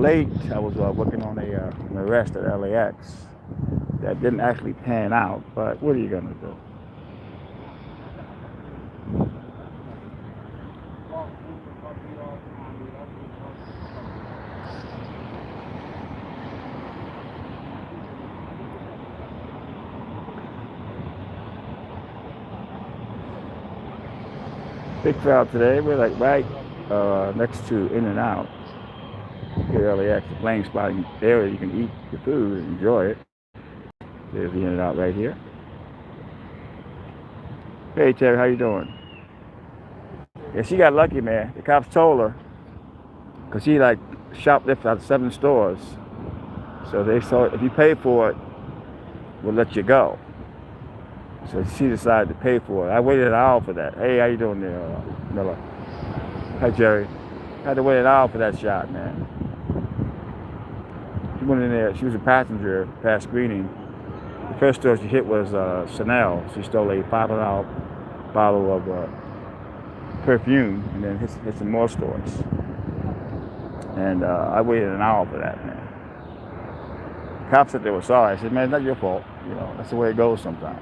late. I was working on an arrest at LAX that didn't actually pan out, but what are you gonna do? Big crowd today. We're like right next to In-N-Out. Here, LAX, the plane spotting area. You can eat your food and enjoy it. There's the In-N-Out right here. Hey Terry, how you doing? Yeah, she got lucky, man. The cops told her because she like shoplifted out of 7 stores. So they saw if you pay for it, we'll let you go. So she decided to pay for it. I waited an hour for that. Hey, how you doing there, Miller? Hi, Jerry. I had to wait an hour for that shot, man. She went in there. She was a passenger past screening. The first store she hit was Chanel. She stole a $500 bottle of perfume and then hit some more stores. And I waited an hour for that, man. The cops said they were sorry. I said, man, it's not your fault. You know, that's the way it goes sometimes.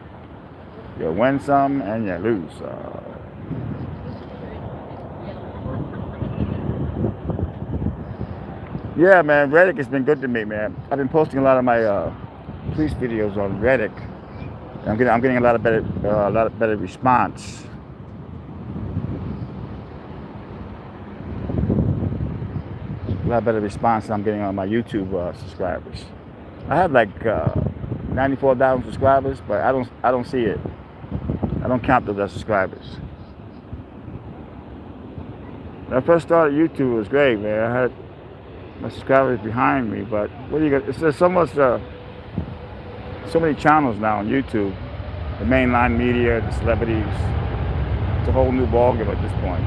You win some and you lose. Yeah, man, Reddit has been good to me, man. I've been posting a lot of my police videos on Reddit. I'm getting a lot of better response. A lot better response than I'm getting on my YouTube subscribers. I have like 94,000 subscribers, but I don't see it. I don't count those as subscribers. When I first started YouTube, it was great, man. I had my subscribers behind me, but what do you got? There's so much, so many channels now on YouTube. The mainline media, the celebrities. It's a whole new ballgame at this point.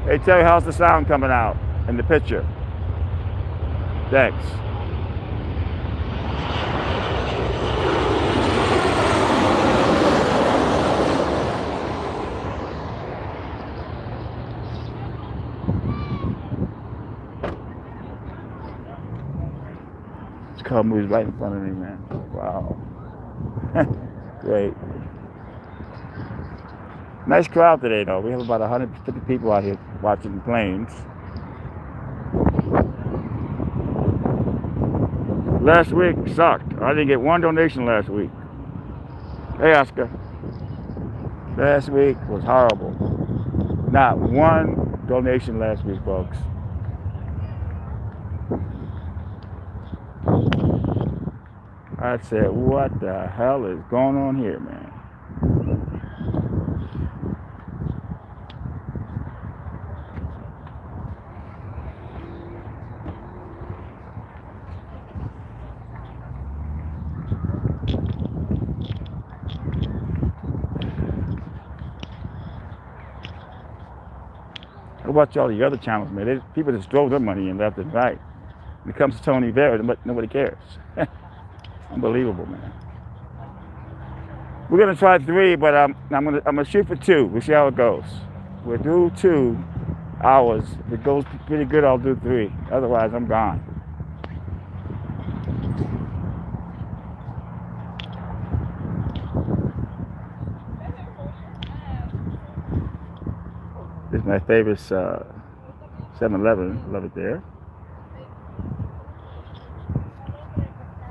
Hey, Terry, how's the sound coming out in the picture? Thanks. This car moves right in front of me, man. Wow. Great. Nice crowd today, though. We have about 150 people out here watching the planes. Last week sucked. I didn't get one donation last week. Hey, Oscar. Last week was horrible. Not one donation last week, folks. I said, what the hell is going on here, man? I watch all the other channels, man. People just throw their money in left and right. When it comes to Tony Vera, nobody cares. Unbelievable, man. We're gonna try 3, but I'm gonna shoot for 2. We'll see how it goes. We'll do 2 hours. If it goes pretty good, I'll do 3. Otherwise, I'm gone. This is my favorite 7-Eleven. Love it there.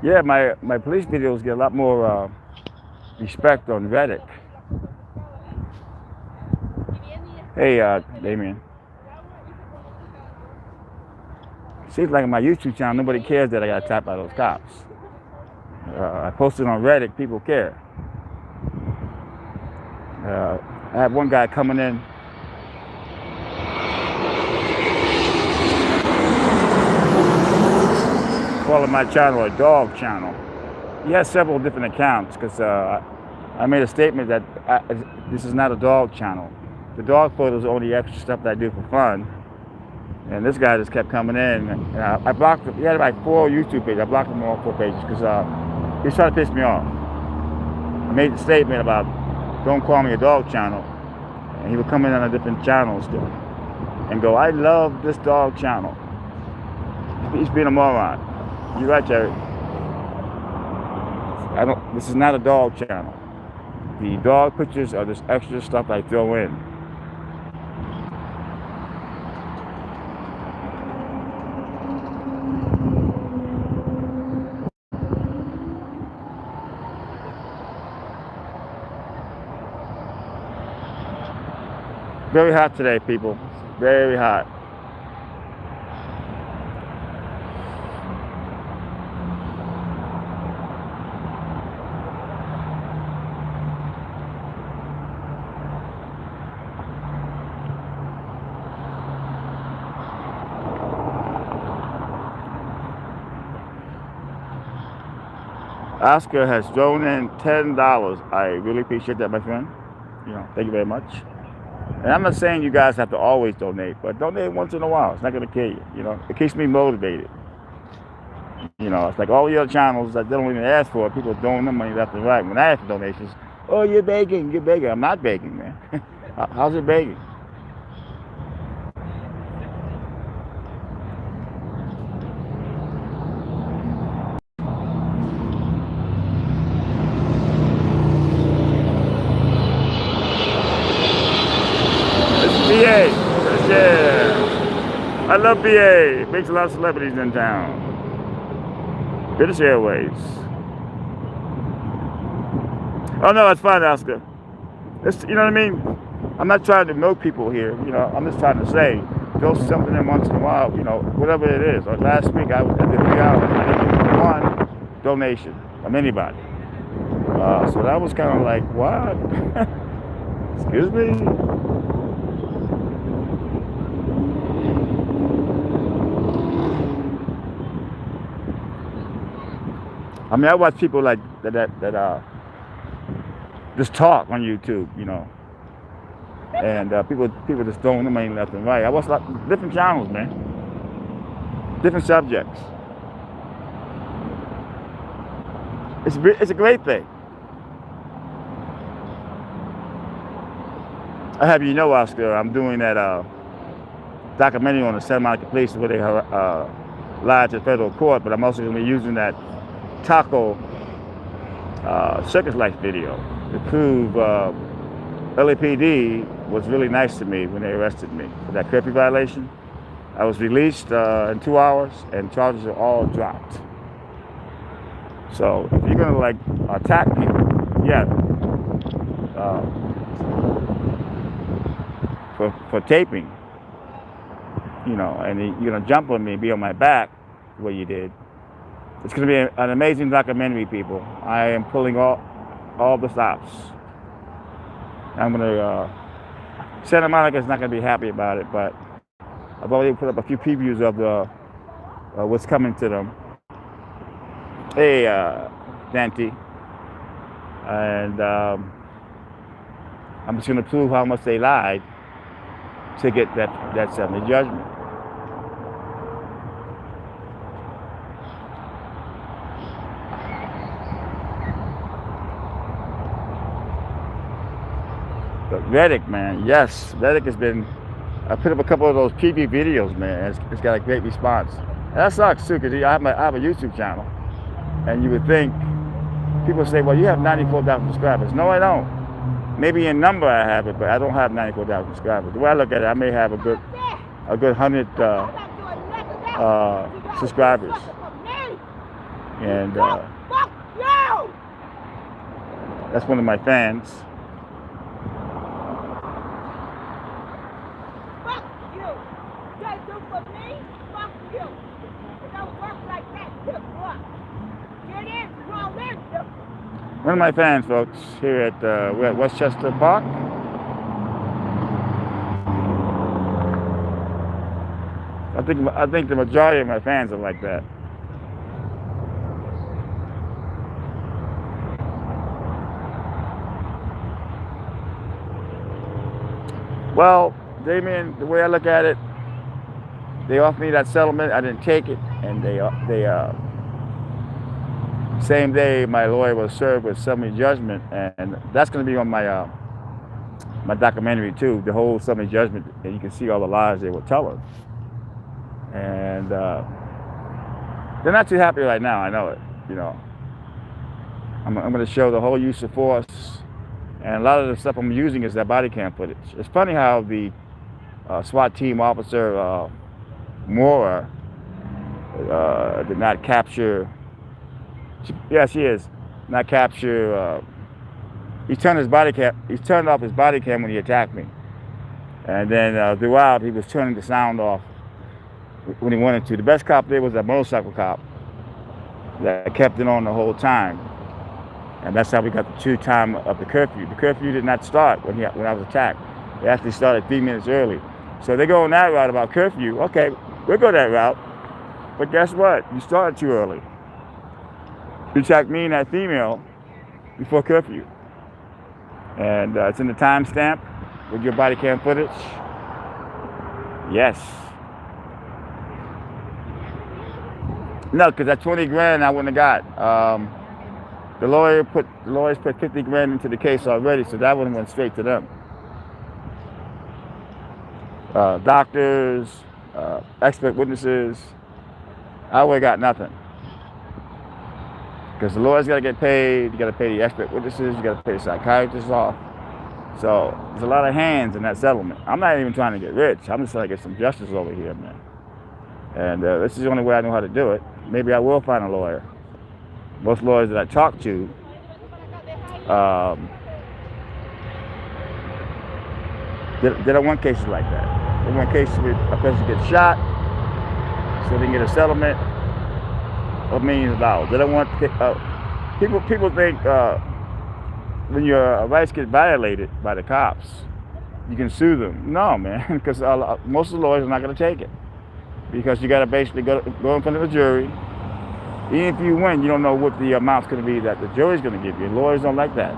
Yeah, my police videos get a lot more respect on Reddit. Hey, Damien. Seems like on my YouTube channel, nobody cares that I got tapped by those cops. I posted on Reddit, people care. I had one guy coming in. Calling my channel a dog channel. He has several different accounts because I made a statement that this is not a dog channel. The dog photos are only extra stuff that I do for fun. And this guy just kept coming in. And I blocked him. He had like 4 YouTube pages. I blocked him on all 4 pages because he was trying to piss me off. I made a statement about don't call me a dog channel. And he would come in on a different channel still. and go, I love this dog channel. He's being a moron. You're right, Jerry. This is not a dog channel. The dog pictures are this extra stuff I throw in. Very hot today, people. Very hot. Oscar has thrown in $10. I really appreciate that, my friend. Thank you very much. And I'm not saying you guys have to always donate, but donate once in a while. It's not going to kill you. It keeps me motivated. It's like all the other channels that they don't even ask for. People throwing their money left and right. When I ask for donations, oh, you're begging. I'm not begging, man. How's it begging? BA, yeah. I love BA. It makes a lot of celebrities in town. British Airways. Oh no, it's fine, Oscar. You know what I mean? I'm not trying to milk people here. I'm just trying to say, throw something in once in a while. Whatever it is. Like last week, I did 3 hours. I didn't get one donation from anybody. So that was kind of like, what? Excuse me. I mean, I watch people like that just talk on YouTube, and people just throwing the money left and right. I watch different channels, man, different subjects. It's a great thing. I have Oscar, I'm doing that documentary on the Santa Monica police where they lied to the federal court, but I'm also going to be using that taco circus life video to prove LAPD was really nice to me when they arrested me for that curfew violation. I was released in 2 hours and charges are all dropped. So if you're gonna attack people, for taping, and you're gonna jump on me and be on my back the way you did. It's going to be an amazing documentary, people. I am pulling all the stops. I'm going to, Santa Monica's not going to be happy about it, but I've already put up a few previews of what's coming to them. Hey, Dante. And I'm just going to prove how much they lied to get that summary judgment. But Reddick, man, yes, Reddick has been. I put up a couple of those preview videos, man. It's got a great response. And that sucks too, because I have a YouTube channel, and you would think people say, "Well, you have 94,000 subscribers." No, I don't. Maybe in number I have it, but I don't have 94,000 subscribers. The way I look at it, I may have a good 100 subscribers, and that's one of my fans. One of my fans, folks, here at we're at Westchester Park. I think the majority of my fans are like that. Well, Damien, the way I look at it, they offered me that settlement. I didn't take it, and they same day my lawyer was served with summary judgment, and that's going to be on my my documentary too, the whole summary judgment, and you can see all the lies they would tell us. And they're not too happy right now. I know it. You know, I'm going to show the whole use of force, and a lot of the stuff I'm using is that body cam footage. It's funny how the SWAT team officer Mora did not capture. She is not capture. He turned off his body cam when he attacked me, and then throughout he was turning the sound off when he wanted to. The best cop there was that motorcycle cop that kept it on the whole time, and that's how we got the true time of the curfew. The curfew did not start when I was attacked. It actually started 3 minutes early. So they go on that route about curfew. Okay, we'll go that route, but guess what? You started too early. You attacked me and that female before curfew. And it's in the timestamp with your body cam footage. Yes. No, because that 20 grand I wouldn't have got. The lawyers put 50 grand into the case already, so that one went straight to them. Doctors, expert witnesses, I would have got nothing. Because the lawyers got to get paid, you got to pay the expert witnesses, you got to pay the psychiatrists off. So there's a lot of hands in that settlement. I'm not even trying to get rich. I'm just trying to get some justice over here, man. And this is the only way I know how to do it. Maybe I will find a lawyer. Most lawyers that I talk to, they don't want cases like that. They want cases where a person gets shot, so they can get a settlement of millions of dollars. They don't want people think when your rights get violated by the cops, you can sue them. No, man, because most of the lawyers are not going to take it, because you got to basically go in front of a jury. Even if you win, you don't know what the amount's going to be that the jury's going to give you. Lawyers don't like that.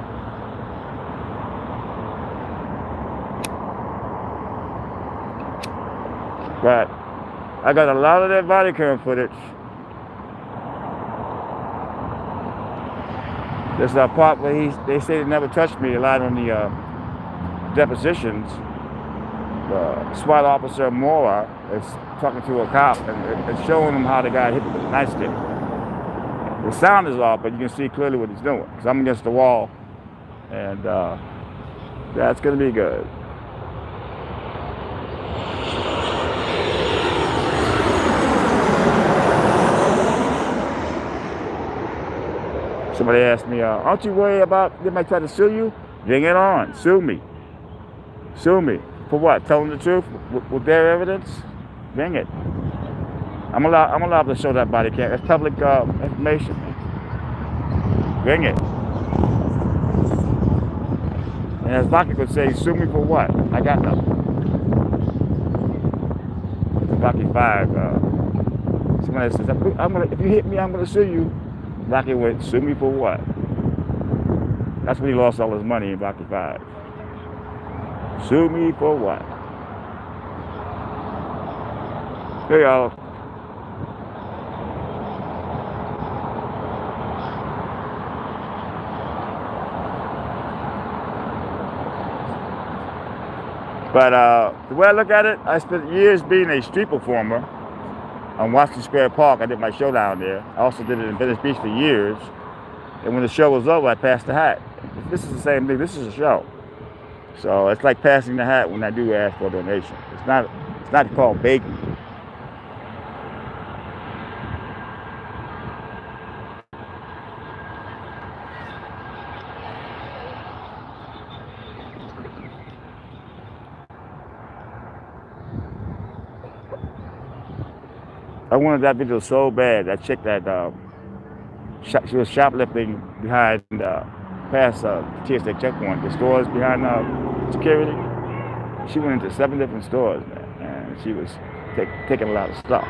But I got a lot of that body cam footage. There's that part where they say they never touched me. They lied on the depositions. The SWAT officer Mora is talking to a cop and showing him how the guy hit him with a nightstick. The sound is off, but you can see clearly what he's doing, because I'm against the wall, and that's going to be good. Somebody asked me, aren't you worried about they might try to sue you? Bring it on. Sue me. Sue me. For what? Telling the truth with their evidence? Bring it. I'm allowed to show that body cam. It's public information. Bring it. And as Baki could say, sue me for what? I got nothing. Baki 5. Somebody says, if you hit me, I'm gonna sue you. Baki went, sue me for what? That's when he lost all his money in Baki 5. Sue me for what? Here y'all. But the way I look at it, I spent years being a street performer on Washington Square Park. I did my show down there. I also did it in Venice Beach for years. And when the show was over, I passed the hat. This is the same thing. This is a show. So it's like passing the hat when I do ask for a donation. It's not called begging. I wanted that video so bad. That chick that she was shoplifting behind past TSA checkpoint, the stores behind security. She went into 7 different stores, man, and she was taking a lot of stuff.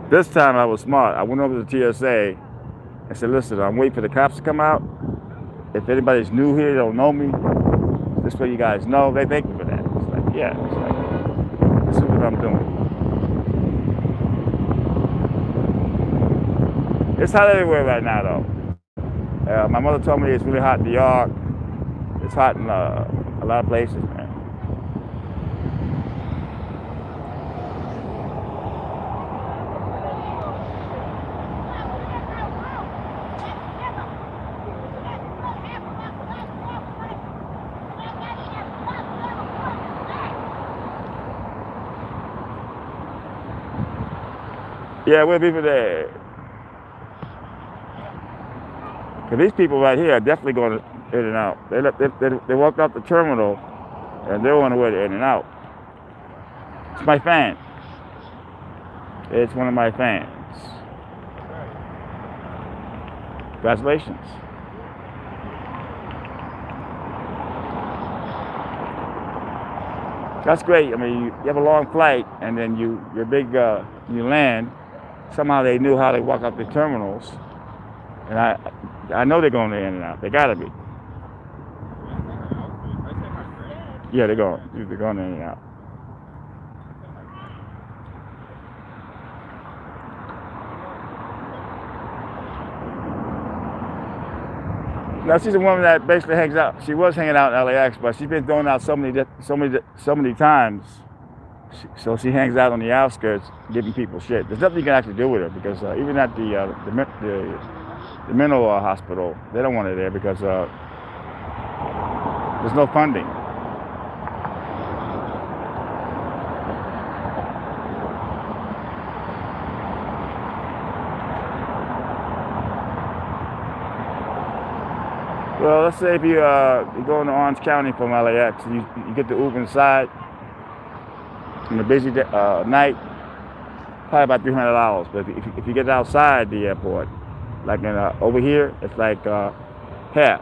This time I was smart. I went over to TSA and said, listen, I'm waiting for the cops to come out. if anybody's new here, don't know me, this way you guys know. They thank me for that. It's like, yeah, it's like, this is what I'm doing. It's hot everywhere right now, though. My mother told me it's really hot in New York. It's hot in a lot of places, man. Yeah, we'll be there. Cause these people right here are definitely going in and out. They walked out the terminal, and they're on the way to in and out. It's my fan. It's one of my fans. Congratulations. That's great. I mean, you have a long flight, and then you land. Somehow they knew how to walk out the terminals, and I know they're going in and out. They gotta be. Yeah, they're going in and out. Now she's a woman that basically hangs out. She was hanging out in LAX, but she's been thrown out so many times. So she hangs out on the outskirts, giving people shit. There's nothing you can actually do with her because even at the mental hospital, they don't want her there because there's no funding. Well, let's say if you go into Orange County from LAX, and you get the Uber inside on a busy night, probably about $300. But if you get outside the airport, like over here, it's like half.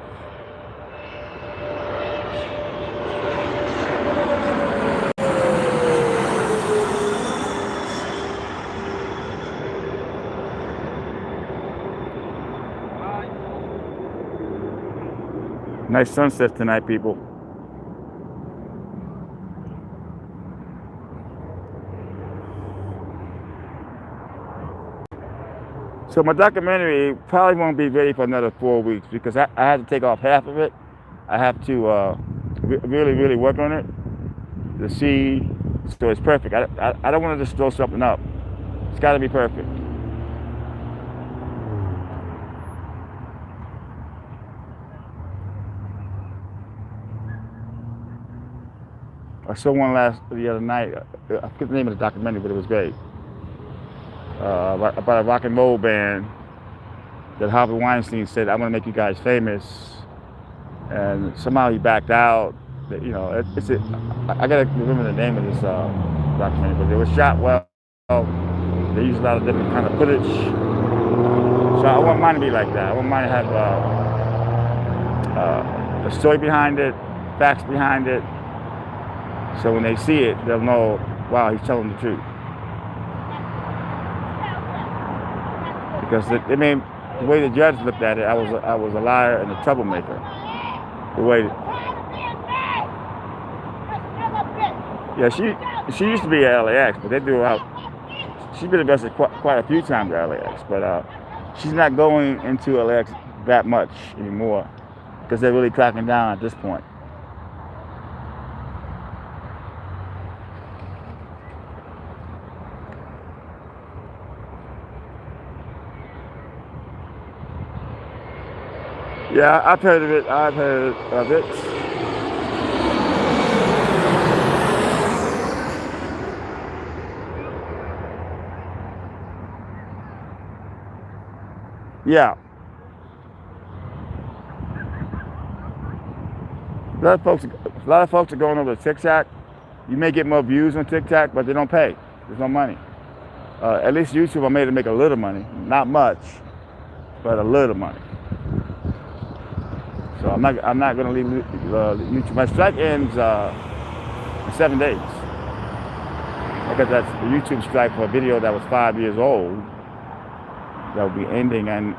Nice sunset tonight, people. So my documentary probably won't be ready for another 4 weeks because I had to take off half of it. I have to really work on it to see so it's perfect. I don't want to just throw something up. It's got to be perfect. I saw one the other night. I forget the name of the documentary, but it was great. About a rock and roll band that Harvey Weinstein said, "I'm going to make you guys famous," and somehow he backed out. I gotta remember the name of this documentary, but it was shot well. They used a lot of different kind of footage. So I want mine to be like that. I want mine to have a story behind it, facts behind it. So when they see it, they'll know, wow, he's telling the truth. Because the way the judge looked at it, I was a liar and a troublemaker. The way, yeah, she used to be at LAX, but they threw her out. She's been arrested quite a few times at LAX, but she's not going into LAX that much anymore because they're really cracking down at this point. Yeah, I've heard of it. I've heard of it. Yeah. A lot of folks are going over to TikTok. You may get more views on TikTok, but they don't pay. There's no money. At least YouTube, I made to make a little money. Not much, but a little money. So I'm not going to leave YouTube. My strike ends in 7 days. I got that YouTube strike for a video that was 5 years old. That will be ending, and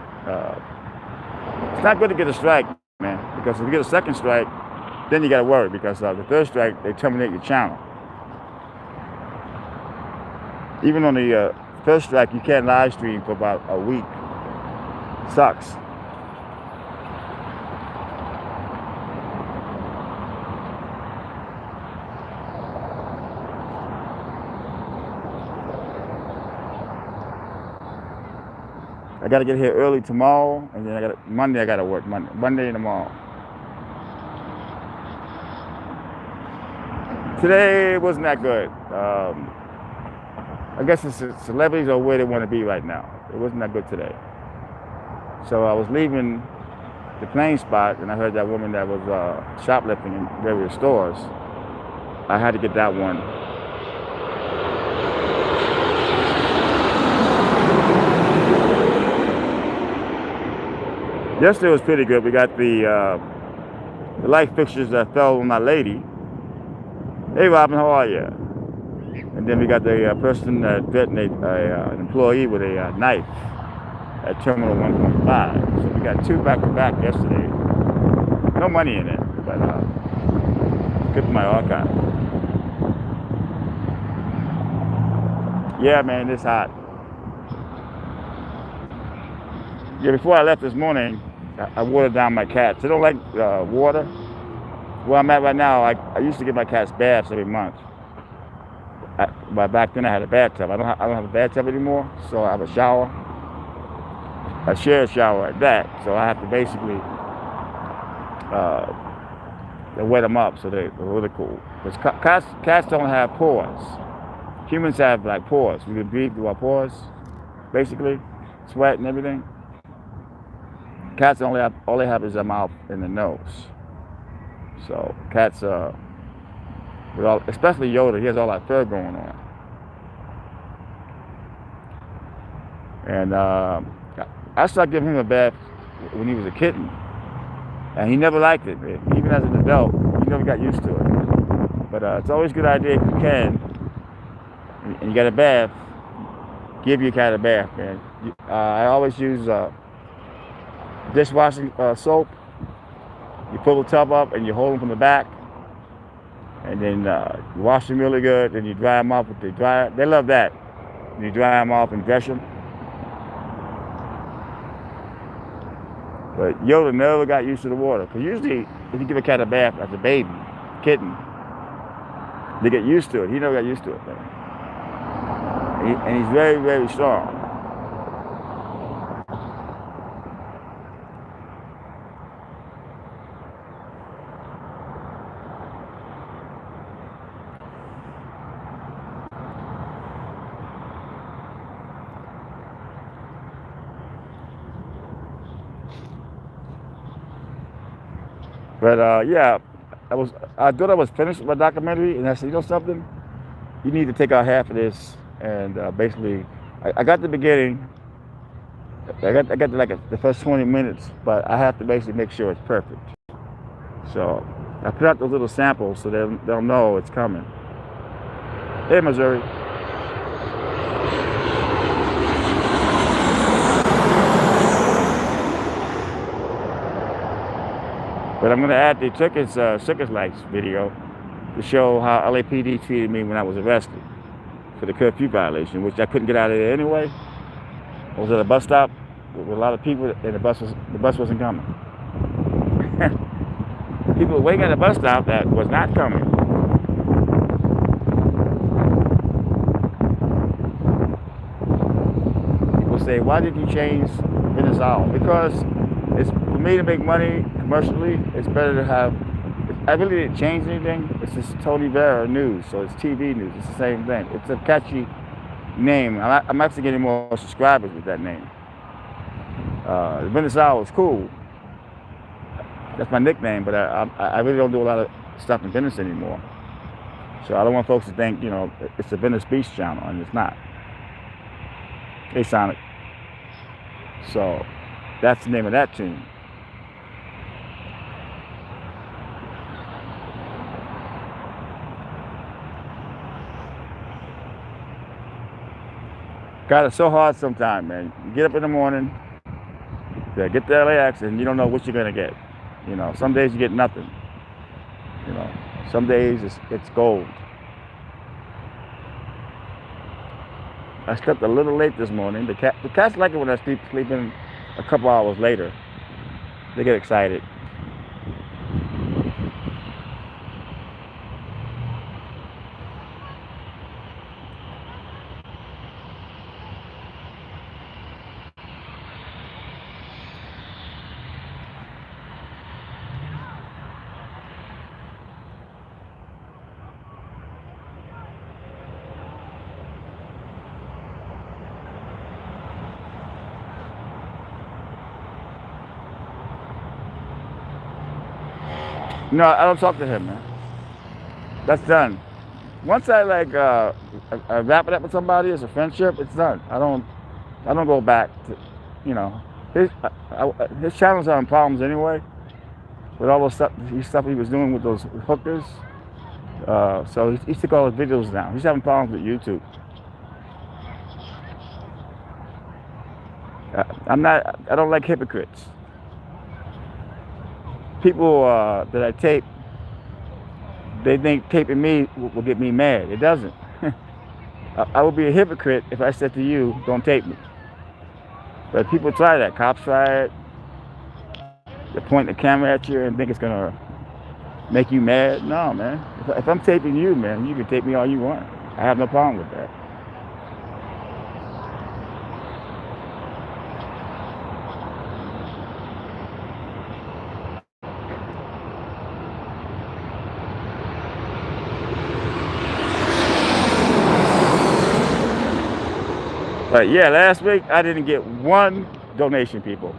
it's not good to get a strike, man. because if you get a second strike, then you got to worry because the third strike, they terminate your channel. Even on the first strike, you can't live stream for about a week. Sucks. I got to get here early tomorrow, and then Monday I got to work. Monday and tomorrow. Today wasn't that good. I guess the celebrities are where they want to be right now. It wasn't that good today. So I was leaving the plane spot, and I heard that woman that was shoplifting in various stores. I had to get that one. Yesterday was pretty good. We got the light fixtures that fell on my lady. Hey, Robin, how are you? And then we got the person that detonated an employee with a knife at Terminal 1.5. So we got 2 back-to-back yesterday. No money in it, but good for my archive. Yeah, man, it's hot. Yeah, before I left this morning, I watered down my cats. They don't like water. Where I'm at right now, I used to give my cats baths every month. But back then I had a bathtub. I don't have a bathtub anymore, so I have a shower. I share a shower at that, so I have to basically wet them up so they're really cool. Because cats don't have pores. Humans have like pores. We can breathe through our pores, basically, sweat and everything. Cats all they have is their mouth and the nose. So cats, especially Yoda, he has all that fur going on. And I started giving him a bath when he was a kitten, and he never liked it. Even as an adult, he never got used to it. But it's always a good idea if you can, and you got a bath, give your cat a bath, man. I always use dishwashing soap. You pull the tub up and you hold them from the back, and then you wash them really good, and you dry them off with the dryer. They love that. And you dry them off and brush them. But Yoda never got used to the water. Because usually, if you give a cat a bath as a baby, kitten, they get used to it. He never got used to it, man. And he's very, very strong. But yeah, I thought I was finished with my documentary, and I said, you know something? You need to take out half of this, and basically, I got the beginning. I got the first 20 minutes, but I have to basically make sure it's perfect. So I put out those little samples so they'll know it's coming. Hey, Missouri. But I'm going to add the circus lights video to show how LAPD treated me when I was arrested for the curfew violation, which I couldn't get out of there anyway. I was at a bus stop with a lot of people, and the bus wasn't coming. People were waiting at a bus stop that was not coming. People say, why did you change Venezuela? Because it's for me to make money commercially, it's better to have. I really didn't change anything. It's just Tony Vera news, so it's TV news. It's the same thing. It's a catchy name. I'm actually getting more subscribers with that name. Venezuela is cool. That's my nickname, but I really don't do a lot of stuff in Venice anymore. So I don't want folks to think, it's a Venice Beach channel, and it's not. Hey, Sonic. So that's the name of that team. God, it's so hard sometimes, man. You get up in the morning, get to LAX, and you don't know what you're going to get. You know, some days you get nothing. You know, some days it's gold. I slept a little late this morning. The cats like it when I sleep in a couple hours later. They get excited. No, I don't talk to him, man. That's done. Once I I wrap it up with somebody, it's a friendship. It's done. I don't go back to, you know, his channel's having problems anyway with all those stuff he was doing with those hookers. So he took all his videos down. He's having problems with YouTube. I don't like hypocrites. People that I tape, they think taping me will get me mad. It doesn't. I would be a hypocrite if I said to you, don't tape me. But people try that. Cops try it. They point the camera at you and think it's going to make you mad. No, man. If I'm taping you, man, you can tape me all you want. I have no problem with that. But yeah, last week I didn't get one donation, people.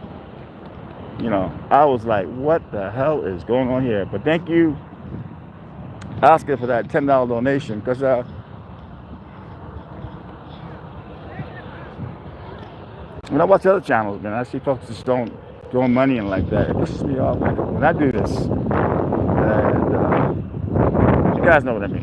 You know, I was like, what the hell is going on here? But thank you, Oscar, for that $10 donation, because when I watch other channels, man, I see folks just throwing money in like that. It pisses me off. Like, when I do this, and you guys know what I mean.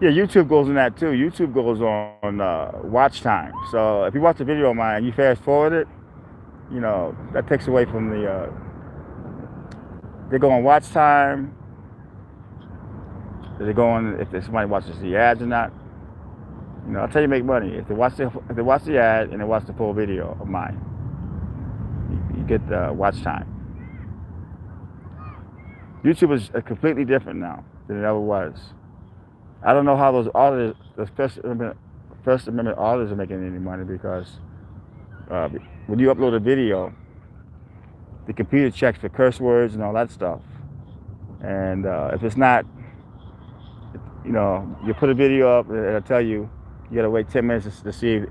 Yeah, YouTube goes in that too. YouTube goes on watch time. So if you watch a video of mine and you fast forward it, you know, that takes away from the, they go on watch time. They go on if somebody watches the ads or not. You know, I'll tell you, make money if they watch the ad and they watch the full video of mine. You get the watch time. YouTube is completely different now than it ever was. I don't know how those auditors, those First Amendment auditors are making any money, because when you upload a video, the computer checks for curse words and all that stuff. And if it's not, you know, you put a video up and it'll tell you gotta wait 10 minutes to see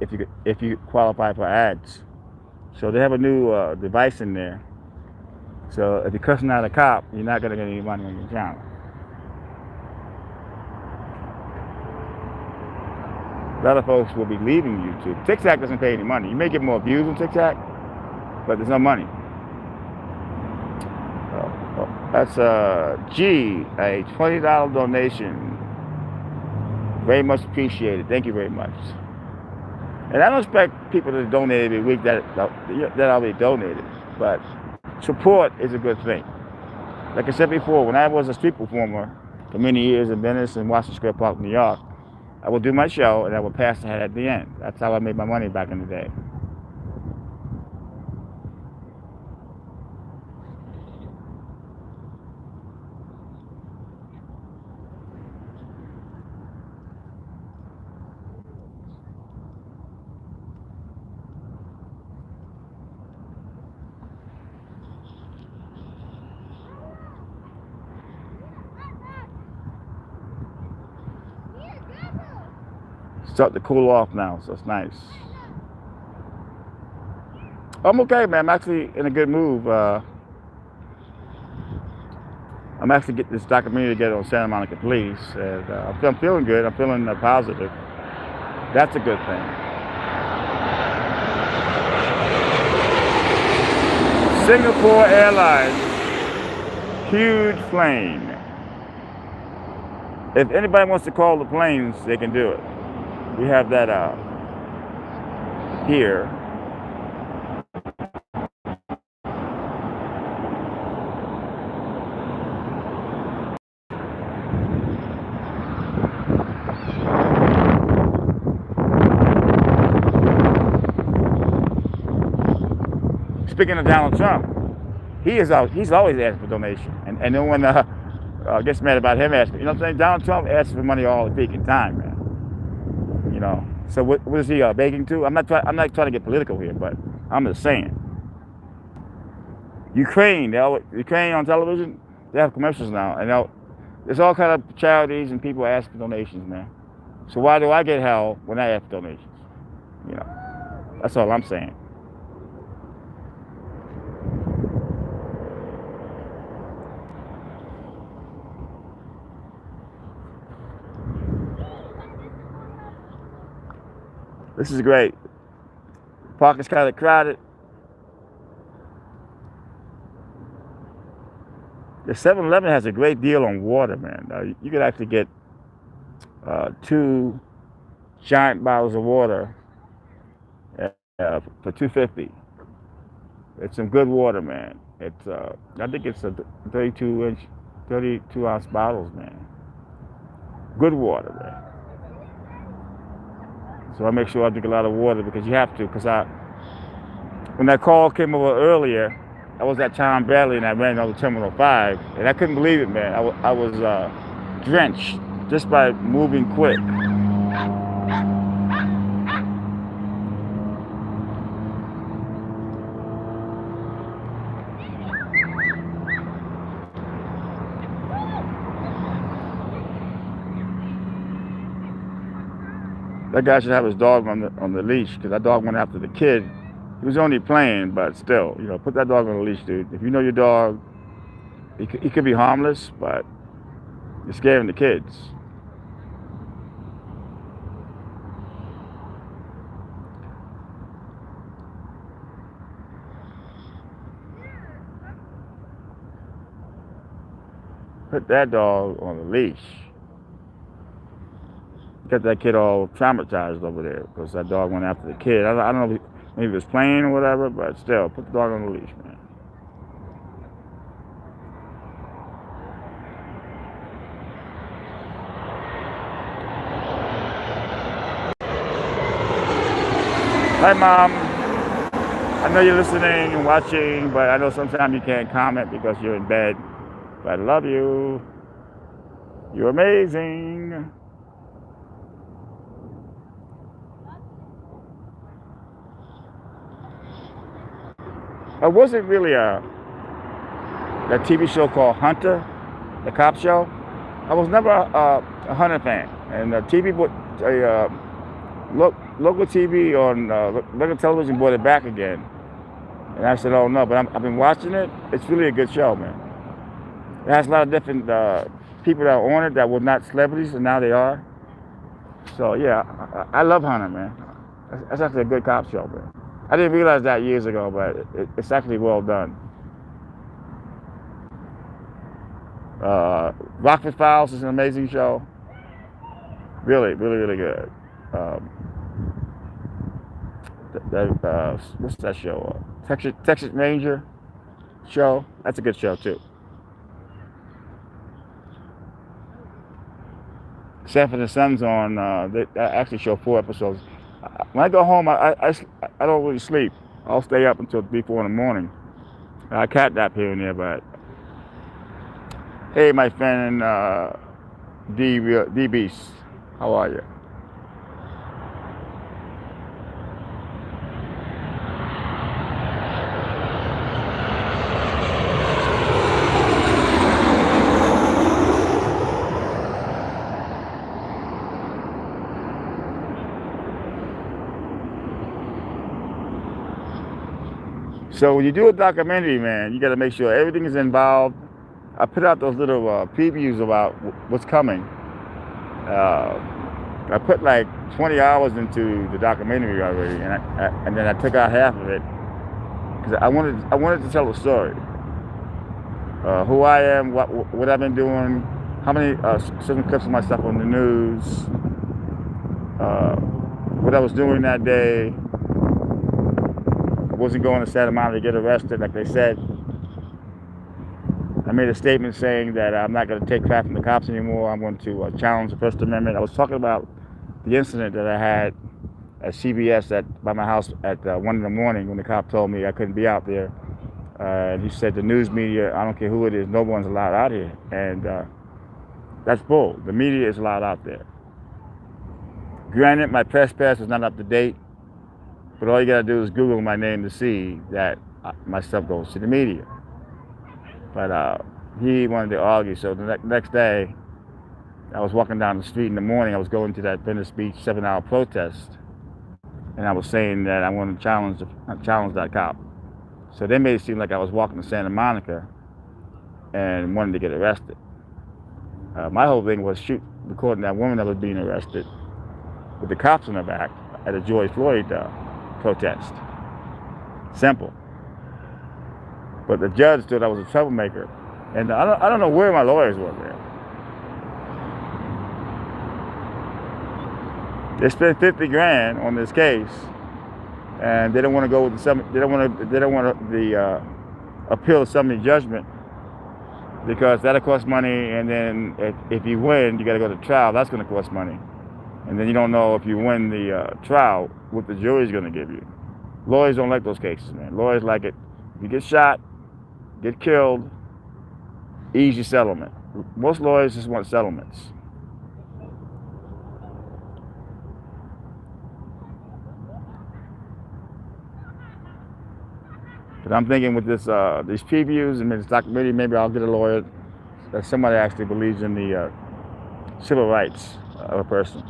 if you qualify for ads. So they have a new device in there. So if you're cussing out a cop, you're not gonna get any money on your channel. A lot of folks will be leaving YouTube. TikTok doesn't pay any money. You may get more views on TikTok, but there's no money. That's G, a $20 donation. Very much appreciated. Thank you very much. And I don't expect people to donate every week that already donated, but support is a good thing. Like I said before, when I was a street performer for many years in Venice and Washington Square Park, New York, I would do my show and I would pass the hat at the end. That's how I made my money back in the day. Start to cool off now, so it's nice. I'm okay, man. I'm actually in a good move. I'm actually getting this documentary together on Santa Monica Police, and I'm feeling good. I'm feeling positive. That's a good thing. Singapore Airlines, huge plane. If anybody wants to call the planes, they can do it. We have that here. Speaking of Donald Trump, he's always asking for donation, and no one gets mad about him asking. You know what I'm saying? Donald Trump asks for money all the freaking time, man. You know. So what is he begging to? I'm not trying to get political here, but I'm just saying. Ukraine on television, they have commercials now, and there's all kind of charities and people ask for donations, man. So why do I get hell when I ask for donations? You know, that's all I'm saying. This is great. Park is kind of crowded. The 7-Eleven has a great deal on water, man. You can actually get 2 giant bottles of water for $2.50. It's some good water, man. It's I think it's a 32-ounce bottles, man. Good water, man. So I make sure I drink a lot of water because you have to. Because when that call came over earlier, I was at Town Valley and I ran over Terminal 5, and I couldn't believe it, man. I was drenched just by moving quick. That guy should have his dog on the leash, because that dog went after the kid. He was only playing, but still, you know, put that dog on the leash, dude. If you know your dog, he could be harmless, but you're scaring the kids. Put that dog on the leash. Got that kid all traumatized over there because that dog went after the kid. I don't know if maybe he was playing or whatever, but still, put the dog on the leash, man. Hi, Mom. I know you're listening and watching, but I know sometimes you can't comment because you're in bed. But I love you. You're amazing. It wasn't really that TV show called Hunter, the cop show. I was never a Hunter fan, and local TV on regular television brought it back again, and I said, "Oh no!" But I've been watching it. It's really a good show, man. It has a lot of different people that are on it that were not celebrities, and now they are. So yeah, I love Hunter, man. That's actually a good cop show, man. I didn't realize that years ago, but it's actually well done. Rockford Files is an amazing show. Really, really, really good. What's that show? Texas Ranger show. That's a good show too. except for the Sun's on. They actually show 4 episodes. When I go home, I don't really sleep. I'll stay up until 3, 4 in the morning. I cat nap here and there, but hey, my friend D Beast, how are you? So when you do a documentary, man, you got to make sure everything is involved. I put out those little previews about what's coming. I put like 20 hours into the documentary already, and then I took out half of it because I wanted to tell a story. Who I am, what I've been doing, how many certain clips of my stuff on the news, what I was doing that day. I wasn't going to Santa Monica to get arrested, like they said. I made a statement saying that I'm not going to take crap from the cops anymore. I'm going to challenge the First Amendment. I was talking about the incident that I had at CBS by my house at 1 in the morning when the cop told me I couldn't be out there. He said the news media, I don't care who it is, no one's allowed out here. And that's bull. The media is allowed out there. Granted, my press pass is not up to date, but all you got to do is Google my name to see that my stuff goes to the media. But he wanted to argue, so the next day, I was walking down the street in the morning. I was going to that Venice Beach 7-hour protest, and I was saying that I wanted to challenge that cop. So they made it seem like I was walking to Santa Monica and wanted to get arrested. My whole thing was recording that woman that was being arrested with the cops in her back at a George Floyd protest. Simple. But the judge thought I was a troublemaker, and I don't know where my lawyers were, man. They spent 50 grand on this case, and they don't want to go with they don't want to appeal the summary judgment because that'll cost money, and then if you win, you got to go to trial. That's going to cost money, and then you don't know if you win the trial what the jury's going to give you. Lawyers don't like those cases, man. Lawyers like it. If you get shot, get killed, easy settlement. Most lawyers just want settlements. But I'm thinking with these previews and this documentary, maybe I'll get a lawyer that somebody actually believes in the civil rights of a person.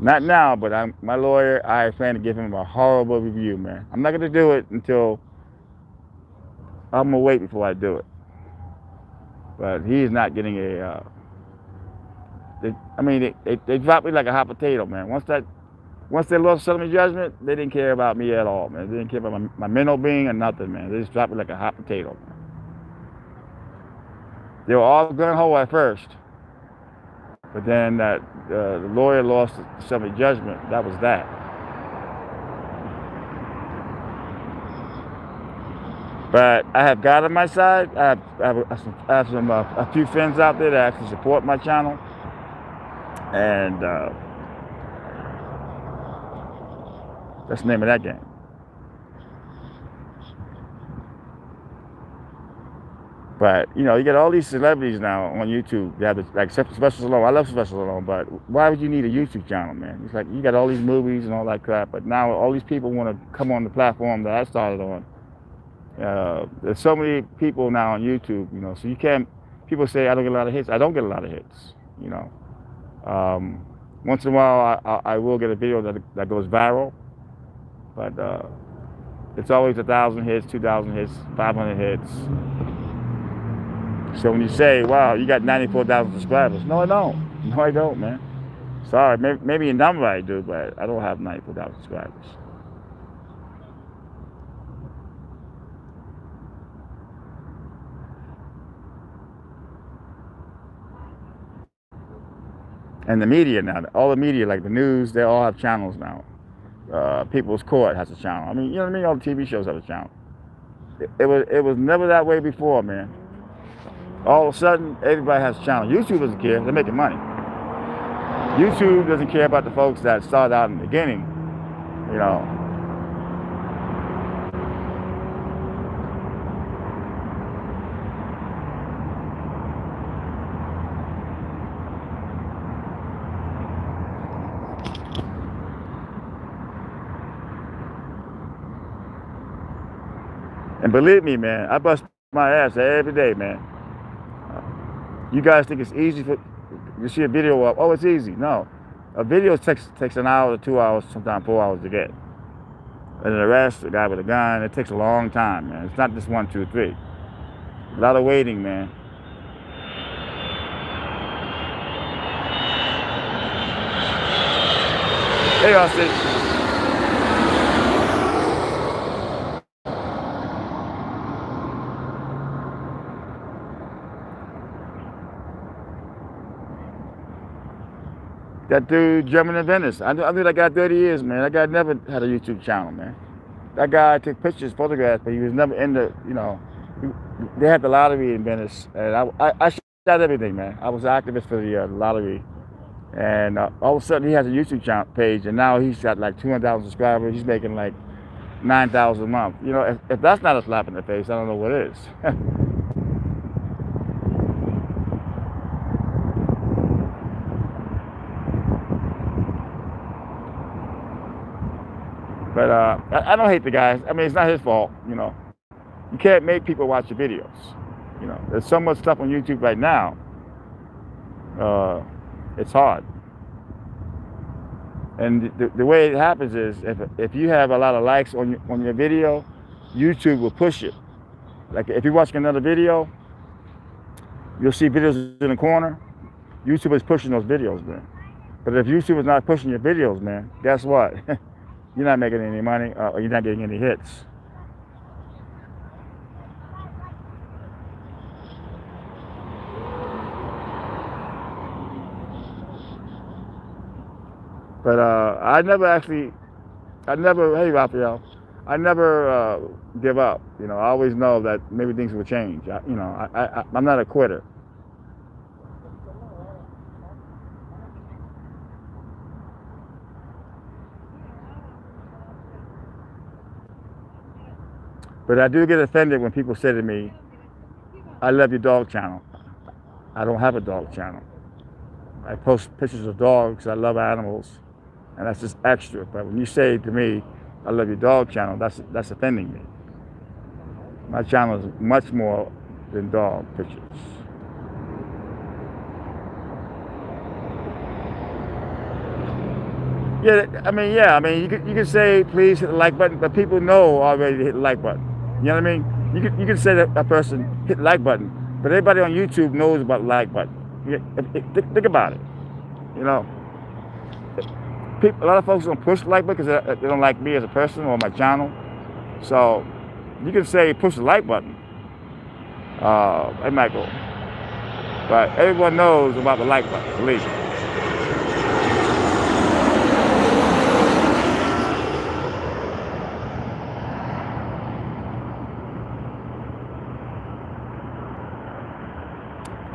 Not now, but my lawyer, I plan to give him a horrible review, man. I'm not going to do it until I'm going to wait before I do it. But he's not getting they dropped me like a hot potato, man. Once they lost settlement judgment, they didn't care about me at all, man. They didn't care about my mental being or nothing, man. They just dropped me like a hot potato, man. They were all gung-ho at first. But then the lawyer lost the summary judgment. That was that. But I have God on my side. I have a few friends out there that actually support my channel. And that's the name of that game. But, you get all these celebrities now on YouTube. They have like Sylvester Stallone. I love Sylvester Stallone, but why would you need a YouTube channel, man? It's like you got all these movies and all that crap, but now all these people want to come on the platform that I started on. There's so many people now on YouTube, so you can't, people say I don't get a lot of hits. I don't get a lot of hits, Once in a while I will get a video that goes viral, but it's always 1,000 hits, 2,000 hits, 500 hits. So when you say, wow, you got 94,000 subscribers. No, I don't. No, I don't, man. Sorry, maybe in number I do, but I don't have 94,000 subscribers. And the media now, all the media, like the news, they all have channels now. People's Court has a channel. I mean, you know what I mean? All the TV shows have a channel. It was never that way before, man. All of a sudden, everybody has a channel. YouTube doesn't care. They're making money. YouTube doesn't care about the folks that started out in the beginning, you know. And believe me, man, I bust my ass every day, man. You guys think it's easy for you see a video up? Oh, it's easy. No, a video takes an hour to 2 hours, sometimes 4 hours to get. And the rest, the guy with a gun, it takes a long time, man. It's not just 1, 2, 3. A lot of waiting, man. Hey, Austin. That dude, German in Venice. I knew that guy 30 years, man. That guy never had a YouTube channel, man. That guy took pictures, photographs, but he was never in the, you know, they had the lottery in Venice. And I shot everything, man. I was an activist for the lottery. And all of a sudden, he has a YouTube channel page, and now he's got like 200,000 subscribers. He's making like 9,000 a month. You know, if that's not a slap in the face, I don't know what is. But I don't hate the guy. I mean, it's not his fault, you know. You can't make people watch your videos. You know, there's so much stuff on YouTube right now. It's hard. And the way it happens is if you have a lot of likes on your video, YouTube will push it. Like if you're watching another video, you'll see videos in the corner. YouTube is pushing those videos, man. But if YouTube is not pushing your videos, man, guess what? You're not making any money, or you're not getting any hits. But hey Raphael, I never give up. You know, I always know that maybe things will change. I'm not a quitter. But I do get offended when people say to me, I love your dog channel. I don't have a dog channel. I post pictures of dogs. I love animals. And that's just extra. But when you say to me, I love your dog channel, that's offending me. My channel is much more than dog pictures. I mean, you can say please hit the like button, but people know already to hit the like button. You know what I mean? You can say that a person hit the like button, but everybody on YouTube knows about the like button. Think about it. You know, a lot of folks don't push the like button because they don't like me as a person or my channel. So you can say push the like button. It might go, but everyone knows about the like button. Believe me.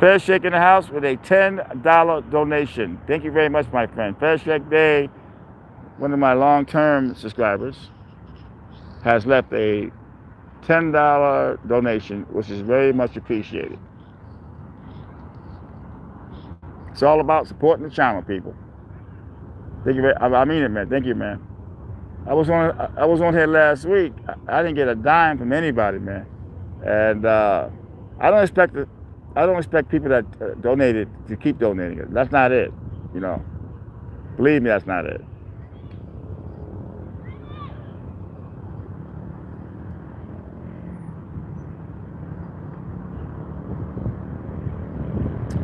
Fair Shake in the house with a $10 donation. Thank you very much, my friend. Fair Shake Day, one of my long-term subscribers, has left a $10 donation, which is very much appreciated. It's all about supporting the channel, people. Thank you. I mean it, man. Thank you, man. I was on here last week. I didn't get a dime from anybody, man, and I don't expect people that donated to keep donating it. That's not it, you know. Believe me, that's not it.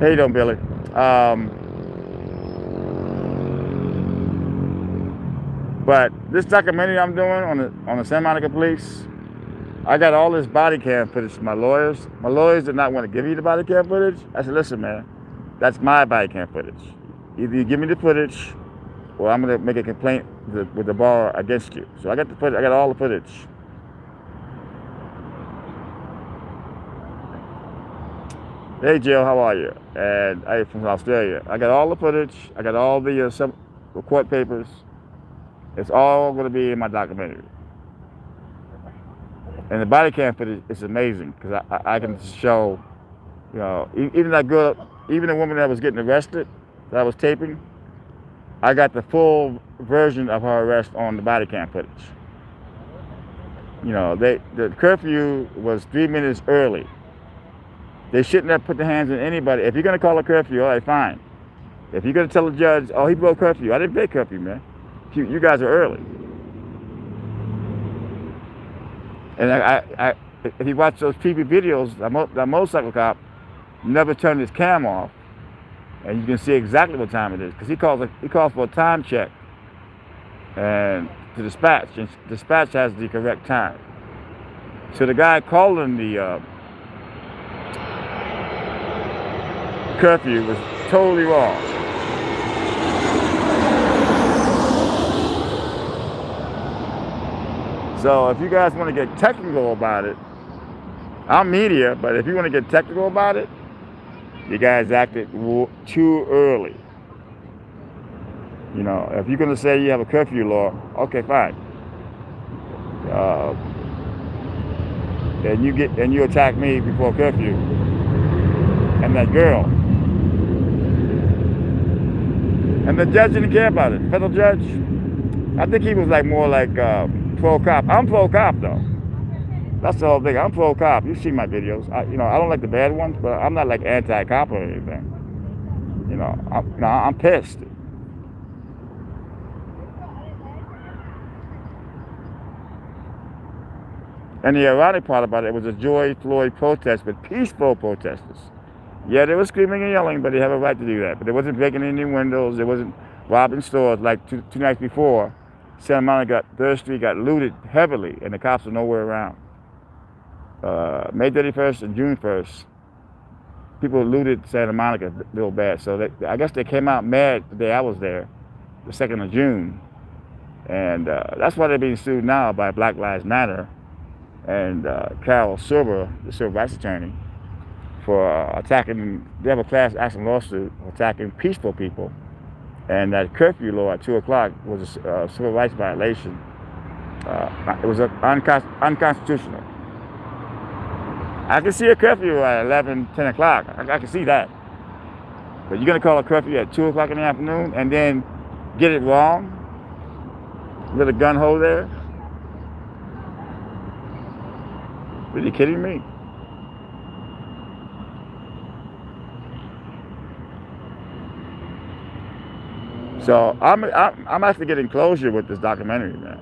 How you doing, Billy? But this documentary I'm doing on the Santa Monica Police, I got all this body cam footage from my lawyers. My lawyers did not want to give me the body cam footage. I said, listen, man, that's my body cam footage. Either you give me the footage, or I'm going to make a complaint with the bar against you. So I got the footage. I got all the footage. Hey Jill, how are you? And I'm from Australia. I got all the footage. I got all the court papers. It's all going to be in my documentary. And the body cam footage is amazing because I can show, even that girl, even the woman that was getting arrested, that I was taping, I got the full version of her arrest on the body cam footage. The curfew was 3 minutes early. They shouldn't have put their hands on anybody. If you're going to call a curfew, all right, fine. If you're going to tell the judge, oh, he broke curfew, I didn't break curfew, man. You guys are early. And if you watch those TV videos, that motorcycle cop never turned his cam off, and you can see exactly what time it is because he calls for a time check, and to dispatch, and dispatch has the correct time. So the guy calling the curfew was totally wrong. So if you guys want to get technical about it, I'm media, but if you want to get technical about it, you guys acted too early. If you're going to say you have a curfew law, okay, fine. And you attack me before curfew, and that girl, and the judge didn't care about it. Federal judge, I think he was more like pro-cop. I'm pro-cop though. That's the whole thing. I'm pro-cop. You've seen my videos. I don't like the bad ones, but I'm not like anti-cop or anything. I'm pissed. And the ironic part about it was a George Floyd protest with peaceful protesters. Yeah, they were screaming and yelling, but they have a right to do that. But they wasn't breaking any windows. They wasn't robbing stores like two nights before. Santa Monica, 3rd Street got looted heavily, and the cops were nowhere around. May 31st and June 1st, people looted Santa Monica real bad. So I guess they came out mad the day I was there, the 2nd of June. And that's why they're being sued now by Black Lives Matter and Carol Silver, the civil rights attorney, for attacking. They have a class action lawsuit attacking peaceful people. And that curfew law at 2 o'clock was a civil rights violation. It was unconstitutional. I can see a curfew at 11, 10 o'clock. I can see that. But you're going to call a curfew at 2 o'clock in the afternoon and then get it wrong with a gun hole there? Are you kidding me? So I'm actually getting closure with this documentary, man.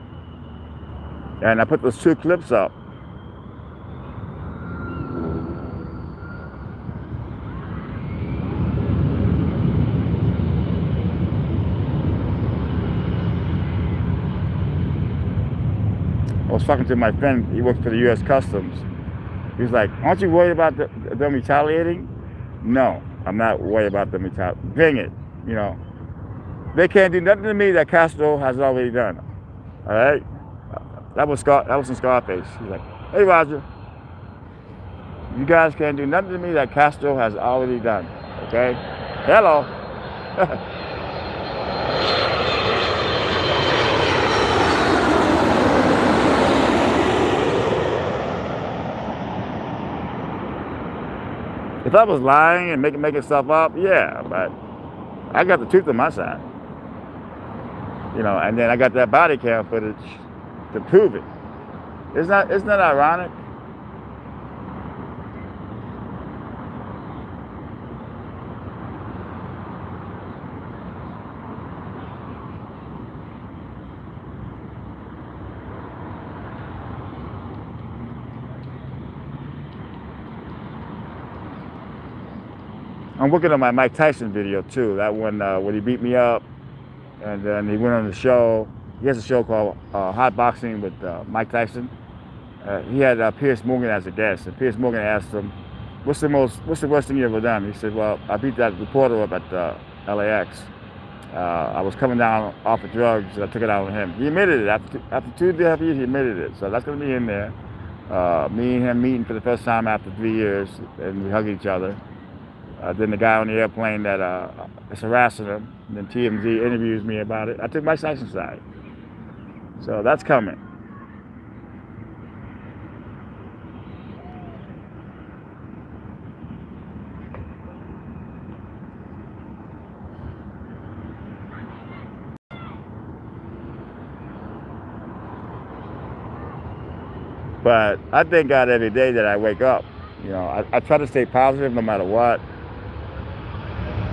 And I put those 2 clips up. I was talking to my friend, he works for the U.S. Customs. He was like, aren't you worried about them retaliating? No, I'm not worried about them retaliating. Bring it, They can't do nothing to me that Castro has already done. All right? That was in Scarface. He's like, hey, Roger, you guys can't do nothing to me that Castro has already done. Okay? Hello. If I was lying and making stuff up, yeah, but I got the truth on my side. And then I got that body cam footage to prove it. Isn't that ironic? I'm working on my Mike Tyson video too. That one when he beat me up, and then he went on the show. He has a show called Hot Boxing with Mike Tyson. He had Piers Morgan as a guest, and Piers Morgan asked him, "What's the worst thing you ever done?" He said, "Well, I beat that reporter up at LAX. I was coming down off of drugs, and I took it out on him." He admitted it after 2.5 years. He admitted it, so that's going to be in there. Me and him meeting for the first time after 3 years, and we hug each other. Then the guy on the airplane that is harassing him, and then TMZ interviews me about it. I took my license side. So that's coming. But I thank God every day that I wake up. I try to stay positive no matter what.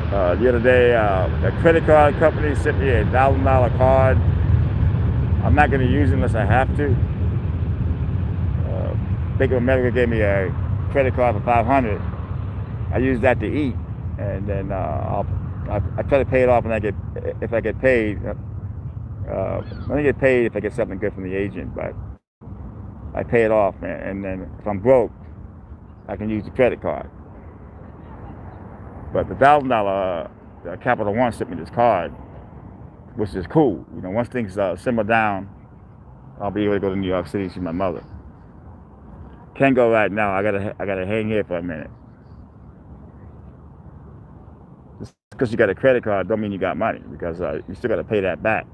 The other day, a credit card company sent me $1,000 card. I'm not going to use it unless I have to. Bank of America gave me a credit card for $500. I use that to eat, and then I try to pay it off when if I get paid. I only get paid if I get something good from the agent, but I pay it off, man. And then if I'm broke, I can use the credit card. But the $1,000 Capital One sent me this card, which is cool. Once things simmer down, I'll be able to go to New York City and see my mother. Can't go right now. I gotta hang here for a minute. Just because you got a credit card don't mean you got money, because you still got to pay that back.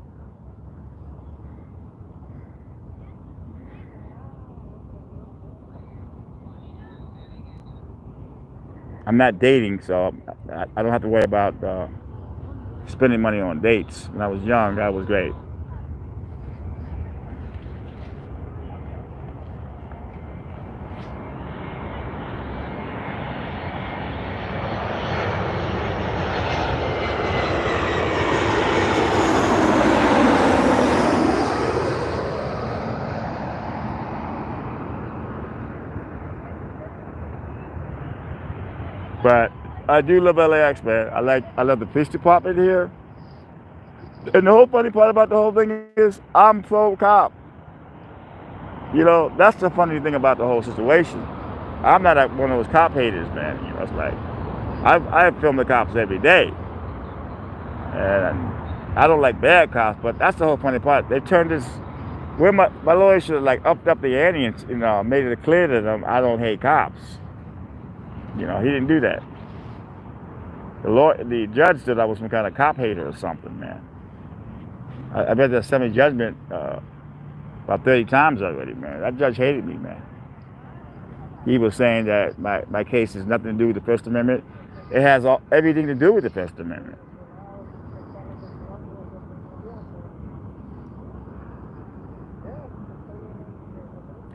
I'm not dating, so I don't have to worry about spending money on dates. When I was young, that was great. But I do love LAX, man. I love the police department here. And the whole funny part about the whole thing is I'm pro cop. That's the funny thing about the whole situation. I'm not one of those cop haters, man. It's like I film the cops every day, and I don't like bad cops. But that's the whole funny part. They turned this. Where my lawyer should have upped up the ante and made it clear to them I don't hate cops. He didn't do that. The judge said I was some kind of cop hater or something, man. I read that semi-judgment about 30 times already, man. That judge hated me, man. He was saying that my case has nothing to do with the First Amendment. It has everything to do with the First Amendment.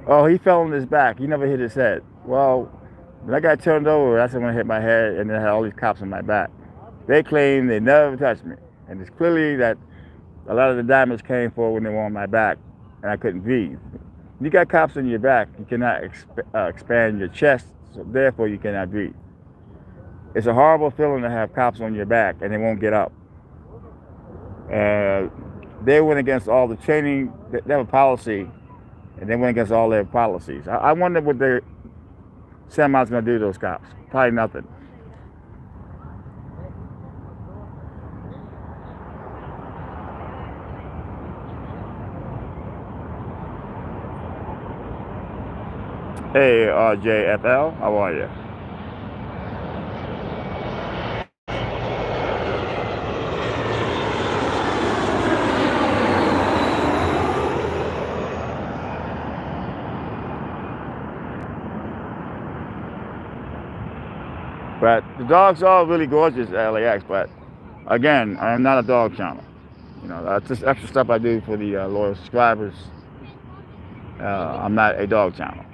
Oh, he fell on his back. He never hit his head. Well, when I got turned over, that's when I hit my head, and then I had all these cops on my back. They claim they never touched me. And it's clearly that a lot of the damage came forward when they were on my back, and I couldn't breathe. When you got cops on your back, you cannot expand your chest, so therefore you cannot breathe. It's a horrible feeling to have cops on your back, and they won't get up. They went against all the training. They have a policy, and they went against all their policies. I wonder what their Sandmount's going to do to those cops. Probably nothing. Hey, RJFL, how are you? But the dogs are really gorgeous at LAX, but again, I am not a dog channel. That's just extra stuff I do for the loyal subscribers. I'm not a dog channel.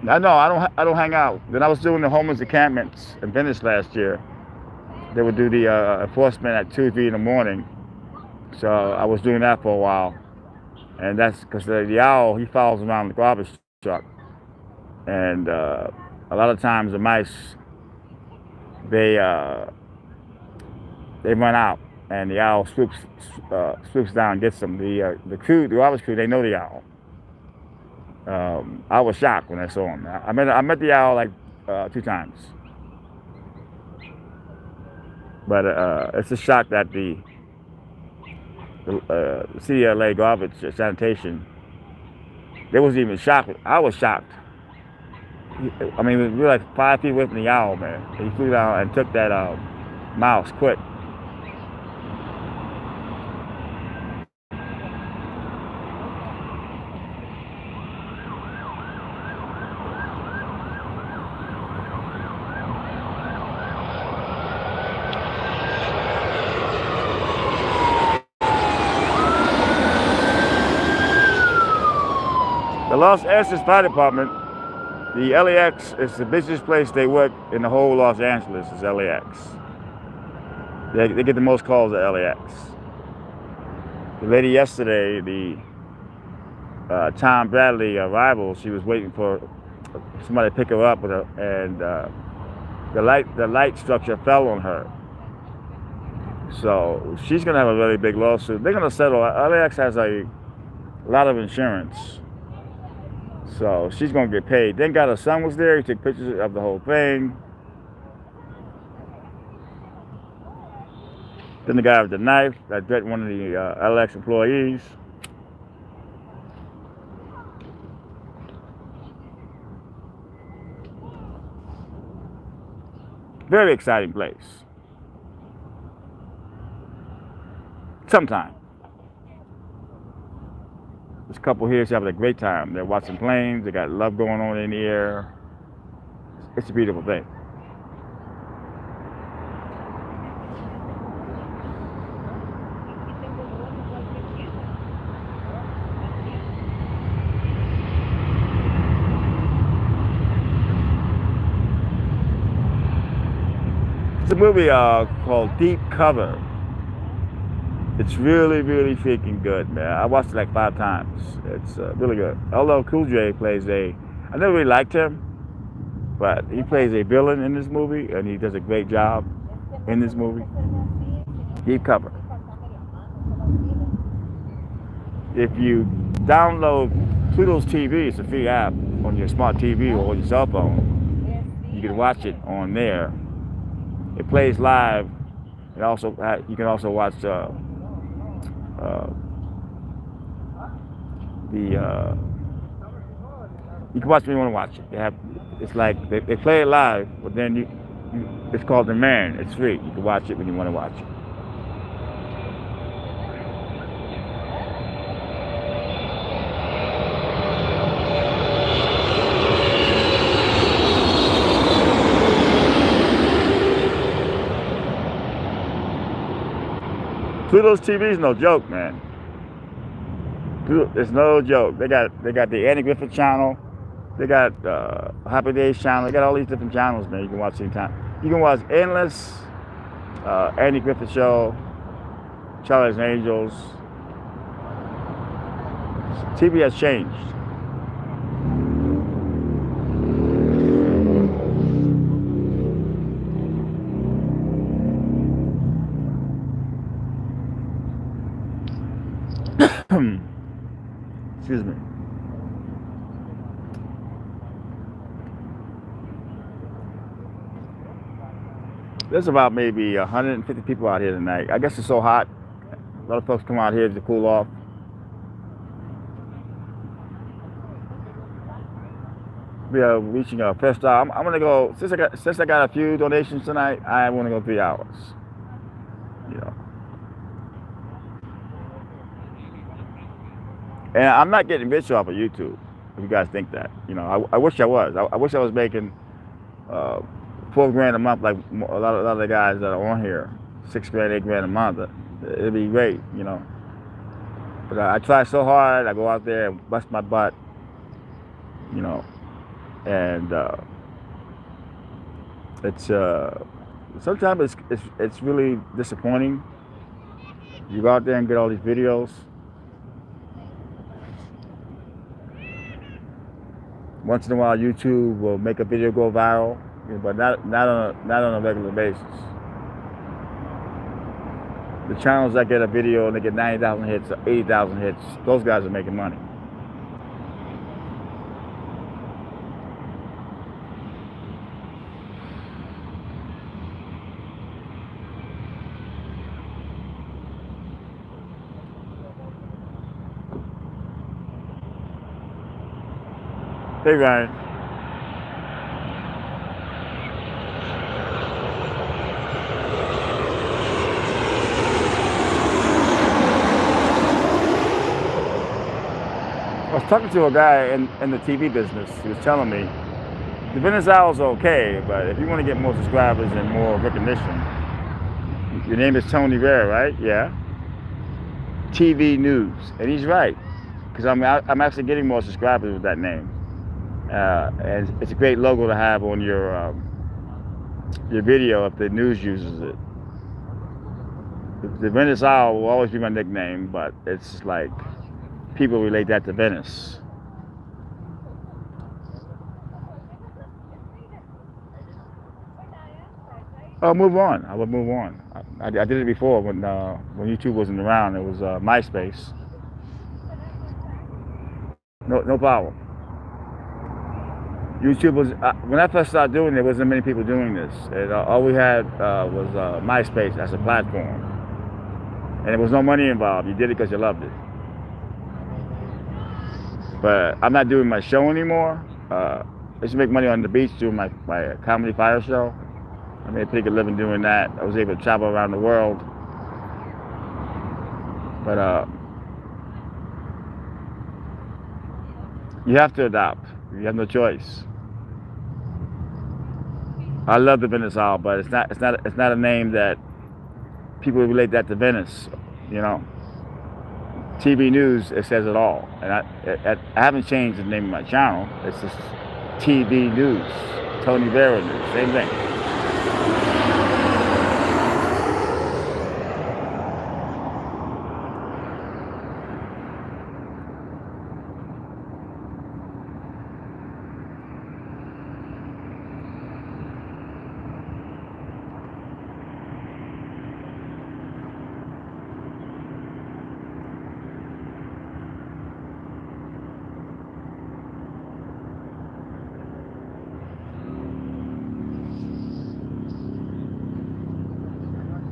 I don't hang out. When I was doing the homeless encampments in Venice last year, they would do the enforcement at 2, 3 in the morning. So I was doing that for a while. And that's because the owl, he follows around the garbage truck. And a lot of times the mice, they run out, and the owl swoops down and gets them. The garbage crew, they know the owl. I was shocked when I saw him. I met the owl like 2 times. But it's a shock that the city of LA garbage sanitation They wasn't even shocked. I was shocked. I mean, we were like 5 feet away from the owl, man. He flew down and took that mouse quick. The Los Angeles Fire Department, the LAX is the busiest place they work in the whole Los Angeles is LAX. They get the most calls at LAX. The lady yesterday, the Tom Bradley arrival, she was waiting for somebody to pick her up, and the light structure fell on her. So she's gonna have a really big lawsuit. They're gonna settle. LAX has a lot of insurance. So she's gonna get paid. Then got her son was there. He took pictures of the whole thing. Then the guy with the knife that threatened one of the LX employees. Very exciting place. Sometime. This couple here is having a great time. They're watching planes. They got love going on in the air. It's a beautiful thing. It's a movie called Deep Cover. It's really, really freaking good, man. I watched it like 5 times. It's really good. LL Cool J plays I never really liked him, but he plays a villain in this movie, and he does a great job in this movie. Deep Cover. If you download Pluto's TV, it's a free app on your smart TV or your cell phone. You can watch it on there. It plays live. It also you can also watch you can watch when you want to watch it. It's like they play it live, but then it's called Demand. It's free. You can watch it when you want to watch it. Pluto's TV is no joke, man. It's no joke. They got the Andy Griffith channel. They got Happy Days channel. They got all these different channels, man. You can watch anytime. You can watch endless Andy Griffith show, Charlie's Angels. TV has changed. Excuse me. There's about maybe 150 people out here tonight. I guess it's so hot. A lot of folks come out here to cool off. We are reaching our first hour. I'm gonna go since I got a few donations tonight. I want to go 3 hours. You know. And I'm not getting rich off of YouTube, if you guys think that. You know, I wish I was. I wish I was making $4,000 a month like a lot of the guys that are on here. $6,000, $8,000 a month. It'd be great, you know. But I try so hard. I go out there and bust my butt, you know. And it's sometimes it's really disappointing. You go out there and get all these videos. Once in a while, YouTube will make a video go viral, but not on a regular basis. The channels that get a video and they get 90,000 hits or 80,000 hits, those guys are making money. Hey, Ryan. I was talking to a guy in the TV business. He was telling me the business hours are okay, but if you want to get more subscribers and more recognition, your name is Tony Vera, right? Yeah. TV news, and he's right, because I'm actually getting more subscribers with that name, and it's a great logo to have on your video if the news uses it. The Venice Owl will always be my nickname, but it's like people relate that to Venice. I'll move on. I will move on. I did it before when YouTube wasn't around. It was MySpace. No problem. YouTube was when I first started doing it. There wasn't many people doing this, and all we had was MySpace as a platform, and there was no money involved. You did it because you loved it. But I'm not doing my show anymore. I used to make money on the beach doing my comedy fire show. I made a pretty good living doing that. I was able to travel around the world. But you have to adopt. You have no choice. I love the Venice Owl, but it's not a name that people relate that to Venice. You know, TV news, it says it all. And I haven't changed the name of my channel. It's just TV news, Tony Vera news, same thing.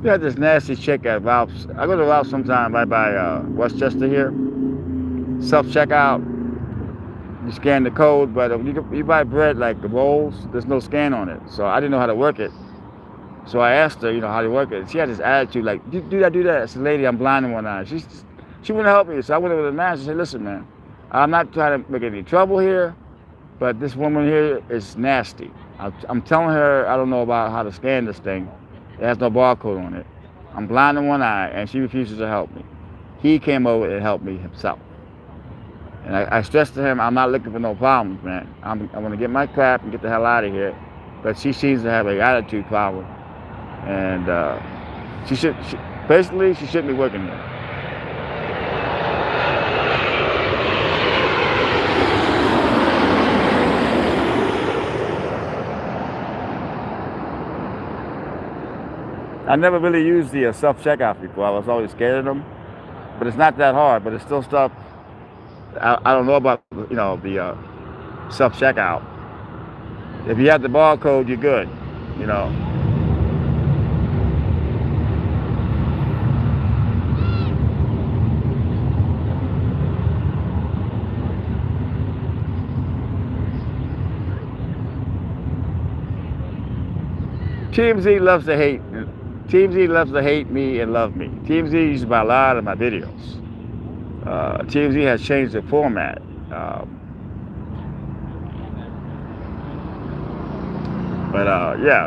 We had this nasty chick at Ralph's. I go to Ralph's sometime right by Westchester here. Self-checkout. You scan the code, but you buy bread like the rolls, there's no scan on it. So I didn't know how to work it. So I asked her, how to work it. She had this attitude like, do that. I said, lady, I'm blind in one eye. She wouldn't help me. So I went over to the manager and said, listen, man, I'm not trying to make any trouble here, but this woman here is nasty. I'm telling her I don't know about how to scan this thing. It has no barcode on it. I'm blind in one eye, and she refuses to help me. He came over and helped me himself. And I stressed to him, I'm not looking for no problems, man. I'm going to get my crap and get the hell out of here. But she seems to have an attitude problem. And she shouldn't be working here. I never really used the self-checkout before. I was always scared of them, but it's not that hard. But it's still stuff I don't know about. The self-checkout. If you have the barcode, you're good. TMZ loves to hate. TMZ loves to hate me and love me. TMZ uses a lot of my videos. TMZ has changed the format. Yeah,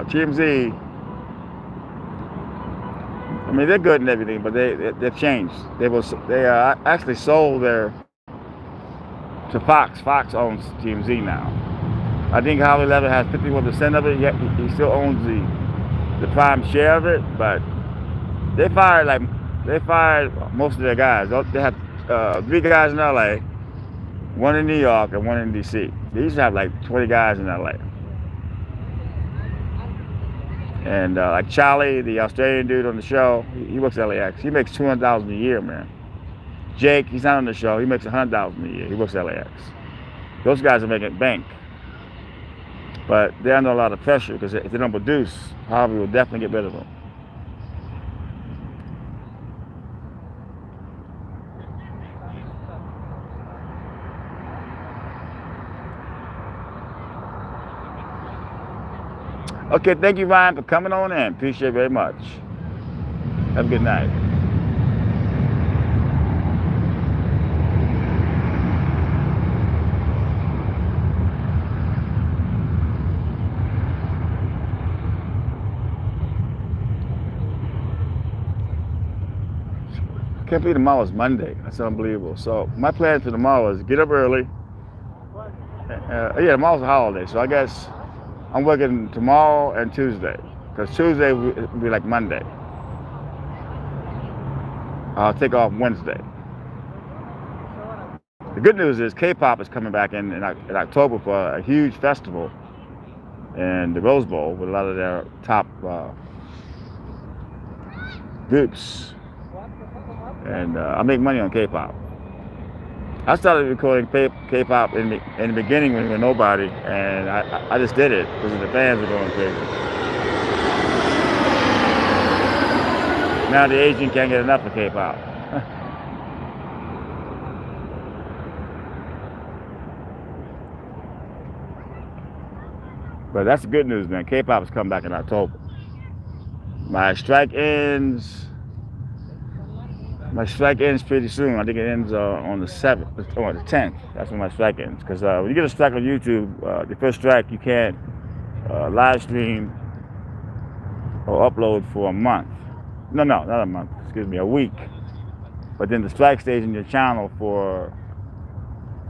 TMZ. I mean, they're good and everything, but they've changed. They actually sold to Fox. Fox owns TMZ now. I think Howard Levitt has 51% of it. Yet he still owns the prime share of it, but they fired most of their guys. They have 3 guys in LA, 1 in New York, and 1 in DC. They used to have like 20 guys in LA. And like Charlie, the Australian dude on the show, he works at LAX. He makes $200,000 a year, man. Jake, he's not on the show. He makes $100,000 a year. He works at LAX. Those guys are making bank. But they're under a lot of pressure because if they don't produce, Harvey will definitely get rid of them. Okay, thank you, Ryan, for coming on in. Appreciate it very much. Have a good night. Can't believe tomorrow is Monday. That's unbelievable. So my plan for tomorrow is get up early. Yeah, tomorrow's a holiday, so I guess I'm working tomorrow and Tuesday, because Tuesday will be like Monday. I'll take off Wednesday. The good news is K-pop is coming back in October for a huge festival in the Rose Bowl with a lot of their top groups. And I make money on K-pop. I started recording K-pop in the beginning when we were nobody, and I just did it because the fans were going crazy. Now the Asian can't get enough of K-pop. But that's the good news, man. K-pop is coming back in October. My strike ends pretty soon. I think it ends on the 7th or the 10th. That's when my strike ends. Because when you get a strike on YouTube, the first strike, you can't live stream or upload for a month. No, not a month. Excuse me, a week. But then the strike stays in your channel for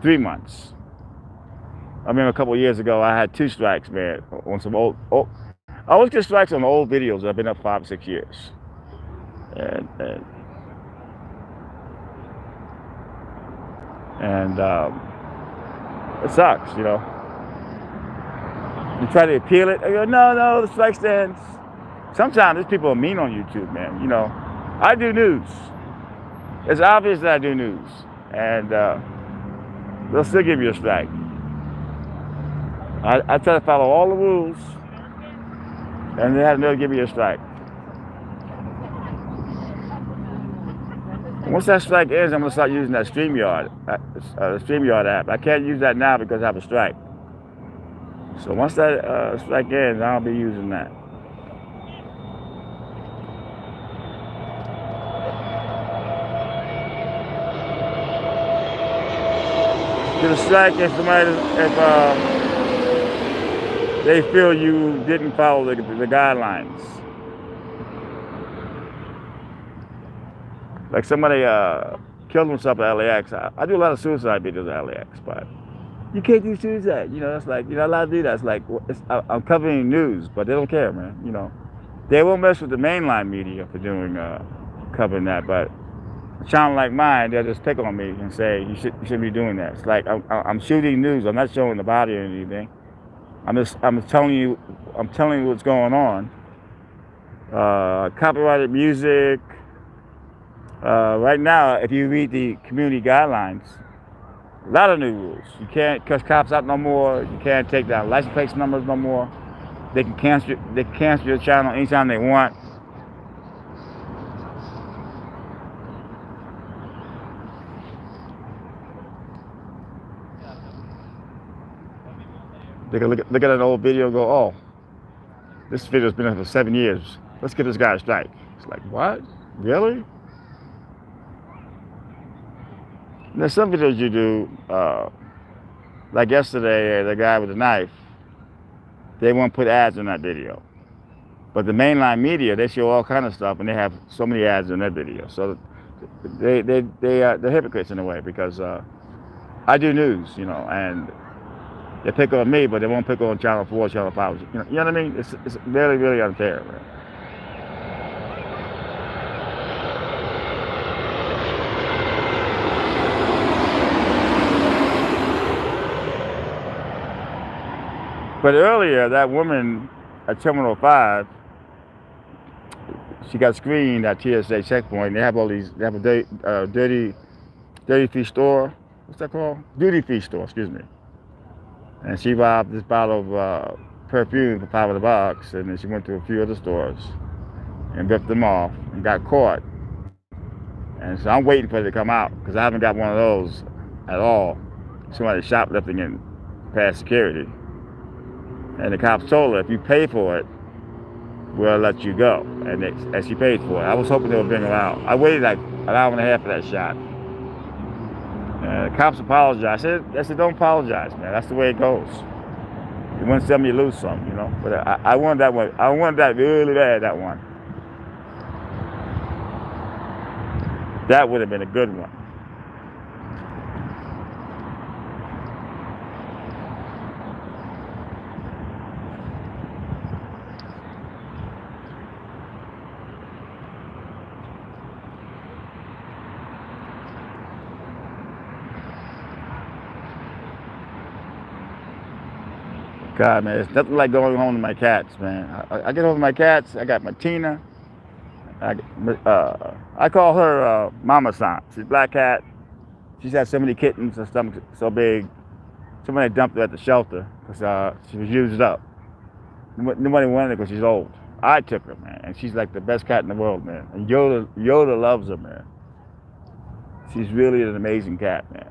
3 months. I remember a couple of years ago, I had 2 strikes, man, on some old. I always get strikes on old videos that have been up 5 or 6 years, and it sucks, you know. You try to appeal it. I go, no, the strike stands. Sometimes these people are mean on YouTube, man. You know, I do news. It's obvious that I do news, and they'll still give you a strike. I try to follow all the rules, and they'll give me a strike. Once that strike ends, I'm gonna start using that StreamYard app. I can't use that now because I have a strike. So once that strike ends, I'll be using that. Get a strike if they feel you didn't follow the guidelines. Like somebody killed himself at LAX. I do a lot of suicide videos at LAX, but you can't do suicide. You know, it's like, you're not allowed to do that. It's like, I'm covering news, but they don't care, man. You know, they won't mess with the mainline media for doing covering that, but a channel like mine, they'll just pick on me and say you shouldn't be doing that. It's like I'm shooting news. I'm not showing the body or anything. I'm telling you what's going on. Copyrighted music. Right now, if you read the community guidelines, a lot of new rules. You can't cuss cops out no more. You can't take down license plate numbers no more. They can cancel your channel anytime they want. They can look at an old video and go, oh, this video's been up for 7 years. Let's give this guy a strike. It's like, what? Really? And there's some videos you do, like yesterday, the guy with the knife, they won't put ads in that video. But the mainline media, they show all kind of stuff, and they have so many ads in their video. So they're hypocrites in a way, because I do news, you know, and they pick on me, but they won't pick on Channel 4, Channel 5. You know what I mean? It's really, really unfair, man. But earlier, that woman at Terminal 5, she got screened at TSA checkpoint. They have a dirty free store. What's that called? Duty free store, excuse me. And she robbed this bottle of perfume for $500, and then she went to a few other stores and ripped them off and got caught. And so I'm waiting for it to come out, because I haven't got one of those at all. Somebody shoplifting and past security. And the cops told her, if you pay for it, we'll let you go. And she paid for it. I was hoping they would bring her out. I waited like an hour and a half for that shot. And the cops apologized. I said, don't apologize, man. That's the way it goes. You win some, you lose some, you know. But I wanted that one. I wanted that really bad, that one. That would have been a good one. God, man, it's nothing like going home to my cats, man. I get home to my cats. I got my Tina. I call her Mama San. She's a black cat. She's had so many kittens. Her stomach so big. Somebody dumped her at the shelter because she was used up. Nobody wanted her because she's old. I took her, man, and she's like the best cat in the world, man. And Yoda loves her, man. She's really an amazing cat, man.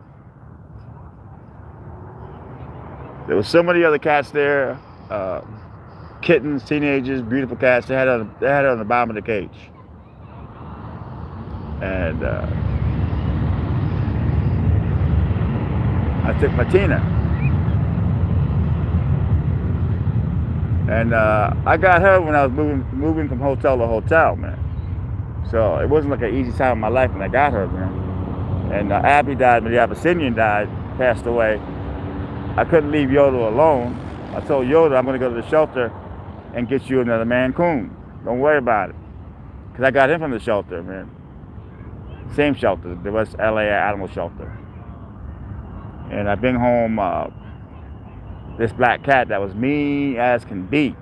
There was so many other cats there, kittens, teenagers, beautiful cats. They had her on the bottom of the cage. And I took my Tina. And I got her when I was moving from hotel to hotel, man. So it wasn't like an easy time in my life when I got her, man. And Abby died, but the Abyssinian died, passed away. I couldn't leave Yoda alone. I told Yoda, I'm going to go to the shelter and get you another Mancoon. Don't worry about it. Because I got him from the shelter, man. Same shelter, the West LA Animal Shelter. And I bring home this black cat that was mean as can be.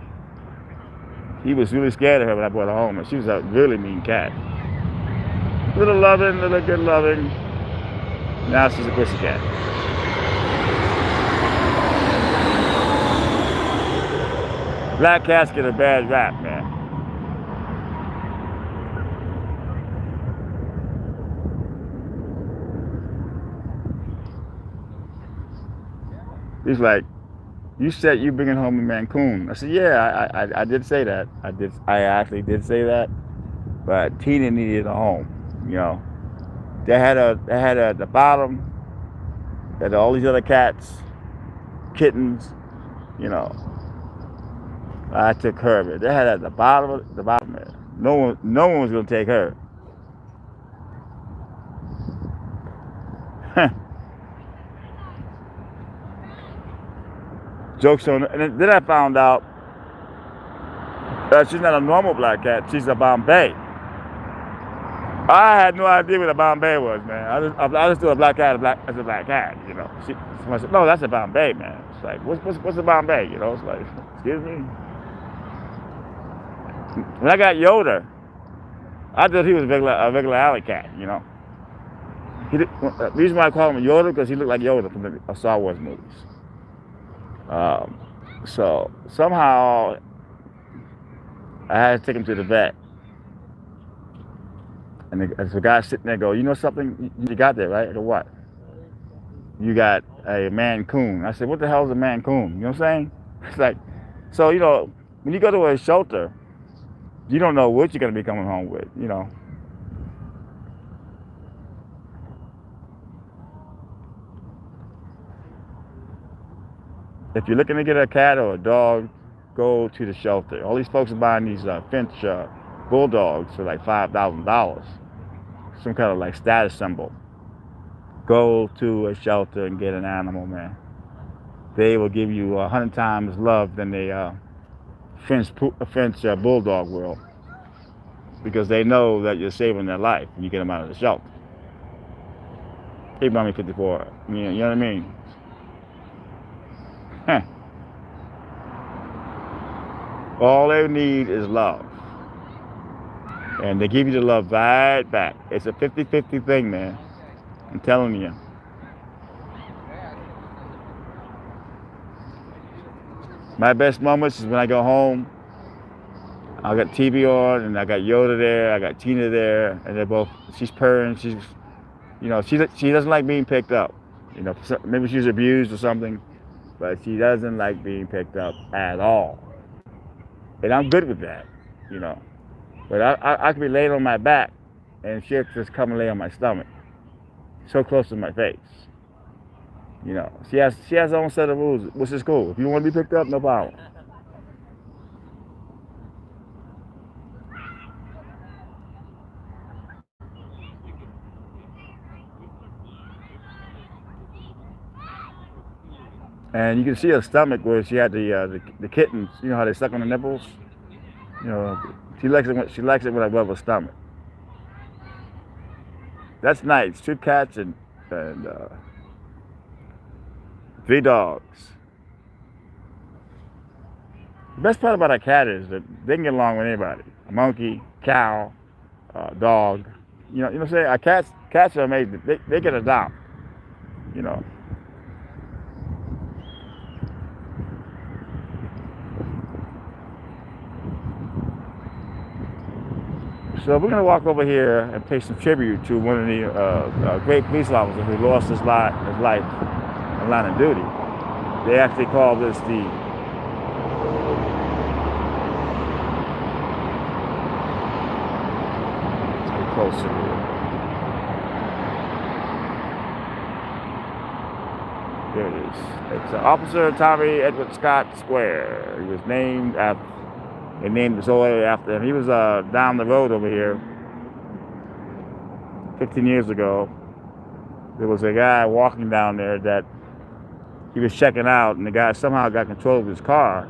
He was really scared of her when I brought her home. And she was a really mean cat. Little loving, little good loving. Now she's a pussy cat. Black cats get a bad rap, man. He's like, you said you bringing home a Mancoon. I said, yeah, I did say that. I actually did say that. But Tina needed a home, you know. They had her at the bottom. They had all these other cats, kittens, you know. I took her of it. They had at the bottom there. No one was gonna take her. Jokes on her. And then I found out that she's not a normal black cat. She's a Bombay. I had no idea what a Bombay was, man. I just threw a black cat as a black cat, you know. Someone said, no, that's a Bombay, man. It's like, what's a Bombay? You know, it's like, excuse me. When I got Yoda, I thought he was a regular alley cat, you know. The reason why I call him Yoda because he looked like Yoda from the Star Wars movies. So somehow I had to take him to the vet. And the guy sitting there go, you know something? You got that, right? I go, what? You got a Mancoon. I said, what the hell is a Mancoon? You know what I'm saying? It's like, so, you know, when you go to a shelter, you don't know what you're going to be coming home with, you know. If you're looking to get a cat or a dog, go to the shelter. All these folks are buying these Finch bulldogs for like $5,000. Some kind of like status symbol. Go to a shelter and get an animal, man. They will give you 100 times love than the Finch bulldog will. Because they know that you're saving their life when you get them out of the shelter. Hey, Mommy 54. You know what I mean? All they need is love. And they give you the love right back. It's a 50-50 thing, man. I'm telling you. My best moments is when I go home. I got TV on, and I got Yoda there. I got Tina there, and they're both. She's purring. She's, you know, she doesn't like being picked up. You know, maybe she's abused or something. but she doesn't like being picked up at all. And I'm good with that, you know. But I could be laying on my back and she'll just come and lay on my stomach, so close to my face. You know, she has her own set of rules, which is cool. If you want to be picked up, no problem. And you can see her stomach where she had the kittens. You know how they suck on the nipples. You know, she likes it when I rub her stomach. That's nice. 2 cats and 3 dogs. The best part about a cat is that they can get along with anybody. A monkey, cow, dog. You know what I'm saying? Cats are amazing. They can adopt. You know. So we're gonna walk over here and pay some tribute to one of the great police officers who lost his life in line of duty. They actually call this the let's get closer here. There it is. It's Officer Tommy Edward Scott Square. He was named after. They named his whole area after him. He was down the road over here 15 years ago. There was a guy walking down there that he was checking out, and the guy somehow got control of his car,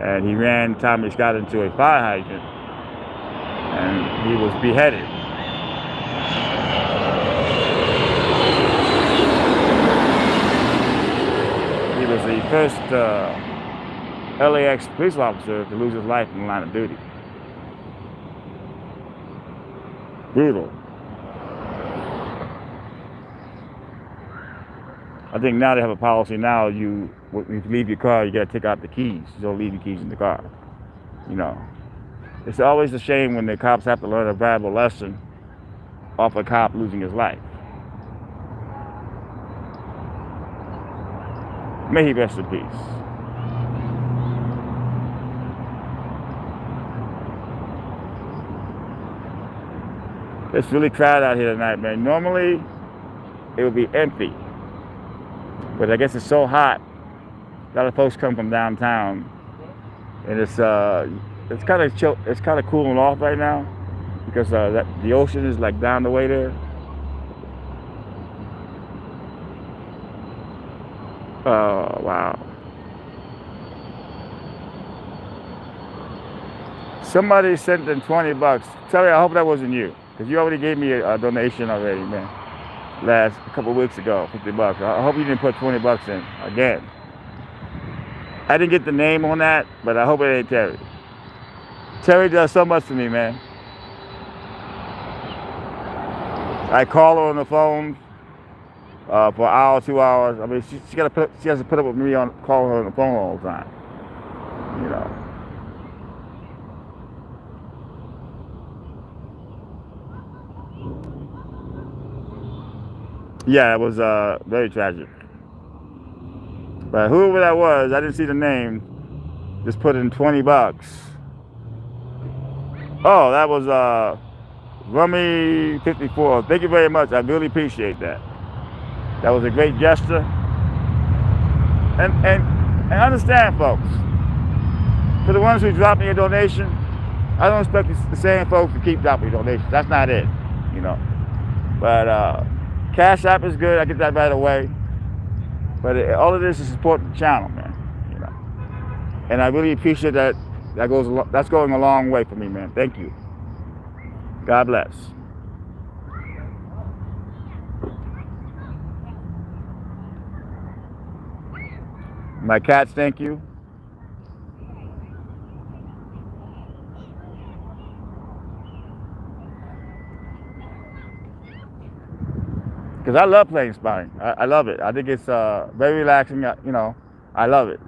and he ran Tommy Scott into a fire hydrant, and he was beheaded. He was the first LAX police officer to lose his life in the line of duty. Brutal. I think now they have a policy now, when you leave your car, you gotta take out the keys. You don't leave your keys in the car. You know. It's always a shame when the cops have to learn a valuable lesson off a cop losing his life. May he rest in peace. It's really crowded out here tonight, man. Normally, it would be empty. But I guess it's so hot. A lot of folks come from downtown. And it's kind of chill. It's kind of cooling off right now. Because the ocean is like down the way there. Oh, wow. Somebody sent in $20. Terry, I hope that wasn't you. Because you already gave me a donation already, man. A couple of weeks ago, $50. I hope you didn't put $20 in again. I didn't get the name on that, but I hope it ain't Terry. Terry does so much for me, man. I call her on the phone for an hour, 2 hours. I mean, she has to put up with me calling her on the phone all the time. You know. Yeah, it was very tragic. But whoever that was, I didn't see the name. Just put in $20. Oh, that was Rummy 54. Thank you very much. I really appreciate that. That was a great gesture. And understand, folks. For the ones who drop me a donation, I don't expect the same folks to keep dropping donations. That's not it, you know. But Cash App is good. I get that right away. But all of this is supporting the channel, man. You know, and I really appreciate that. That's going a long way for me, man. Thank you. God bless. My cats, thank you. Because I love plane spotting. I love it. I think it's very relaxing. You know, I love it.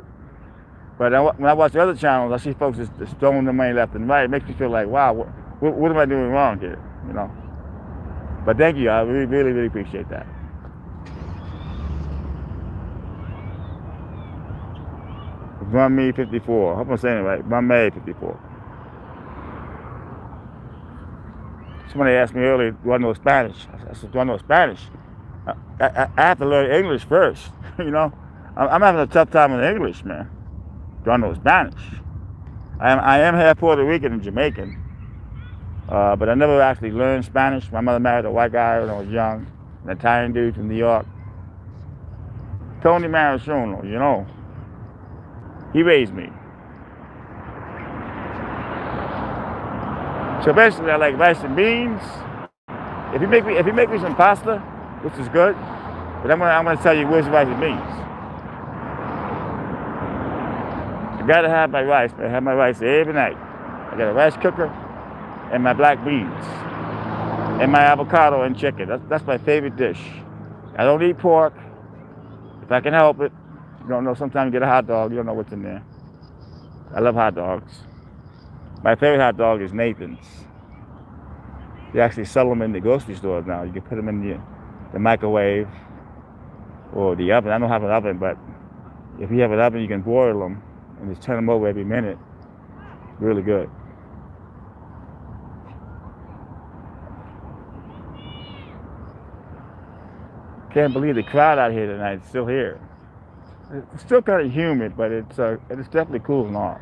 But when I watch the other channels, I see folks just throwing the money left and right. It makes me feel like, wow, what am I doing wrong here? You know. But thank you. I really, really, really appreciate that. Run me 54. I hope I'm saying it right. Run me 54. Somebody asked me earlier, do I know Spanish? I said, do I know Spanish? I have to learn English first. You know, I'm having a tough time with English, man. Do I know Spanish? I am half Puerto Rican and Jamaican, but I never actually learned Spanish. My mother married a white guy when I was young, an Italian dude from New York. Tony Maraschino, you know. He raised me. So basically, I like rice and beans. If you make me some pasta, which is good, but I'm gonna tell you where's the rice and beans. I gotta have my rice, man. I have my rice every night. I got a rice cooker and my black beans and my avocado and chicken. That's my favorite dish. I don't eat pork if I can help it. You don't know. Sometimes you get a hot dog, you don't know what's in there. I love hot dogs. My favorite hot dog is Nathan's. They actually sell them in the grocery stores now. You can put them in the microwave or the oven. I don't have an oven, but if you have an oven, you can boil them and just turn them over every minute. Really good. Can't believe the crowd out here tonight. It's still here. It's still kind of humid, but it's definitely cooling off.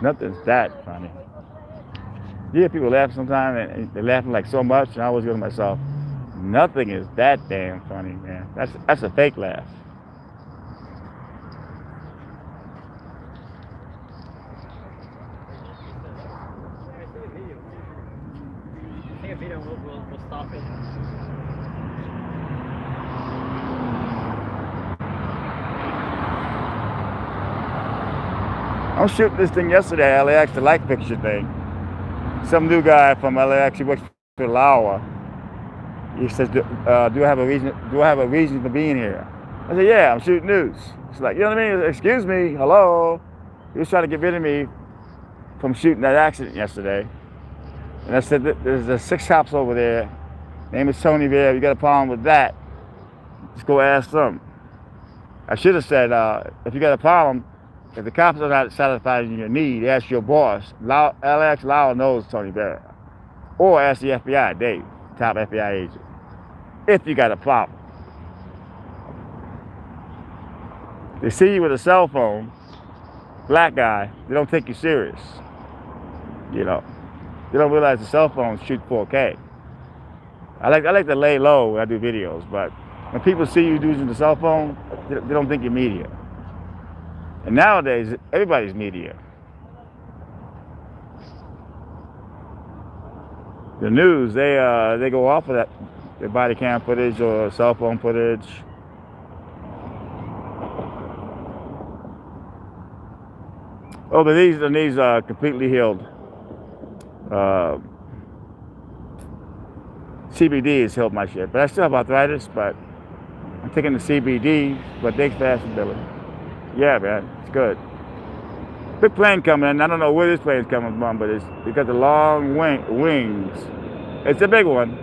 Nothing's that funny. Yeah, people laugh sometimes, and they're laughing like so much, and I always go to myself, nothing is that damn funny, man. That's a fake laugh. I think a video will stop it. I'm shooting this thing yesterday, LAX, the like picture thing. Some new guy from LAX, he works for Laura. He says, do I have a reason for being here? I said, yeah, I'm shooting news. It's like, you know what I mean? Excuse me, hello. He was trying to get rid of me from shooting that accident yesterday. And I said, there's 6 cops over there. Name is Tony Bear. If you got a problem with that, just go ask them. I should have said, if you got a problem, if the cops are not satisfying your need, ask your boss. LAX Laura knows Tony Bear. Or ask the FBI, Dave, top FBI agent, if you got a problem. They see you with a cell phone, black guy, they don't take you serious. You know, they don't realize the cell phones shoot 4K. I like to lay low when I do videos, but when people see you using the cell phone, they don't think you're media. And nowadays, everybody's media. The news, they go off of that, their body cam footage or cell phone footage. Oh, but these are completely healed. CBD has healed my shit, but I still have arthritis. But I'm taking the CBD, but thanks for asking, Billy. Yeah, man, it's good. Big plane coming in. I don't know where this plane's coming from, but it's got the long wings. It's a big one.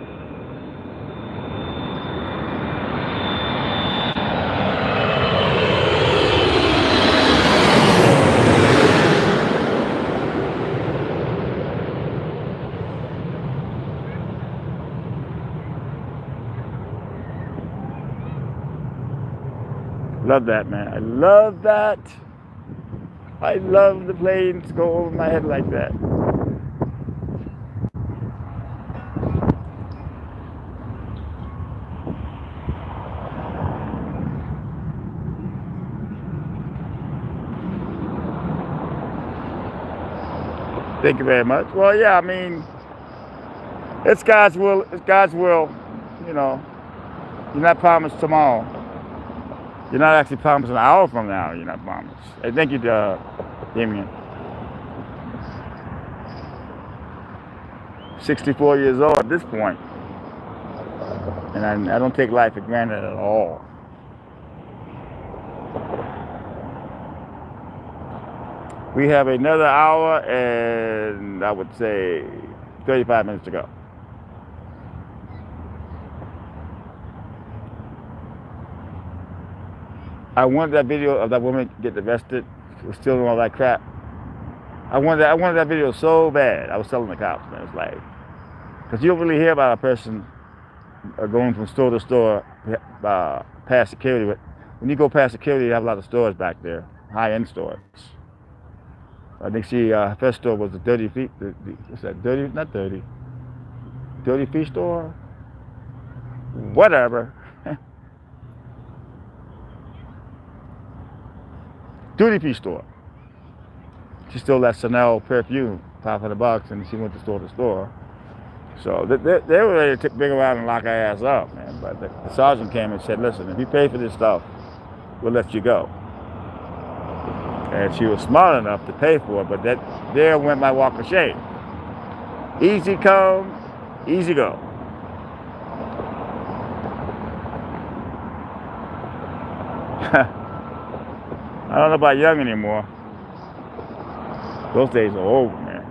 Love that, man. I love that. I love the planes go over my head like that. Thank you very much. Well, yeah, I mean, it's God's will. It's God's will. You know, you're not promised tomorrow. You're not actually promised an hour from now. You're not promised. Hey, thank you, Damien. 64 years old at this point, and I don't take life for granted at all. We have another hour and I would say 35 minutes to go. I wanted that video of that woman getting arrested, was stealing all that crap. I wanted that video so bad. I was telling the cops, man. It's like, because you don't really hear about a person going from store to store past security. But when you go past security, you have a lot of stores back there, high-end stores. I think first store was the 30 feet. What's that? 30? Not 30. 30 feet store. Whatever. Duty free store. She stole that Chanel perfume, $500, and she went to store to store. So they were ready to bring her out and lock her ass up, man. But the sergeant came and said, listen, if you pay for this stuff, we'll let you go. And she was smart enough to pay for it, but there went my walk of shame. Easy come, easy go. I don't know about young anymore. Those days are over, man.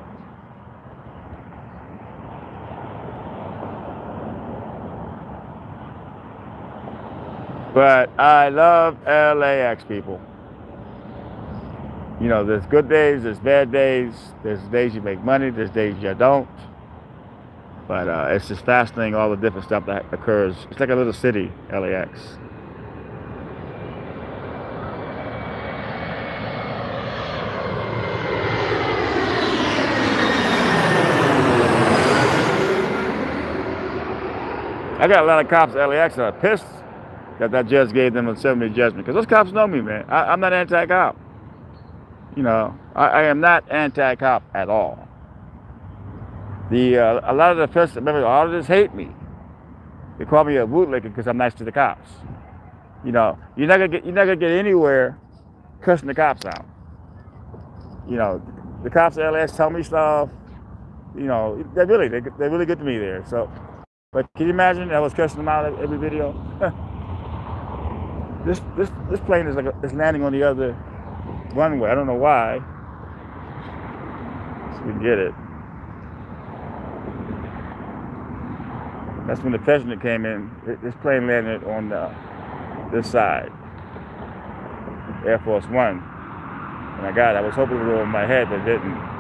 But I love LAX, people. You know, there's good days, there's bad days, there's days you make money, there's days you don't. But it's just fascinating, all the different stuff that occurs. It's like a little city, LAX. I got a lot of cops at LAX that are pissed that judge gave them a 70 judgment. Because those cops know me, man. I'm not anti-cop. You know, I am not anti-cop at all. A lot of the First Amendment auditors hate me. They call me a bootlegger because I'm nice to the cops. You know, you're not gonna get anywhere cussing the cops out. You know, the cops at LAX tell me stuff. You know, they're really good to me there. So, but can you imagine I was cussing them out every video? This plane is landing on the other runway. I don't know why. So we can get it. That's when the president came in. This plane landed on this side, Air Force One. And I was hoping it would go over my head, but it didn't.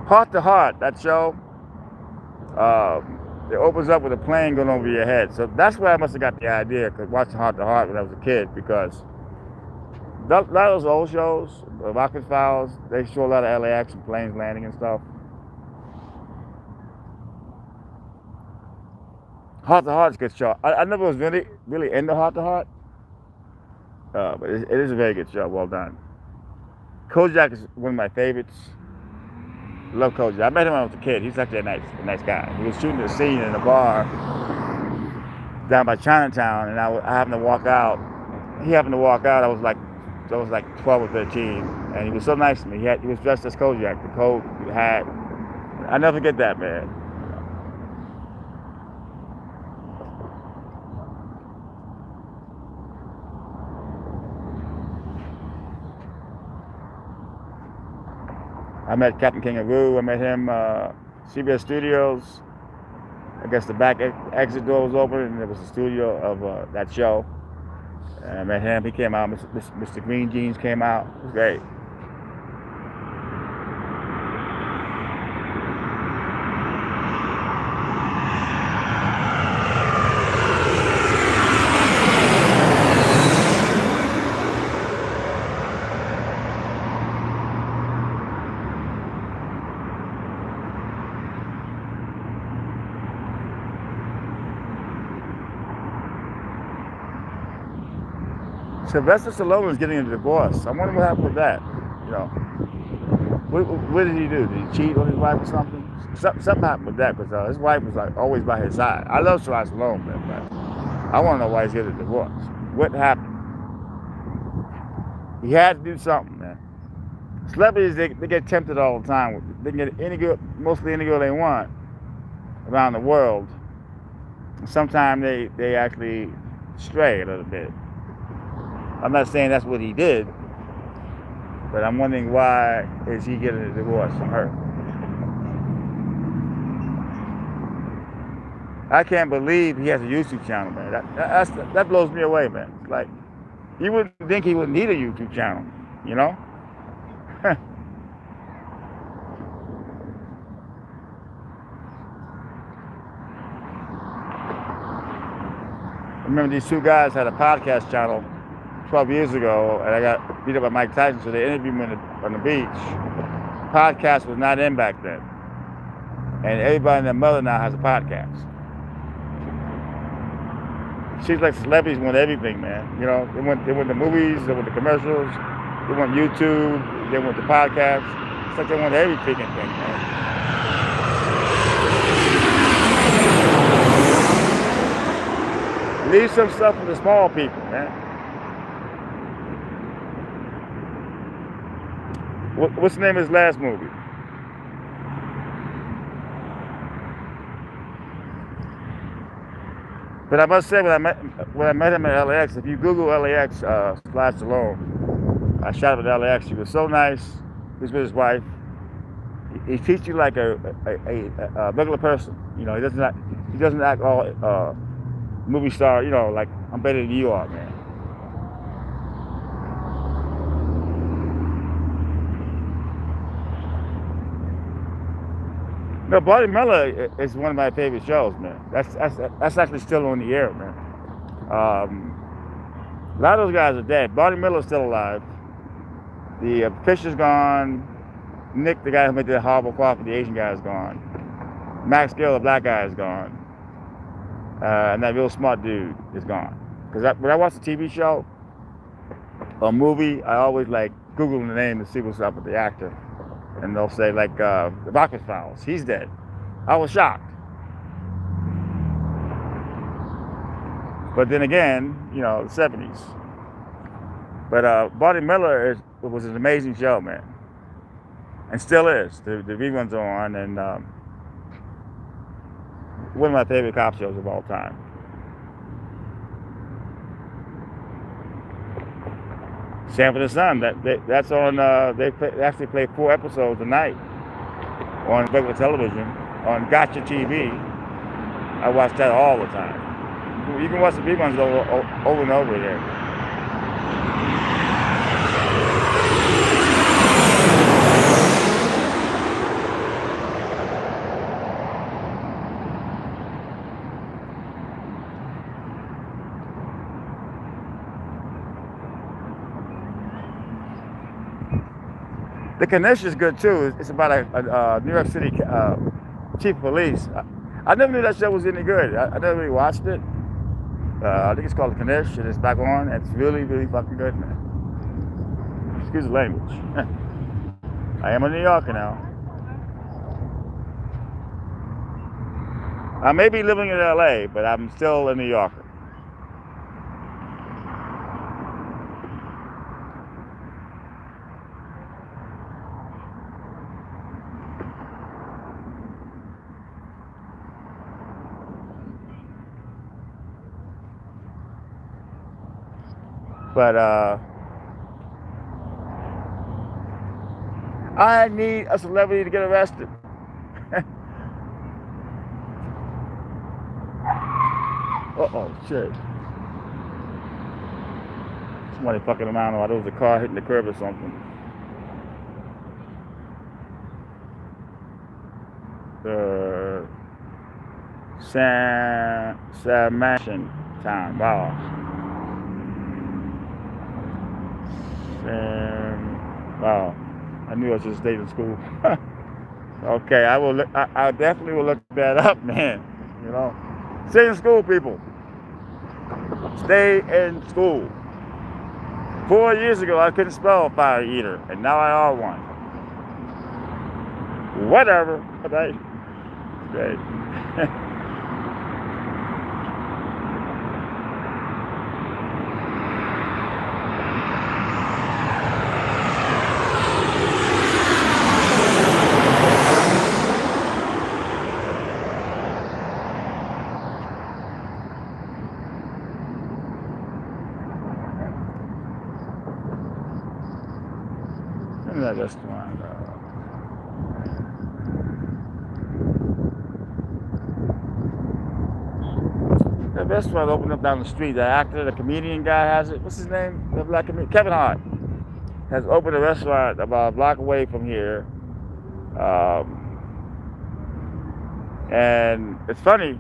Heart to Heart, that show, it opens up with a plane going over your head. So that's where I must have got the idea, because watching Heart to Heart when I was a kid, because a lot of those old shows, the Rocket Files, they show a lot of LAX and planes landing and stuff. Heart to Heart is a good show. I never was really into Heart to Heart, but it is a very good show. Well done. Kojak is one of my favorites. Love Kojak. I met him when I was a kid. He's actually a nice guy. He was shooting a scene in a bar down by Chinatown, and I happened to walk out. He happened to walk out. I was like 12 or 13, and he was so nice to me. He was dressed as Kojak, the coat, the hat. I never forget that, man. I met Captain Kangaroo. I met him, CBS Studios. I guess the back exit door was open, and there was a studio of that show. And I met him. He came out. Mr. Green Jeans came out. It was great. Sylvester Stallone is getting a divorce. I wonder what happened with that. You know, what did he do? Did he cheat on his wife or something? Something happened with that, because his wife was like always by his side. I love Sylvester Stallone, but I want to know why he's getting a divorce. What happened? He had to do something, man. Celebrities, they get tempted all the time. They can get mostly any girl they want. around the world. Sometimes they actually stray a little bit. I'm not saying that's what he did, but I'm wondering why is he getting a divorce from her? I can't believe he has a YouTube channel, man. That blows me away, man. It's like, you wouldn't think he would need a YouTube channel, you know? I remember these two guys had a podcast channel 12 years ago, and I got beat up by Mike Tyson, so they interviewed me on the beach. Podcast was not in back then. And everybody and their mother now has a podcast. Seems like celebrities want everything, man. You know, they want the movies, they want the commercials, they want YouTube, they want the podcast. It's like they want every freaking thing, man. Leave some stuff for the small people, man. What's the name of his last movie? But I must say, when I met him at LAX, if you Google LAX Sly Stallone, I shot him at LAX. He was so nice. He was with his wife. He treats you like a regular person. You know, he doesn't act all movie star. You know, like I'm better than you are, man. No, Barney Miller is one of my favorite shows, man. That's actually still on the air, man. A lot of those guys are dead. Barney Miller's still alive. The Fisher's gone. Nick, the guy who made the horrible coffee, the Asian guy, is gone. Max Gill, the black guy, is gone. And that real smart dude is gone. Because when I watch a TV show or movie, I always like Google the name to see what's up with the actor. And they'll say, like, the Rocket Files, he's dead. I was shocked. But then again, you know, the 70s. But Barney Miller was an amazing show, man. And still is. The reruns are on, and one of my favorite cop shows of all time. Sanford and Son, that's on, they actually play 4 episodes a night on regular television, on Gotcha TV. I watch that all the time. You can watch the reruns over and over again. The Kanish is good too. It's about a New York City chief of police. I never knew that show was any good. I never really watched it. I think it's called The Kanish, and it's back on. And it's really, really fucking good, man. Excuse the language. I am a New Yorker now. I may be living in LA, but I'm still a New Yorker. But I need a celebrity to get arrested. Uh-oh, shit. Somebody fucking around, or there was a car hitting the curb or something. Samation time, wow. Wow, I knew I should have stayed in school. Okay, I definitely will look that up, man. You know, stay in school, people. Stay in school. 4 years ago, I couldn't spell fire eater, and now I are one. Whatever, right? Great. restaurant? The restaurant opened up down the street. The actor, the comedian guy has it. What's his name? The black comedian, Kevin Hart, has opened a restaurant about a block away from here. And it's funny.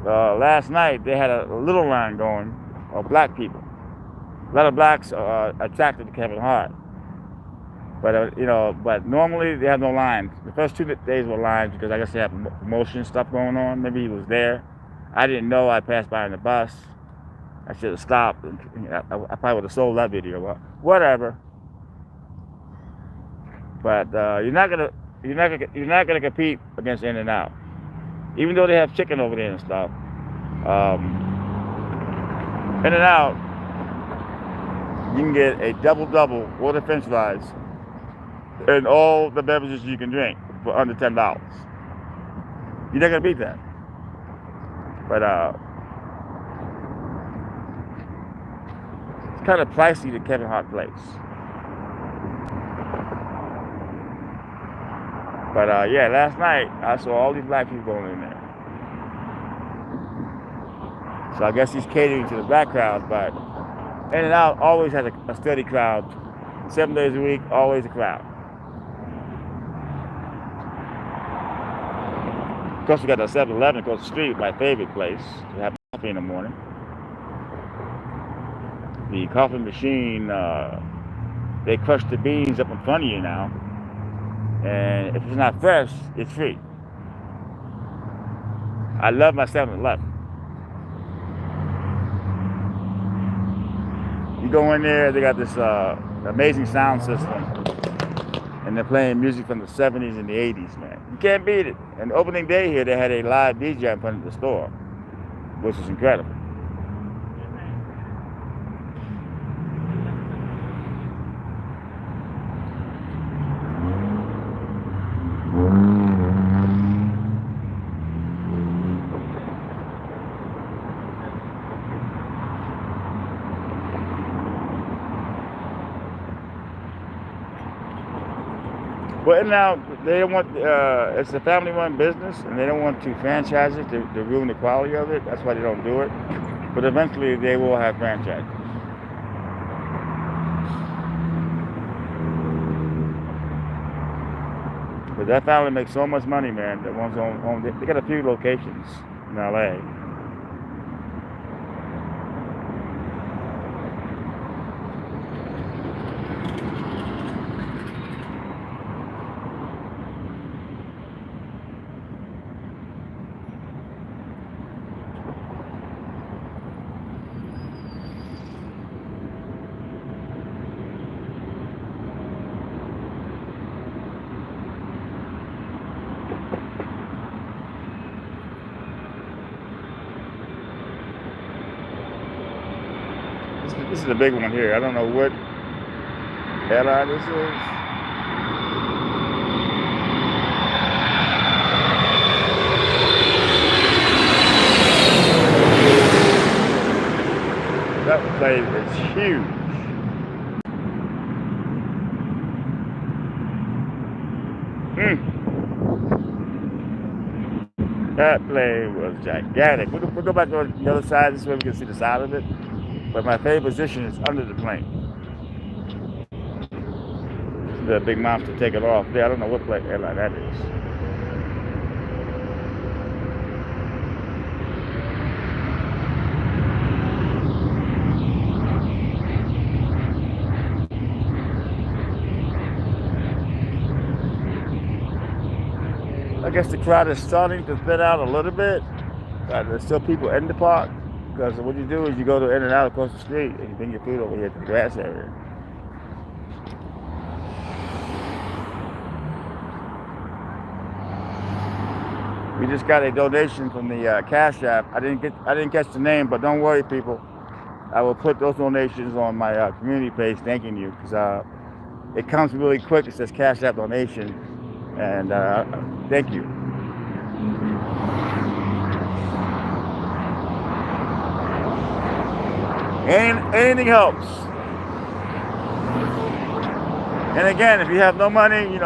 Last night they had a little line going of black people. A lot of blacks are attracted to Kevin Hart. But but normally they have no lines. The first 2 days were lines because I guess they have promotion stuff going on. Maybe he was there. I didn't know. I passed by in the bus. I should have stopped. I probably would have sold that video. But whatever. But you're not gonna compete against In-N-Out, even though they have chicken over there and stuff. In-N-Out, you can get a double order French fries and all the beverages you can drink for under $10. You're not gonna beat that. But it's kind of pricey, the Kevin Hart place. But yeah, last night I saw all these black people going in there. So I guess he's catering to the black crowd, but In-N-Out always has a steady crowd. 7 days a week, always a crowd. Of course, we got the 7-Eleven across the street, my favorite place to have coffee in the morning. The coffee machine, they crush the beans up in front of you now. And if it's not fresh, it's free. I love my 7-Eleven. You go in there, they got this amazing sound system. And they're playing music from the 70s and the 80s, man. You can't beat it. And opening day here, they had a live DJ in front of the store, which was incredible. But now they don't want. It's a family-run business, and they don't want to franchise it to ruin the quality of it. That's why they don't do it. But eventually, they will have franchises. But that family makes so much money, man. That one's on. They got a few locations in LA. This is a big one here. I don't know what airline this is. That place is huge. That plane was gigantic. We'll go back to the other side. This way we can see the side of it. But my favorite position is under the plane. The big monster taking off there. I don't know what airline that is. I guess the crowd is starting to thin out a little bit. There's still people in the park. Because what you do is you go to In-N-Out across the street and you bring your food over here to the grass area. We just got a donation from the Cash App. I didn't catch the name, but don't worry, people. I will put those donations on my community page, thanking you, because it comes really quick. It says Cash App donation, and thank you. Anything helps. And again, if you have no money,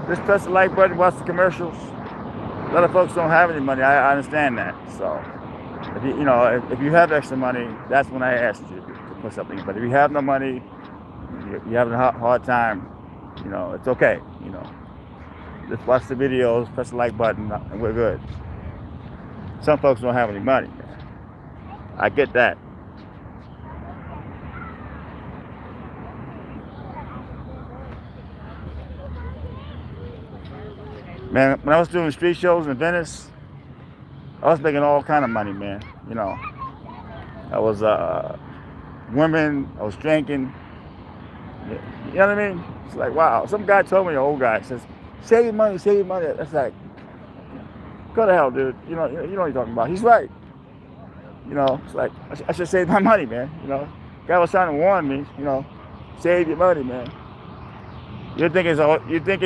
just press the like button, watch the commercials. A lot of folks don't have any money. I understand that. So if you have extra money, that's when I asked you to put something. But if you have no money, you're having a hard time, it's okay. Just watch the videos, press the like button, and we're good. Some folks don't have any money. I get that. Man, when I was doing street shows in Venice, I was making all kind of money, man. I was women, I was drinking. You know what I mean? It's like, wow. Some guy told me, an old guy, says, save your money, save your money. That's like, go to hell, dude. You know what you're talking about. He's right. It's like, I should save my money, man. Guy was trying to warn me, save your money, man. You're thinking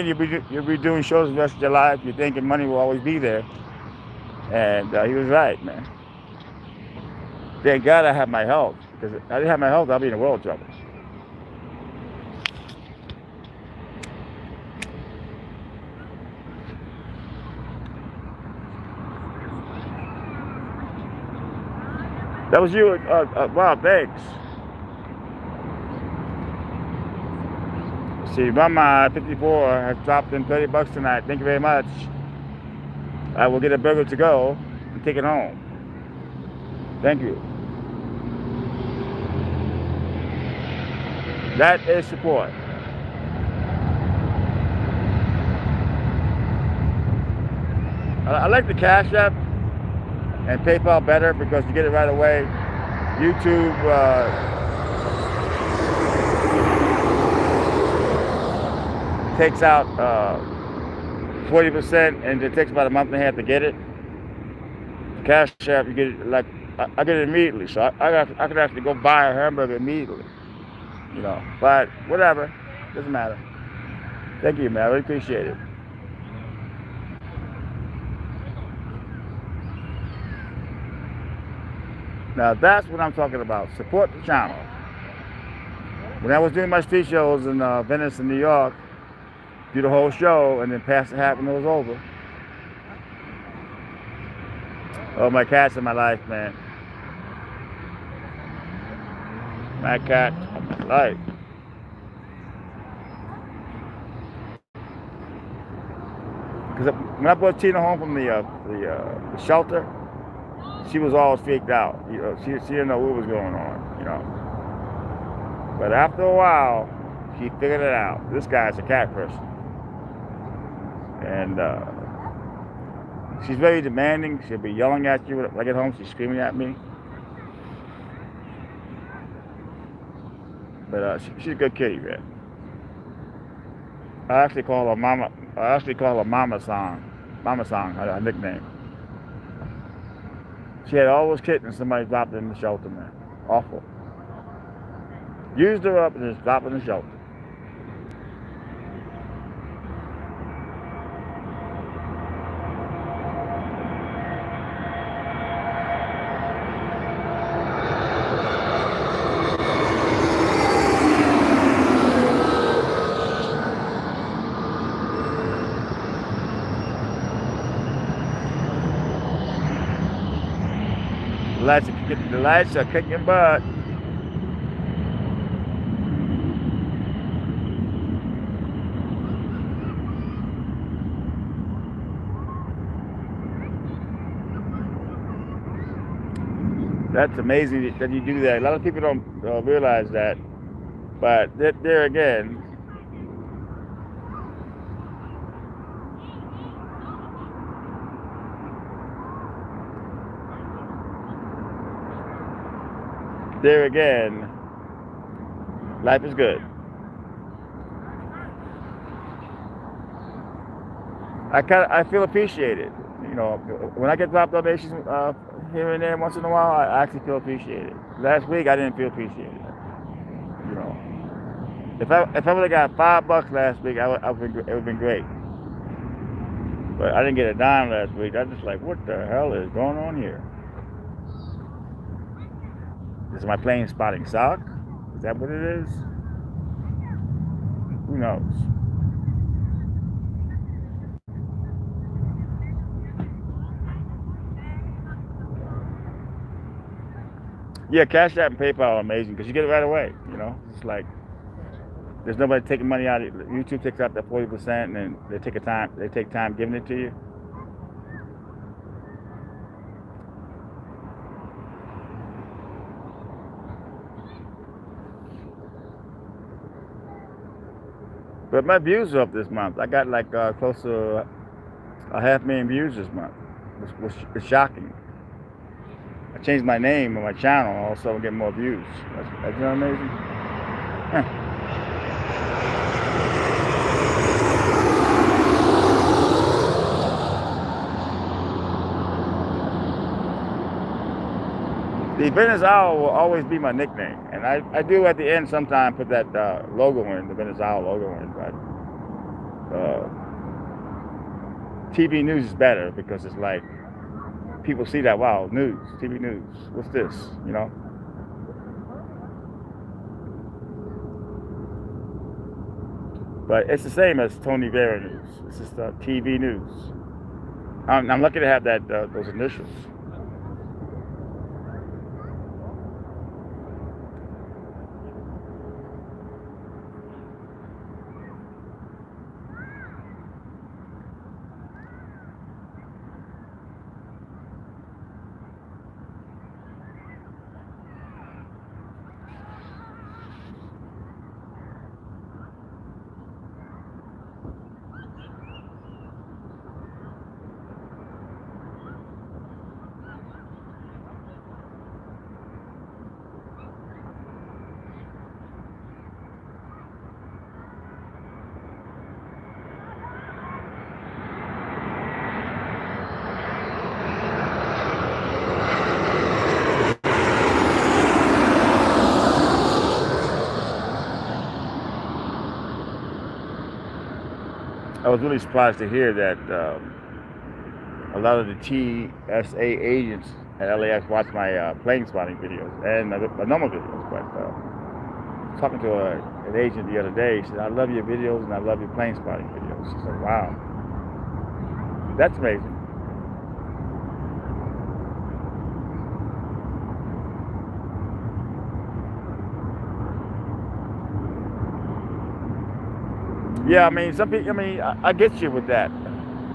you'll be doing shows the rest of your life. You're thinking money will always be there. And he was right, man. Thank God I have my health. Because if I didn't have my health, I'd be in a world of trouble. That was you, wow, thanks. See, Mama 54 has dropped in $30 tonight. Thank you very much. I will get a burger to go and take it home. Thank you. That is support. I like the Cash App and PayPal better because you get it right away. YouTube, takes out 40%, and it takes about a month and a half to get it. Cash App, you get it like I get it immediately, so I could actually go buy a hamburger immediately. But whatever, doesn't matter. Thank you, man. I really appreciate it. Now that's what I'm talking about. Support the channel. When I was doing my street shows in Venice and New York, do the whole show and then pass the hat when it was over. Oh, my cat's in my life, man. My cat in my life. Because when I brought Tina home from the shelter, she was all freaked out. She didn't know what was going on. But after a while, she figured it out. This guy's a cat person, and she's very demanding. She'll be yelling at you when I get home. She's screaming at me. But she's a good kitty, man. I actually call her Mama. Mama Song, her nickname. She had all those kittens. Somebody dropped her in the shelter, man. Awful. Used her up and just dropped her in the shelter. The lights are kicking butt. That's amazing that you do that. A lot of people don't realize that. But there again, life is good. I feel appreciated. When I get drop donations here and there once in a while, I actually feel appreciated. Last week I didn't feel appreciated. If I would have got $5 last week, it would have been great. But I didn't get a dime last week. I was just like, what the hell is going on here? This is my plane spotting sock. Is that what it is? Who knows? Yeah, Cash App and PayPal are amazing because you get it right away. It's like there's nobody taking money out of it. YouTube takes out that 40%, and then they take time giving it to you. But my views are up this month. I got like close to a 500,000 views this month, which is shocking. I changed my name on my channel, and also I'm getting more views. That's not amazing? Huh. The Venice Owl will always be my nickname, and I do at the end sometimes put that logo in, the Venice Owl logo in, but TV news is better because it's like people see that, wow, news, TV news, what's this, But it's the same as Tony Vera News. It's just TV news. I'm lucky to have those initials. I was really surprised to hear that a lot of the TSA agents at LAX watch my plane spotting videos and my normal videos. But talking to an agent the other day, he said, "I love your videos and I love your plane spotting videos." I said, "Wow, that's amazing." Yeah, I mean, some people. I mean, I get you with that.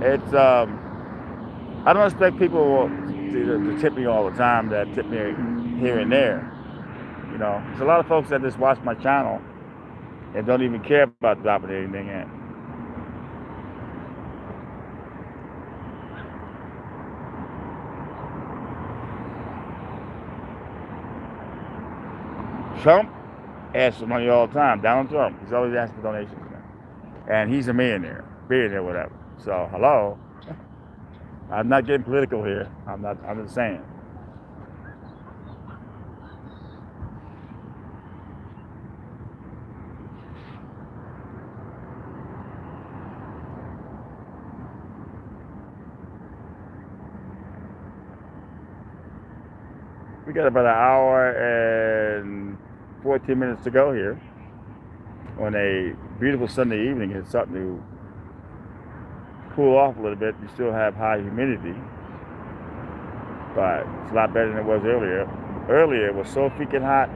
It's I don't expect people to tip me all the time. That tip me here and there. There's a lot of folks that just watch my channel and don't even care about dropping anything in. Trump asks for money all the time. Donald Trump, he's always asking for donations, and he's a billionaire, whatever. So hello, I'm not getting political here. I'm not. I'm just saying. We got about an hour and 14 minutes to go here on a beautiful Sunday evening. It's something to cool off a little bit. You still have high humidity, but it's a lot better than it was earlier. Earlier it was so freaking hot.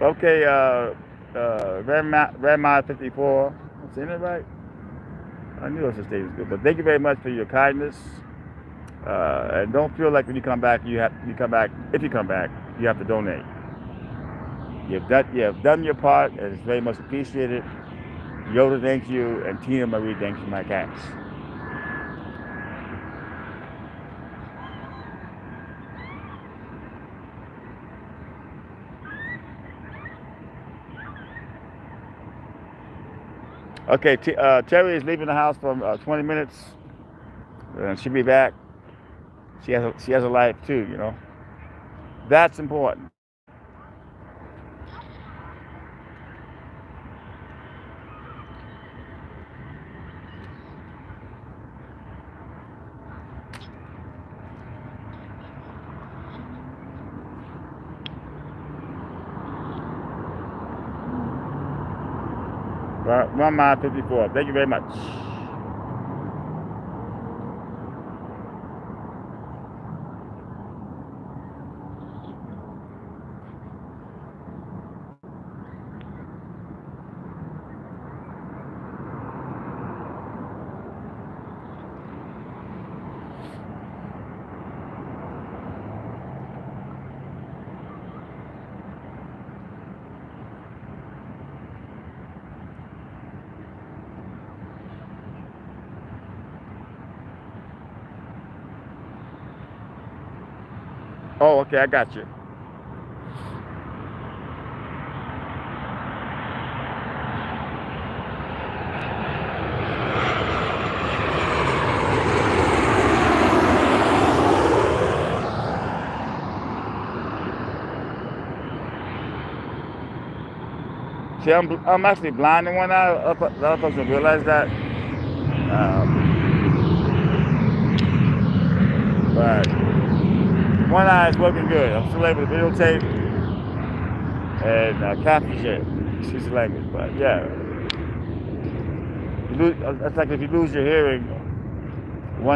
Okay, Red Mile 54. I'm saying it right? I knew the state was good. But thank you very much for your kindness. And don't feel like when you come back, if you come back, you have to donate. You have done your part, and it's very much appreciated. Yoda thanks you, and Tina Marie thanks you, my cats. Okay, Terry is leaving the house for 20 minutes. She'll be back. She has a life too, you know. That's important. Right, 1 mile 54. Thank you very much. Oh, okay, I got you. See, I'm actually blind in one eye. A lot of folks don't realize that. But one eye is working good. I'm still able to videotape and capture shit. Excuse the language, but yeah. It's like if you lose your hearing, you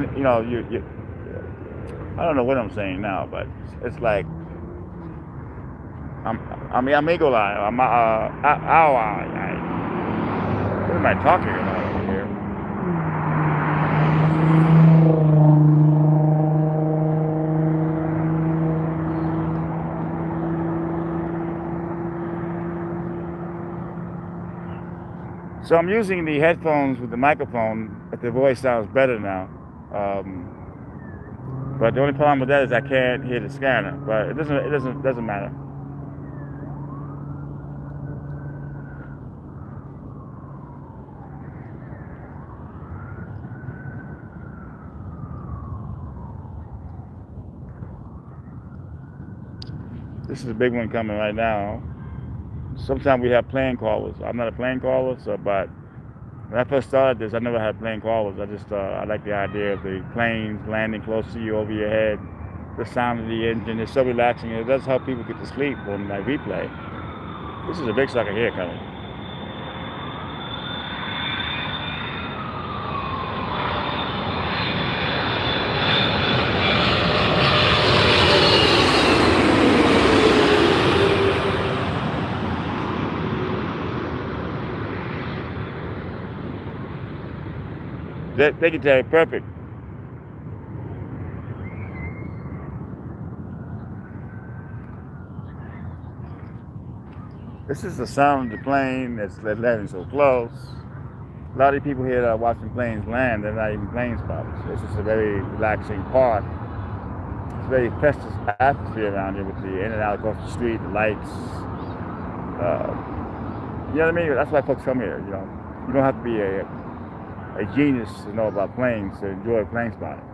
I don't know what I'm saying now, but it's like I'm amigo-line. What am I talking about over here? So I'm using the headphones with the microphone, but the voice sounds better now. But the only problem with that is I can't hear the scanner. But it doesn't matter. This is a big one coming right now. Sometimes we have plane callers. I'm not a plane caller, but when I first started this, I never had plane callers. I like the idea of the planes landing close to you over your head, the sound of the engine. It's so relaxing. It does help people get to sleep on my replay. This is a big sucker here coming. Thank you, Terry. Perfect. This is the sound of the plane that's landing so close. A lot of people here that are watching planes land, they're not even plane spotters. This is a very relaxing park. It's a very festive atmosphere around here with the in and out across the street, the lights. You know what I mean? That's why folks come here. You know, you don't have to be a genius to know about planes to enjoy plane spotting.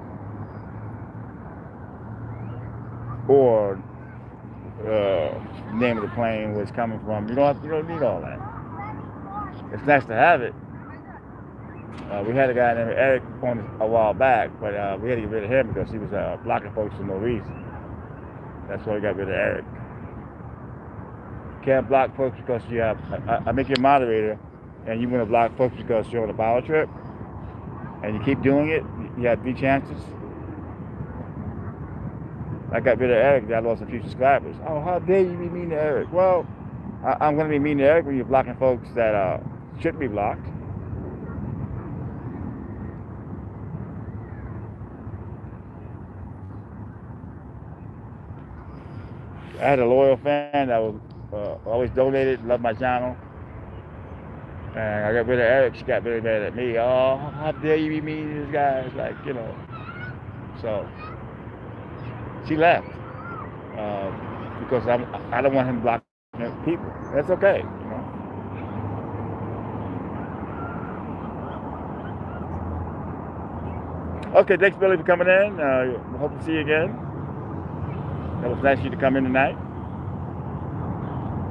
Or name of the plane, where it's coming from. You don't need all that. It's nice to have it. We had a guy named Eric on a while back, but we had to get rid of him because he was blocking folks for no reason. That's why we got rid of Eric. Can't block folks because you have. I make you a moderator, and you want to block folks because you're on a power trip, and you keep doing it. You have 3 chances. I got rid of Eric. I lost a few subscribers. Oh, how dare you be mean to Eric? Well, I'm going to be mean to Eric when you're blocking folks that shouldn't be blocked. I had a loyal fan that was always donated, loved my channel. And I got rid of Eric. She got very mad at me. Oh, how dare you be mean to this guy? It's like, you know. So she left because I don't want him blocking people. That's okay, you know. Okay, thanks Billy for coming in. Hope to see you again. It was nice of you to come in tonight.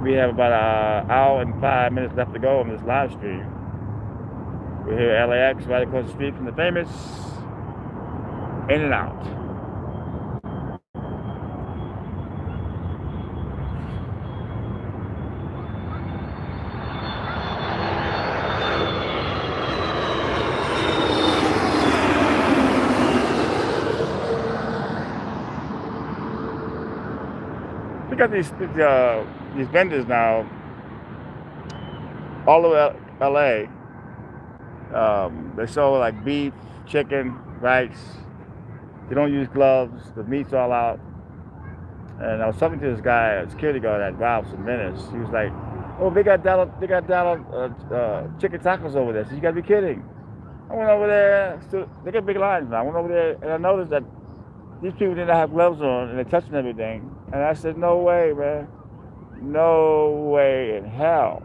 We have about an hour and 5 minutes left to go on this live stream. We're here at LAX, right across the street from the famous In-N-Out. We got these vendors now all over LA. They sell like beef, chicken, rice. They don't use gloves. The meat's all out. And I was talking to this guy, a security guard at Ralph's in Venice. He was like, "Oh, they got dollar chicken tacos over there." So you gotta be kidding. I went over there. They got big lines now. I went over there and I noticed that these people didn't have gloves on and they're touching everything. And I said, "No way, man. No way in hell.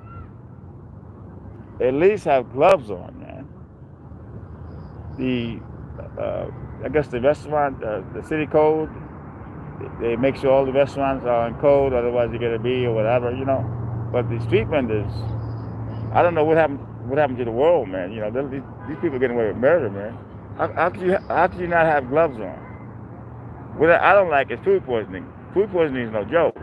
At least have gloves on, man." I guess the restaurant, the city code, they make sure all the restaurants are in code, otherwise you get a B or whatever, you know. But the street vendors, I don't know what happened to the world, man. You know, these people are getting away with murder, man. How could you not have gloves on? What I don't like is food poisoning. Food poisoning is no joke.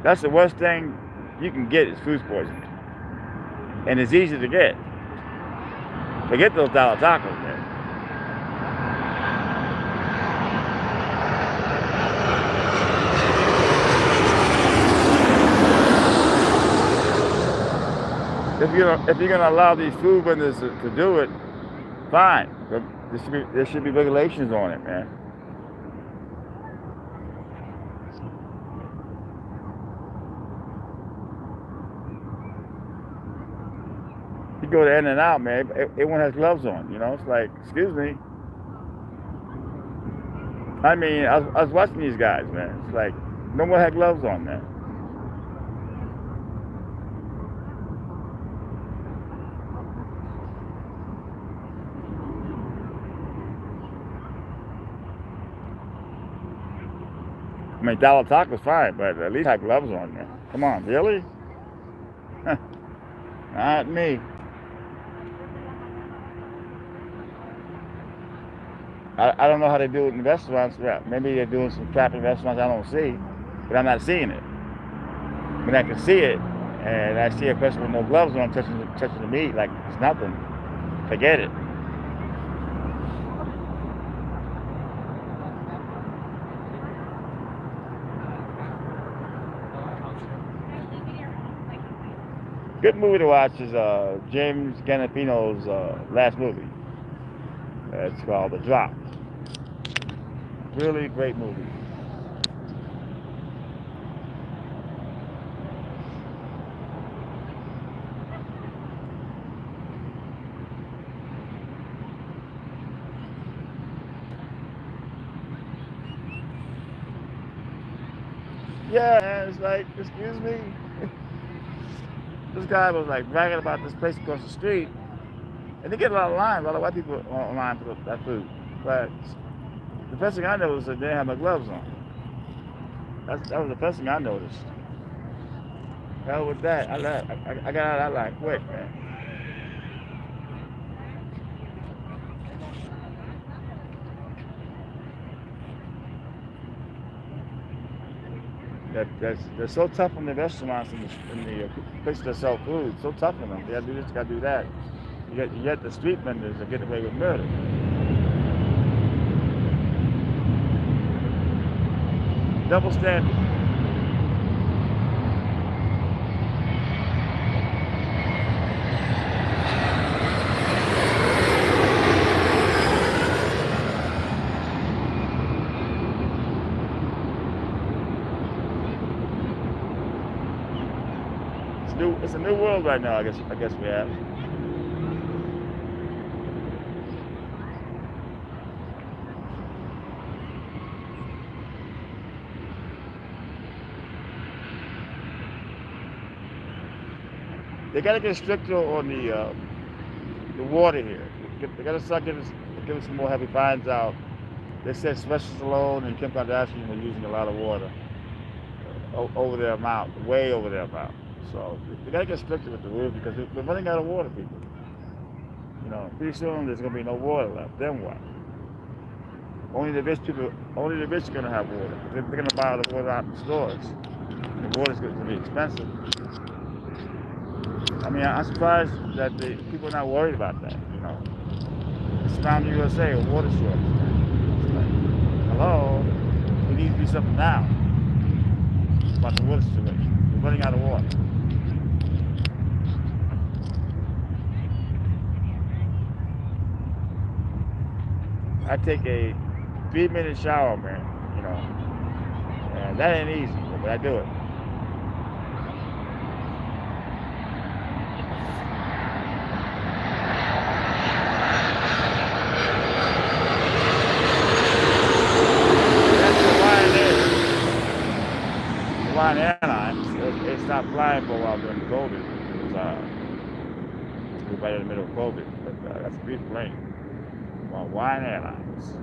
That's the worst thing you can get is food poisoning. And it's easy to get. Forget those dollar tacos, man. If you're gonna allow these food vendors to do it, fine. But there should be regulations on it, man. You go to In-N-Out, man. Everyone has gloves on. You know, it's like, excuse me. I mean, I was watching these guys, man. It's like no one had gloves on, man. I mean, dollar taco's fine, but at least have gloves on, man. Come on, really? Not me. I don't know how they do it in restaurants. Maybe they're doing some crap in restaurants I don't see, but I'm not seeing it. When I can see it, and I see a person with no gloves on touching the meat like it's nothing, forget it. Good movie to watch is James Gandolfino's last movie. It's called The Drop. Really great movie. Yeah, man, it's like, excuse me. This guy was like bragging about this place across the street, and they get a lot of lines, a lot of white people online for that food. But the first thing I noticed is they didn't have my gloves on. That was the first thing I noticed. Hell with that, I got out of that line quick, man. They're so tough on the restaurants and the places that sell food. So tough on them. They gotta do this, gotta do that. You get the street vendors that get away with murder. Double standard. It's a new world right now, I guess we have. They gotta get stricter on the water here. They gotta start giving giving some more heavy fines out. They said Sylvester Stallone and Kim Kardashian were using a lot of water over their amount, way over their amount. So we gotta get stricter with the rules because we're running out of water, people. Pretty soon there's gonna be no water left. Then what? Only the rich are gonna have water. They're gonna buy all the water out in the stores. The water's gonna be expensive. I mean, I'm surprised that the people are not worried about that. It's around the USA, a water shortage. It's like, hello, we need to do something now about the water situation. We're running out of water. I take a 3-minute shower, man. And that ain't easy, but I do it. Airlines, they stopped flying for a while during COVID. It was right in the middle of COVID, but that's a beautiful plane. Hawaiian Airlines.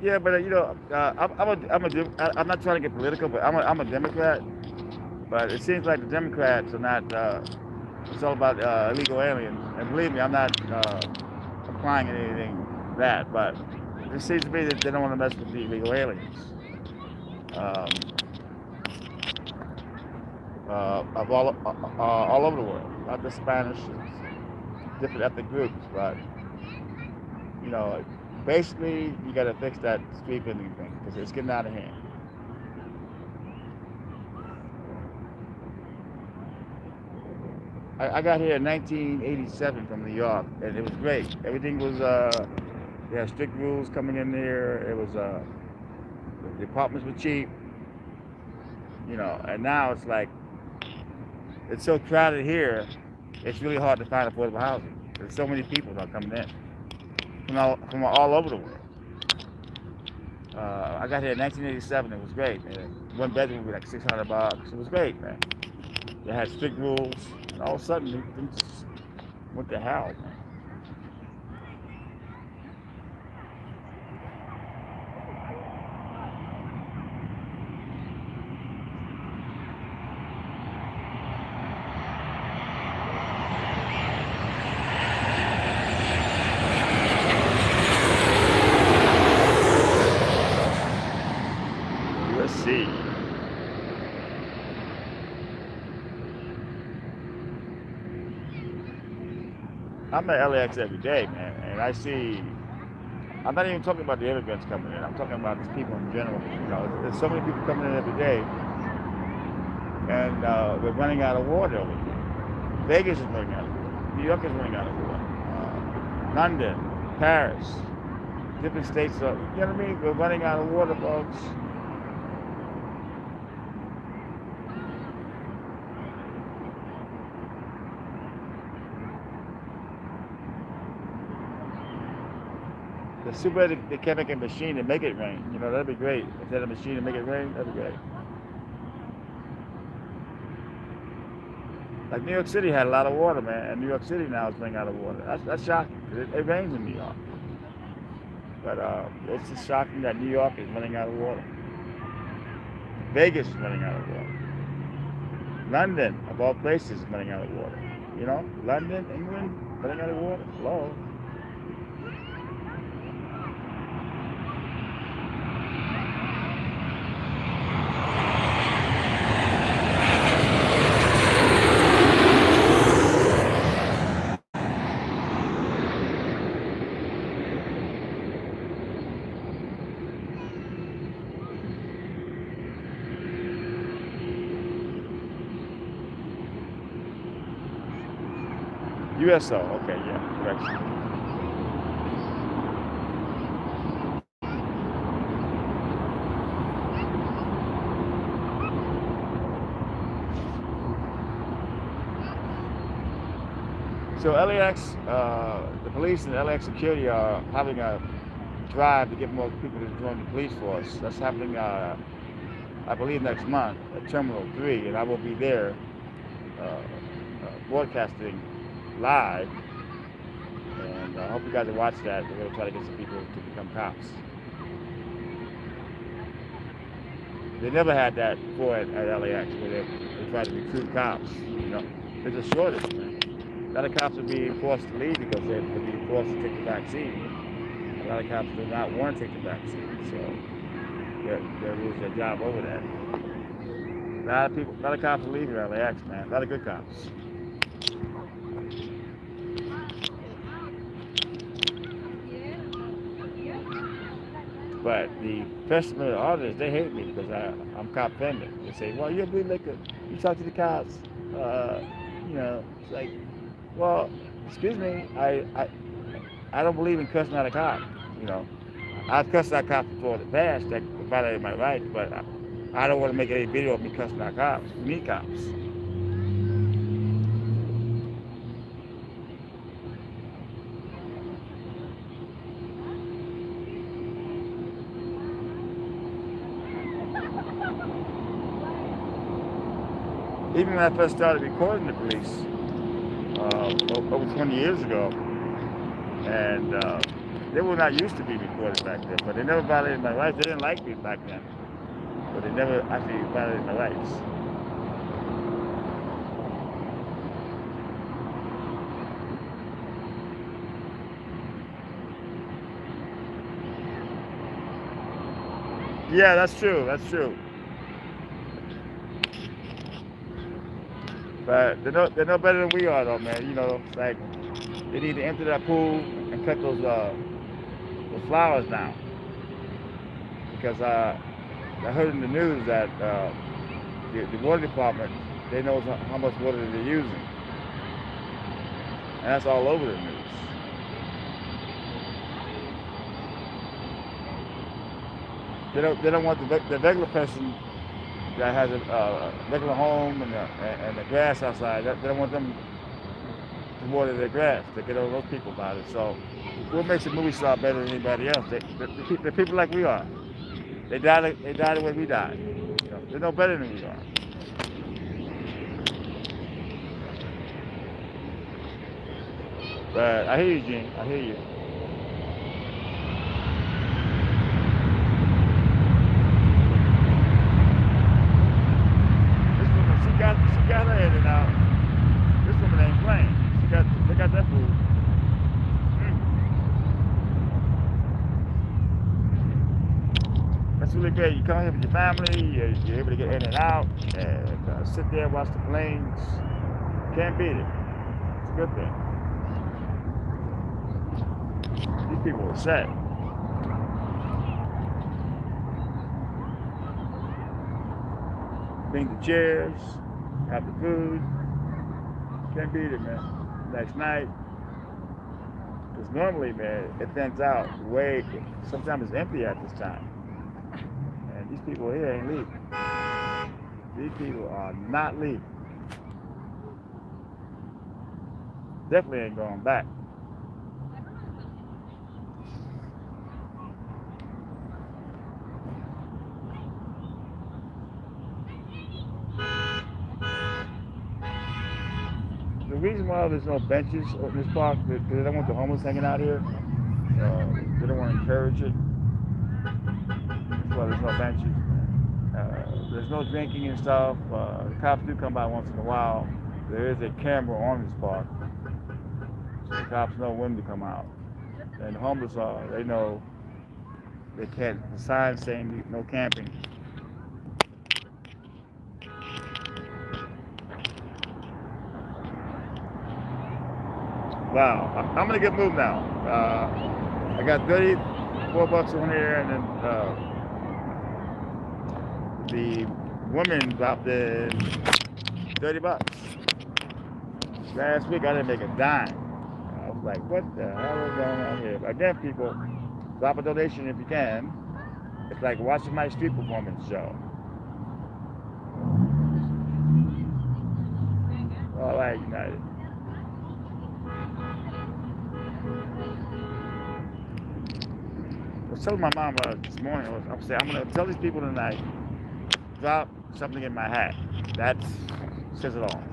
Yeah, but I'm not trying to get political, but I'm a Democrat. But it seems like the Democrats are not. It's all about illegal aliens, and believe me, I'm not applying anything that. But it seems to me that they don't want to mess with the illegal aliens of all over the world, not just Spanish, different ethnic groups, but basically, you got to fix that street vending thing because it's getting out of hand. I got here in 1987 from New York, and it was great. Everything was, they had strict rules coming in there. It was, the apartments were cheap, and now it's like, it's so crowded here, it's really hard to find affordable housing. There's so many people that are coming in from all over the world. I got here in 1987. It was great, man. One bedroom would be like $600. It was great, man. They had strict rules, and all of a sudden, things just went to hell, man. Let's see. I'm at LAX every day, man, and I see. I'm not even talking about the immigrants coming in. I'm talking about just people in general. There's so many people coming in every day, and we're running out of water over here. Vegas is running out of water. New York is running out of water. London, Paris, different states. You know what I mean? We're running out of water, folks. It's too bad they can't make a machine to make it rain. That'd be great. If they had a machine to make it rain, that'd be great. Like New York City had a lot of water, man, and New York City now is running out of water. That's shocking. It rains in New York. But it's just shocking that New York is running out of water. Vegas is running out of water. London, of all places, is running out of water. London, England, running out of water. Hello. USO. Okay, yeah, correction. So LAX, the police and LAX security are having a drive to get more people to join the police force. That's happening, I believe, next month at Terminal 3, and I will be there broadcasting live. And I hope you guys will watch that. We're going to try to get some people to become cops. They never had that before at LAX, where they tried to recruit cops. You know, there's a shortage, man. A lot of cops are being forced to leave because they're being forced to take the vaccine. A lot of cops do not want to take the vaccine, so they'll lose their job over that. A lot of cops are leaving LAX, man. A lot of good cops. But the festival artists, they hate me because I'm cop friendly. They say, well, you're a bootlicker. You talk to the cops. You know, it's like, well, excuse me, I don't believe in cussing out a cop. You know, I've cussed out cops before in the past that violated my rights, but I don't want to make any video of me cussing out cops. We need cops. Even when I first started recording the police over 20 years ago, and they were not used to be recorded back then, but they never violated my rights. They didn't like me back then, but they never actually violated my rights. Yeah, that's true. That's true. But they're no better than we are, though, man. You know, it's like they need to enter that pool and cut those flowers down. Because I heard in the news that the water department, they know how much water they're using, and that's all over the news. They don't want the regular person that has a regular home and the grass outside. They don't want them to water their grass. They get all those people about it. So what makes a movie star better than anybody else? They're people like we are. They die the way we die. You know, they're no better than we are. But I hear you, Gene. I hear you. She got her headed out. This woman ain't playing. They got that food. That's really great. You come here with your family, you're able to get in and out, and sit there and watch the planes. Can't beat it. It's a good thing. These people are set. Bring the chairs, have the food. Can't beat it, man. Next night, because normally, man, it thins out way. Sometimes it's empty at this time. And these people here ain't leaving. These people are not leaving. Definitely ain't going back. The reason why there's no benches in this park is because they don't want the homeless hanging out here. They don't want to encourage it. That's why there's no benches. There's no drinking and stuff. The cops do come by once in a while. There is a camera on this park, so the cops know when to come out. And the homeless they know they can't. The sign saying no camping. Wow, I'm gonna get moved now. I got $34 on here, and then the woman dropped in $30. Last week I didn't make a dime. I was like, what the hell is going on here? But again, people, drop a donation if you can. It's like watching my street performance show. All right, United. I was telling my mom this morning, I'm saying, I'm going to tell these people tonight, drop something in my hat. That says it all.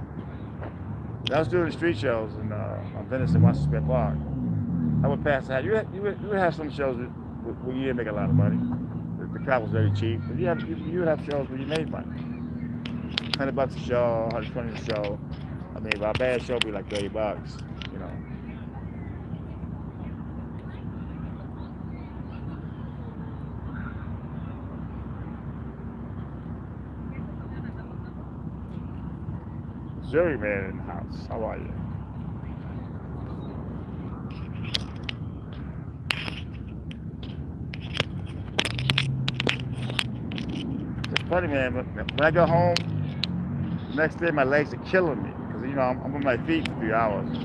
I was doing street shows on Venice and Washington Square Park. I would pass the hat. You would have some shows where you didn't make a lot of money. The crowd was very cheap. But you would have shows where you made money. $100 a show, $120 a show. I mean, a bad show would be like $30, you know. Jury man in the house. How are you? It's funny, man. When I go home, next day my legs are killing me because you know I'm on my feet for 3 hours.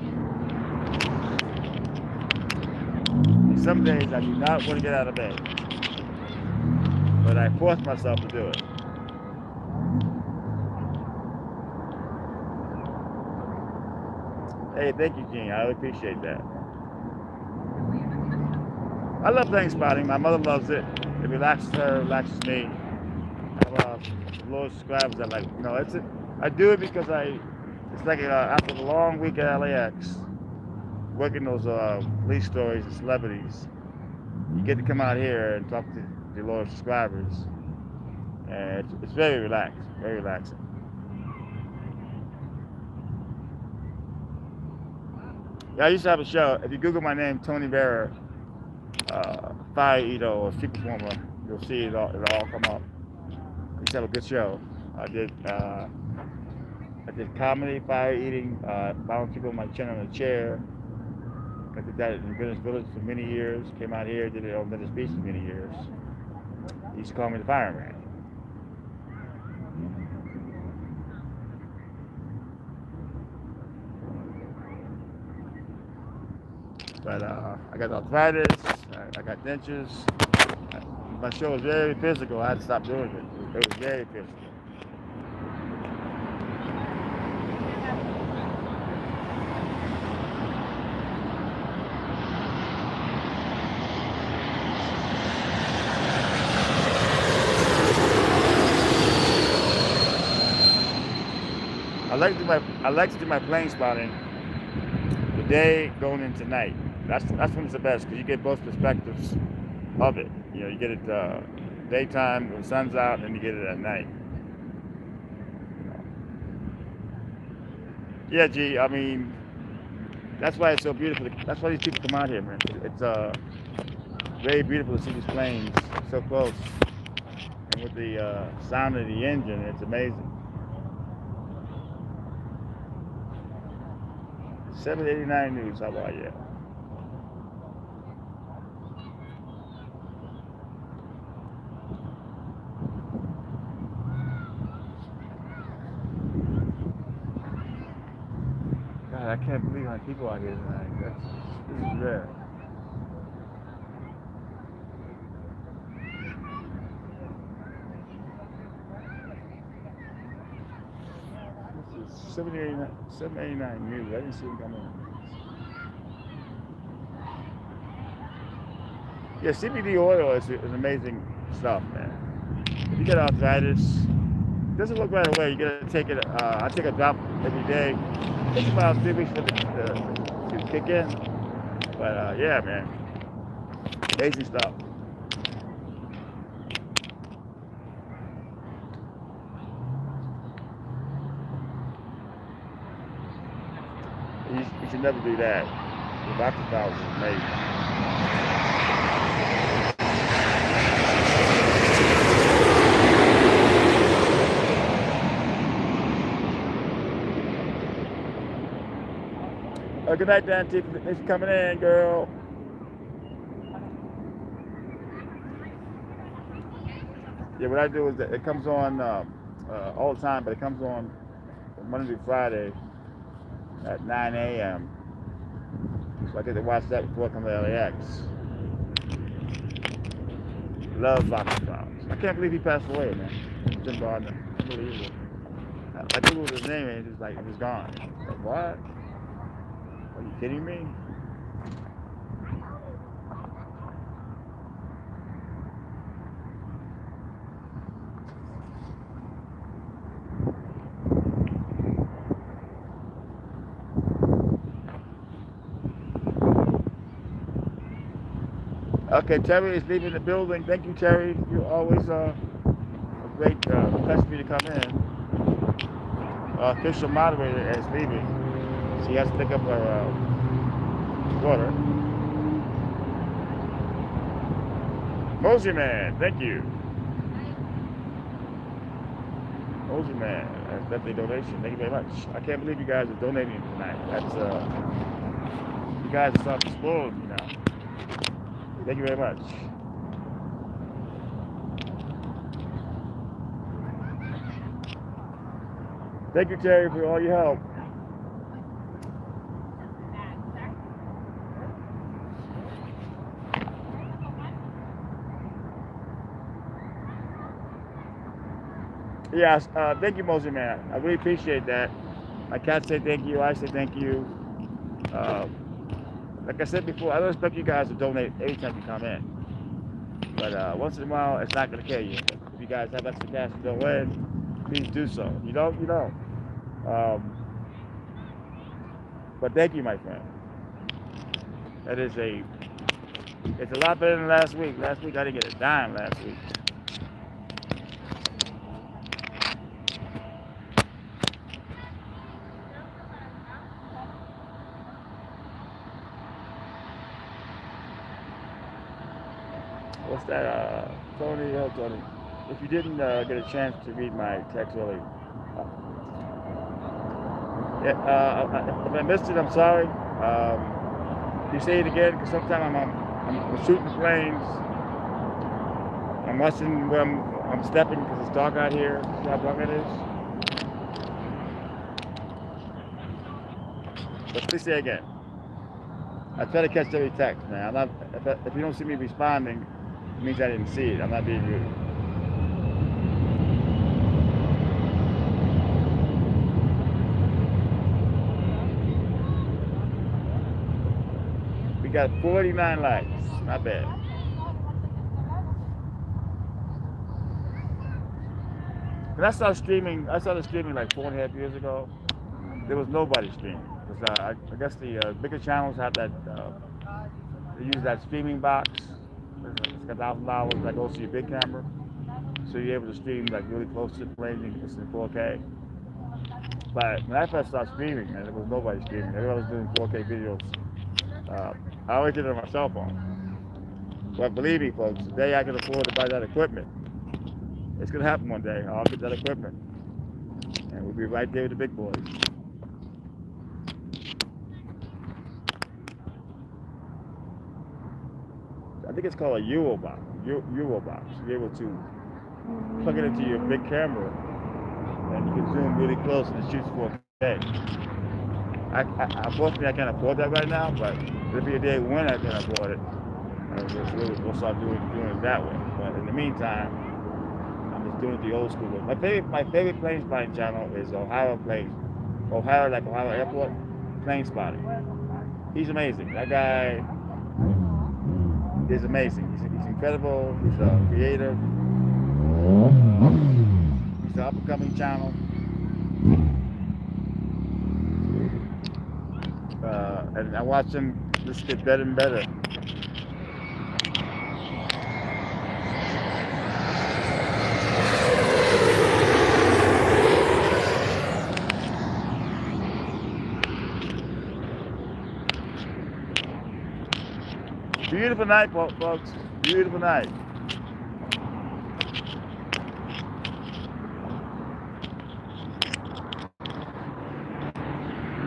And some days I do not want to get out of bed, but I force myself to do it. Hey, thank you, Gene. I really appreciate that. I love plane spotting. My mother loves it. It relaxes her, relaxes me. I have low subscribers that like, you know, I do it because it's like after a long week at LAX, working those police stories and celebrities, you get to come out here and talk to the loyal subscribers. And it's very relaxed, very relaxing. Yeah, I used to have a show. If you Google my name, Tony Vera, fire eater or street performer, you'll see it'll all come up. I used to have a good show. I did comedy, fire eating, bouncing people on my chin on a chair. I did that in Venice Village for many years. Came out here, did it on Venice Beach for many years. They used to call me the fireman. But I got arthritis, I got dentures. My show was very physical. I had to stop doing it. It was very physical. I like to do my plane spotting the day going into night. That's when it's the best because you get both perspectives of it. You know, you get it daytime when the sun's out, and you get it at night. Yeah, G. I mean, that's why it's so beautiful. That's why these people come out here, man. It's very beautiful to see these planes so close, and with the sound of the engine, it's amazing. 789 News. How about you? God, I can't believe how many people out here tonight. This is rare. This is 789 News. I didn't see them come in. Yeah, CBD oil is amazing stuff, man. If you get arthritis, it doesn't look right away. You gotta take it. I take a drop every day. It takes about 3 weeks for it to kick in. But yeah, man, amazing stuff. You should never do that. The doctor style is amazing. Good night, Dan T. Thanks for coming in, girl. Yeah, what I do is that it comes on all the time, but it comes on Monday through Friday, at 9 a.m. So I get to watch that before I come to LAX. Love Lax Plane. I can't believe he passed away, man. Jim Gardner. Unbelievable. I googled his name and it was gone. Like, what? Are you kidding me? Okay, Terry is leaving the building. Thank you, Terry. You're always a great pleasure for you to come in. Official moderator is leaving. She has to pick up her daughter. Mosey Man, thank you. Mosey Man, that's definitely a donation. Thank you very much. I can't believe you guys are donating tonight. That's you guys are starting to spoil me now. Thank you very much. Thank you, Terry, for all your help. Yes, thank you, Mosey Man. I really appreciate that. My cat say thank you. I say thank you. Like I said before, I don't expect you guys to donate every time you come in. But once in a while, it's not going to kill you. If you guys have extra cash to go in, please do so. You don't, you don't. But thank you, my friend. It's a lot better than last week. Last week, I didn't get a dime last week. What's that, Tony? Oh, Tony. If you didn't get a chance to read my text earlier, if I missed it, I'm sorry. Can you say it again? Because sometimes I'm shooting planes. I'm watching where I'm stepping because it's dark out here. See how dark it is? But please say again. I try to catch every text, man. I'm not. If you don't see me responding, it means I didn't see it. I'm not being rude. We got 49 likes. Not bad. When I started streaming like 4.5 years ago. There was nobody streaming. Because I guess the bigger channels have that. They use that streaming box. It's got $1,000 that goes to your big camera, so you're able to stream like really close to the plane. It's in 4K. But when I first started streaming, man, there was nobody streaming. Everybody was doing 4K videos. I always did it on my cell phone. But believe me, folks, the day I can afford to buy that equipment, it's gonna happen one day. I'll get that equipment, and we'll be right there with the big boys. I think it's called a Euro box. You're able to plug it into your big camera, and you can zoom really close and it shoots 4K. Unfortunately, I can't afford that right now, but there'll be a day when I can afford it. We'll start doing it that way. But in the meantime, I'm just doing it the old school way. My favorite plane spotting channel is Ohio Airport Plane Spotting. He's amazing. That guy is amazing. He's incredible. He's creative. He's an up-and-coming channel. And I watch him just get better and better. Beautiful night, folks. Beautiful night.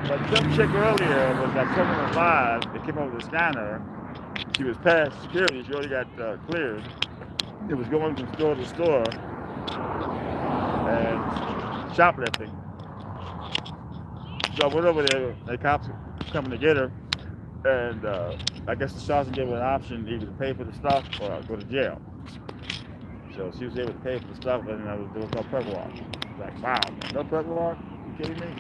But some chick earlier was like coming alive. They came over the scanner. She was past security. She already got cleared. It was going from store to store and shoplifting. So I went over there. The cops were coming to get her, and I guess the sergeant gave her an option either to pay for the stuff or go to jail. So she was able to pay for the stuff, and there was no perk walk. Like, wow, no perk walk? You kidding me?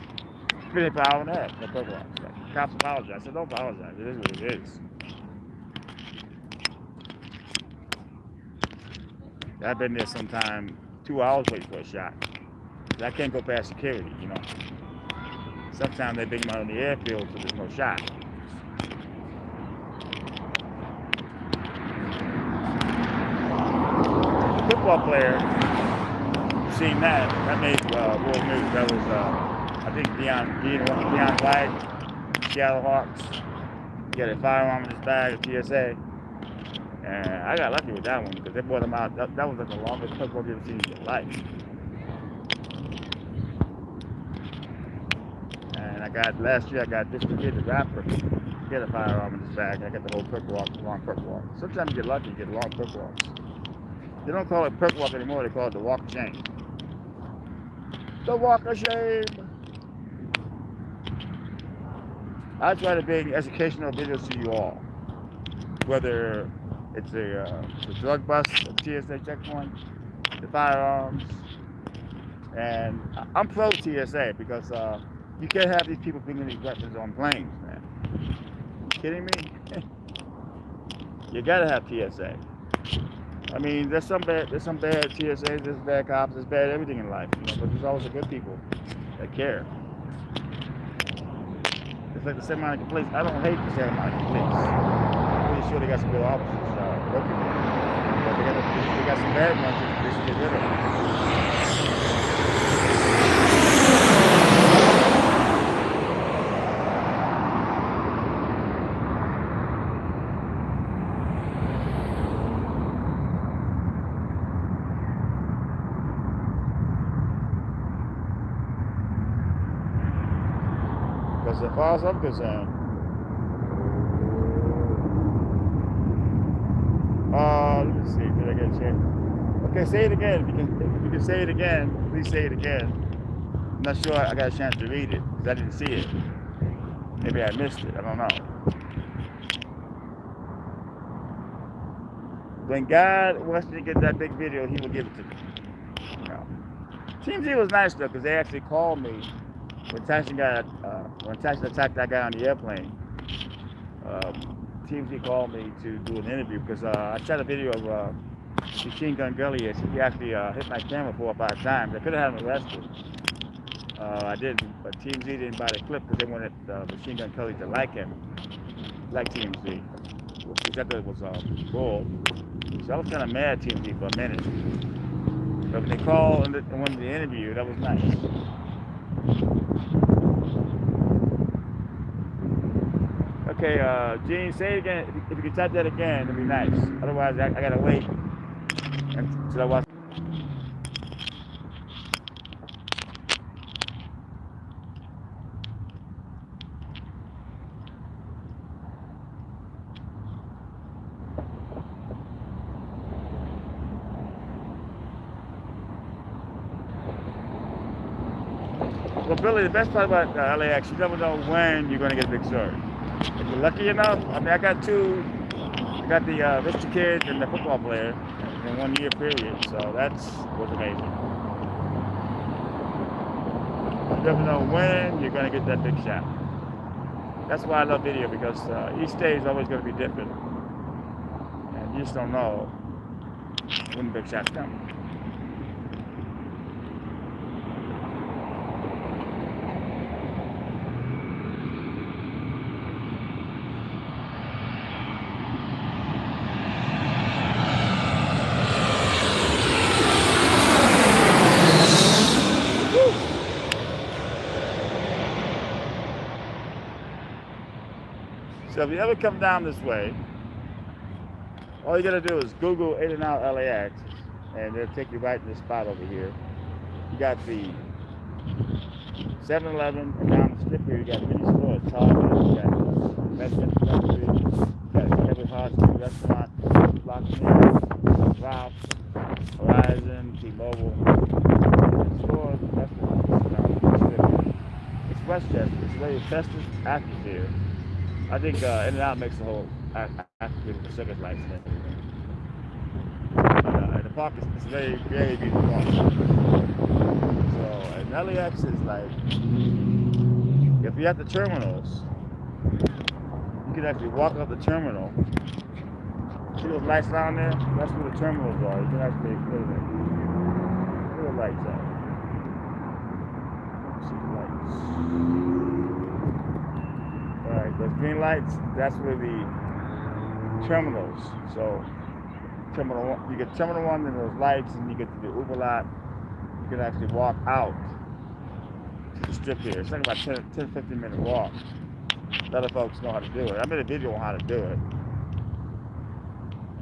Been here for an hour and a half, no perk walk. Like, cops apologize. I said, don't apologize. It is what it is. I've been there sometime 2 hours waiting for a shot. I can't go past security, you know. Sometimes they bring them out on the airfield so there's no shot. Football player, seen that. That made world news. That was, I think, Deion White, Seattle Hawks. He had a firearm in his bag at TSA. And I got lucky with that one because they brought him out. That was like the longest football you've ever seen in your life. And last year I got this kid, the rapper. He had a firearm in his bag. I got the whole perk walk, long perk walk. Sometimes you get lucky, you get long perk walks. They don't call it perk walk anymore, they call it the walk of shame. The walk of shame. I try to bring educational videos to you all. Whether it's the drug bust at the TSA checkpoint, the firearms, and I'm pro TSA because you can't have these people bringing these weapons on planes, man. You kidding me? You gotta have TSA. I mean, there's some bad TSAs, there's bad cops, there's bad everything in life, you know, but there's always the good people that care. It's like the Santa Monica police. I don't hate the Santa Monica police. I'm pretty sure they got some good officers working there. But they got some bad ones that they should get rid of them. Because as far as I'm concerned, let me see, did I get a chance? Okay, say it again. If you can say it again, please say it again. I'm not sure I got a chance to read it because I didn't see it. Maybe I missed it, I don't know. When God wants me to get that big video, he will give it to me. You know. TMZ was nice though, because they actually called me when Tyson attacked that guy on the airplane. TMZ called me to do an interview because I shot a video of Machine Gun Gully. He actually hit my camera 4 or 5 times. I could have had him arrested. I didn't, but TMZ didn't buy the clip because they wanted Machine Gun Gully to like him, like TMZ. Which I thought was bull. So I was kind of mad at TMZ for a minute. But when they called and wanted the interview, that was nice. Okay, Gene, say it again. If you could type that again, it'd be nice. Otherwise, I gotta wait until I watch. Well, Billy, the best part about LAX, you never know when you're gonna get a big story. If you're lucky enough, I mean, I got two. I got the Rich Kid and the football player in 1 year period, so was amazing. You never know when you're gonna get that big shot. That's why I love video, because each day is always gonna be different, and you just don't know when the big shots come. So if you ever come down this way, all you gotta do is Google In and Out LAX, and they'll take you right to this spot over here. You got the 7-Eleven, and down the strip here you got many stores, Target, you got Mexican Country, you got Kevin Hard's restaurant, Block Ralph, Horizon, T-Mobile, stores, restaurants down the strip. It's Westchester. It's a very festive atmosphere. I think In-N-Out makes the whole atmosphere with the circus lights and everything. And the park is very, very beautiful park. So, and LAX is like, if you're at the terminals, you can actually walk up the terminal. See those lights down there? That's where the terminals are. You can actually put it in. Where the lights at? See the lights. Alright, those green lights, that's where the terminals. So terminal one, you get terminal one and those lights, and you get to the Uber lot. You can actually walk out to the strip here. It's like about 10-15 minute walk. A lot of folks know how to do it. I made a video on how to do it.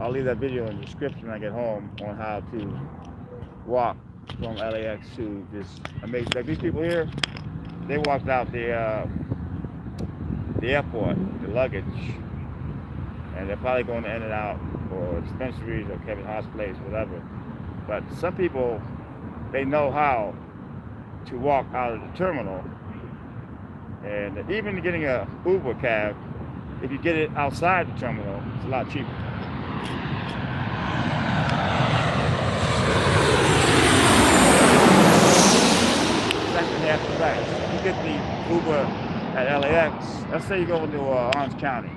I'll leave that video in the description when I get home on how to walk from LAX to this amazing. Like these people here, they walked out the airport, the luggage, and they're probably going to In-N-Out or dispensaries or Kevin Hart's place, whatever. But some people, they know how to walk out of the terminal, and even getting a Uber cab, if you get it outside the terminal, it's a lot cheaper. Second half the price. If you get the Uber at LAX, let's say you go into Orange County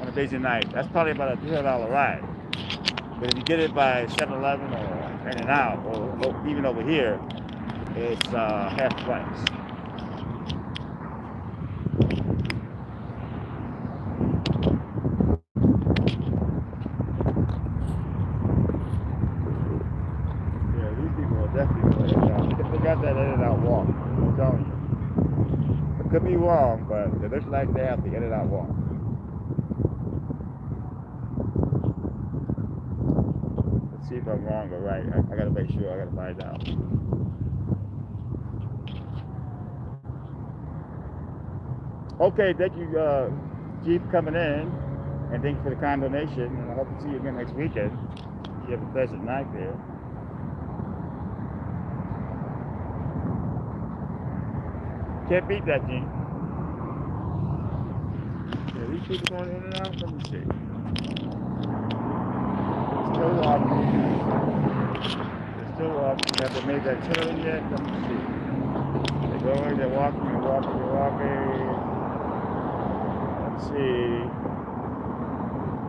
on a busy night, that's probably about a $300 ride. But if you get it by 7-Eleven or In-N-Out, or even over here, it's half the price. Yeah, these people are definitely going In-N-Out. They got that In-N-Out walk, I'm telling you. I could be wrong, but it looks like they have the In-N-Out walk. Let's see if I'm wrong or right. I gotta make sure, I gotta find out. Okay, thank you, G, for coming in, and thank you for the kind donation, and I hope to see you again next weekend. You have a pleasant night there. Can't beat that, G. Yeah, these people going in and out? Let me see. Still walking. They're still walking. Have they made that turn yet? Let me see. They're going, they're walking, they're walking, they're walking. Let's see.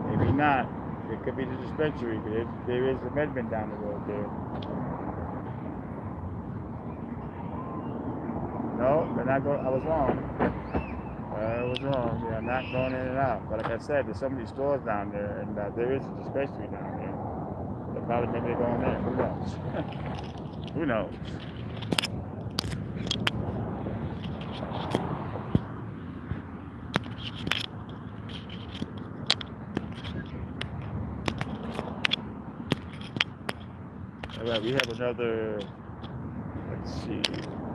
Maybe not. It could be the dispensary, but there is a medicine down the road there. No, they're not going. I was wrong. I was wrong. They're not going in and out. But like I said, there's so many stores down there, and there is a dispensary down there. So probably maybe they're going there. Who knows? Who knows? All right, we have another. Let's see.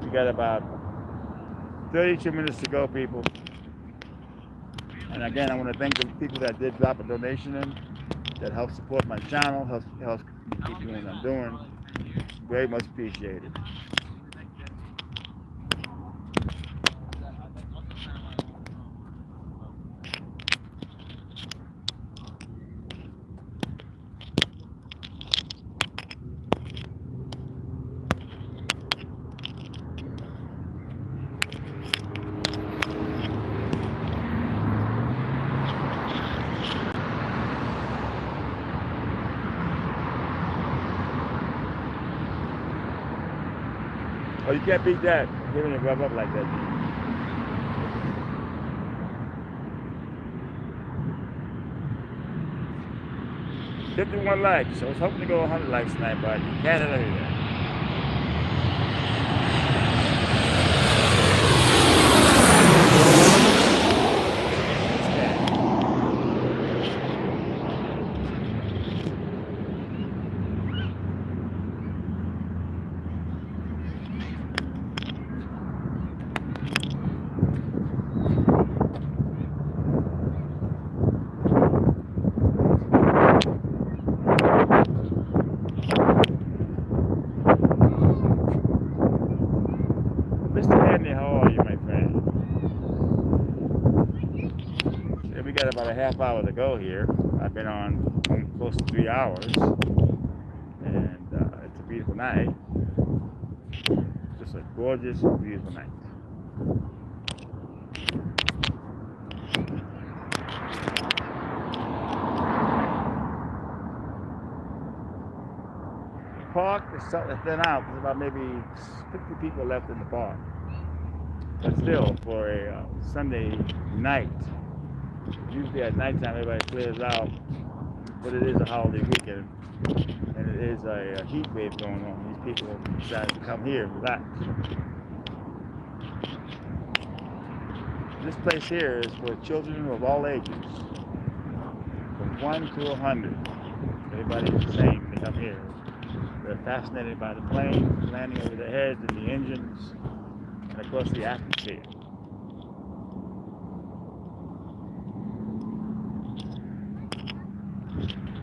We got about 32 minutes to go, people. And again, I want to thank the people that did drop a donation in, that helped support my channel, helps me keep doing what I'm doing. Very much appreciated. Oh, you can't beat that. Giving it rub up like that. 51 likes. I was hoping to go 100 likes tonight, but you can't have that. Mr. Andy, how are you, my friend? got about a half hour to go here. I've been on close to 3 hours, and it's a beautiful night. Just a gorgeous, beautiful night. The park is starting to thin out. There's about maybe 50 people left in the park. But still, for a Sunday night, usually at nighttime everybody clears out, but it is a holiday weekend, and it is a heat wave going on. These people decided to come here and relax. This place here is for children of all ages, from 1 to 100. Everybody is the same. They come here. They're fascinated by the planes landing over their heads and the engines, and of course the atmosphere.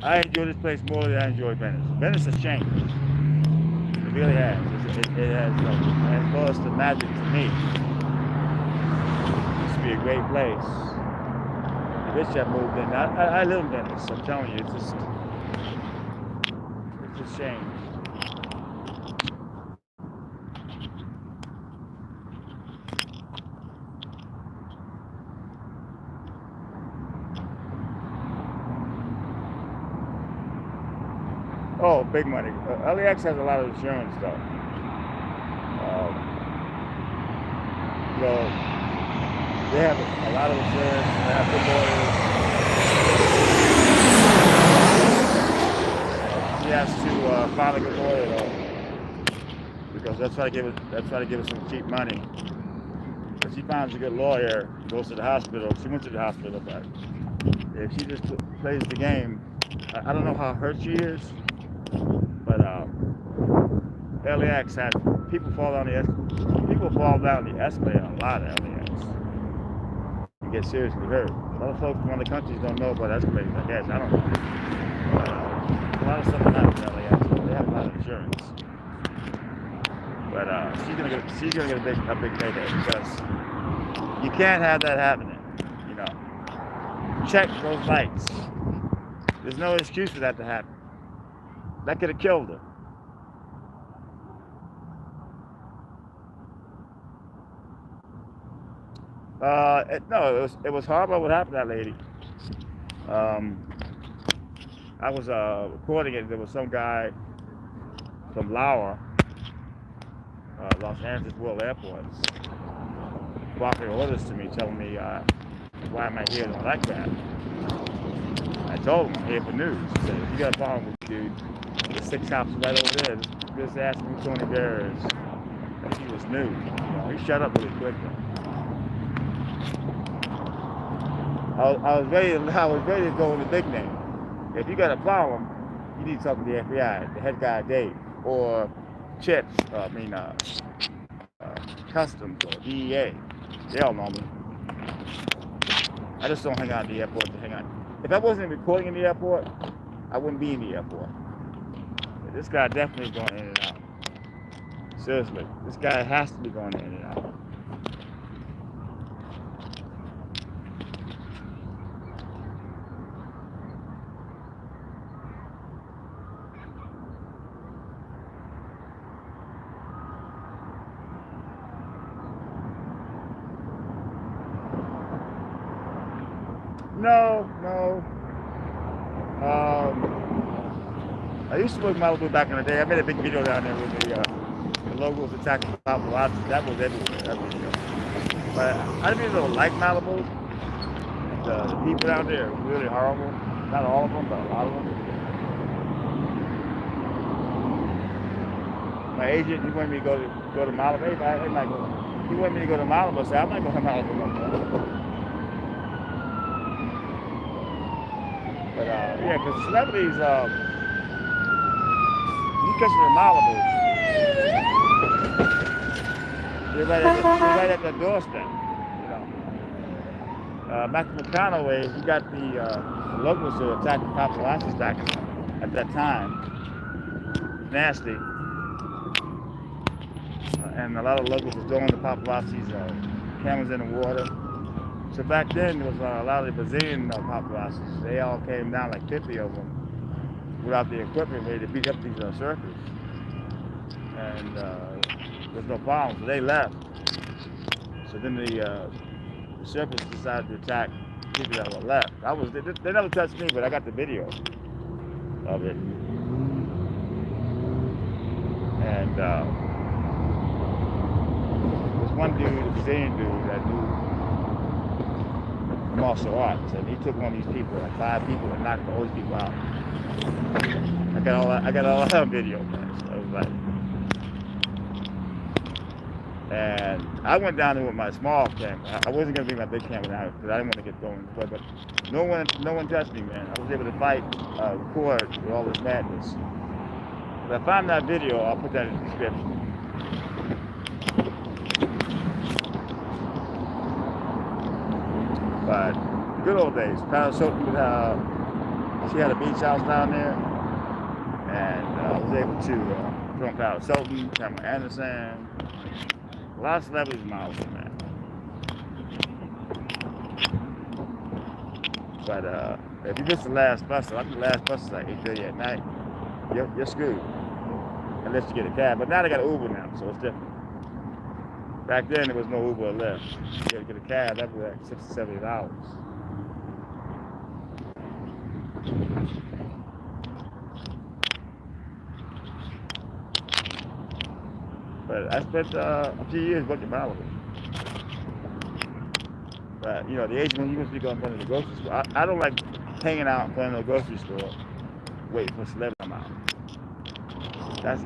I enjoy this place more than I enjoy Venice. Venice has changed. It really has. It has lost the magic to me. It used to be a great place. The rich have moved in. I live in Venice. I'm telling you, it's just changed. Oh, big money. LAX has a lot of insurance, though. They have a lot of insurance. They have good lawyers. She has to find a good lawyer, though, because that's trying to give us some cheap money. If she finds a good lawyer, goes to the hospital. She went to the hospital, but if she just plays the game, I don't know how hurt she is. But LAX has people fall down the escalator a lot at LAX and get seriously hurt. A lot of folks from other countries don't know about escalators. I guess I don't know. A lot of stuff happens at LAX. So they have a lot of insurance. But she's gonna get a big payday because you can't have that happening. You know, check those lights. There's no excuse for that to happen. That could have killed her. It was horrible what happened to that lady. I was recording it. There was some guy from Los Angeles World Airport, blocking orders to me, telling me why am I here and all that crap. I told him I'm here for news. He said, if you got a problem with you, dude, there's 6 cops right over there. Just ask me who Tony Bear is. And he was new. He shut up really quickly. I was ready to go with the big name. If you got a problem, you need to talk to the FBI, the head guy Dave, or Chips. Customs or DEA. They all know me. I just don't hang out at the airport to hang out. If I wasn't recording in the airport, I wouldn't be in the airport. But this guy definitely is going in and out. Seriously, this guy has to be going in and out. No. I used to work Malibu back in the day. I made a big video down there with the logos attacking paparazzi. That was everywhere, that video. But I didn't really like Malibu. The people down there are really horrible. Not all of them, but a lot of them. My agent, he wanted me to go to Malibu. He wanted me to go to Malibu. I said, I'm not going to Malibu no more. But yeah, because celebrities, you catch them in Malibu, you're right at the doorstep, you know. Matthew McConaughey, he got the locals to attack the paparazzi stacks at that time. Nasty. And a lot of locals were throwing the paparazzi's cameras in the water. So back then, there was a lot of the Brazilian paparazzi. They all came down, like 50 of them, without the equipment ready to beat up these surfers. And there's no problem, so they left. So then the surfers decided to attack people that were left. They never touched me, but I got the video of it. And there's one dude, a Brazilian dude, that knew martial arts, and he took one of these people, like 5 people, and knocked all these people out. I got all that on video, man. So it was like, and I went down there with my small camera. I wasn't gonna bring my big camera down because I didn't want to get thrown. But no one touched me, man. I was able to fight, record with all this madness. If I find that video, I'll put that in the description. But the good old days. Paris Hilton, she had a beach house down there, and I was able to film Paris Hilton, Pamela Anderson, a lot of celebrities in my house, man. But if you miss the last bus, I think the last bus is like 8:30 at night, you're screwed. Unless you get a cab. But now they got Uber now, so it's different. Back then there was no Uber or Lyft. You had to get a cab, that was like $60 to $70. But I spent a few years working Malibu. But you know, the agent, when you supposed to be going in front of the grocery store, I don't like hanging out in front of the grocery store waiting for a celebrity to come out. That's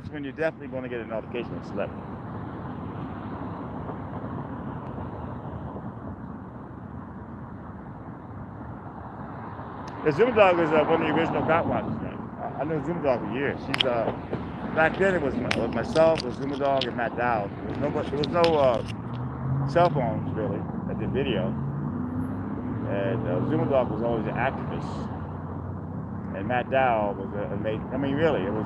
when you're definitely gonna get a notification of a celebrity. The Zoom Dog is one of the original cop watchers, man. I know Zoom Dog for years. She's back then it was myself, it was Zoom Dog, and Matt Dowd. There was no cell phones really that did video, and Zoom Dog was always an activist. And Matt Dowd was amazing. I mean, really, it was.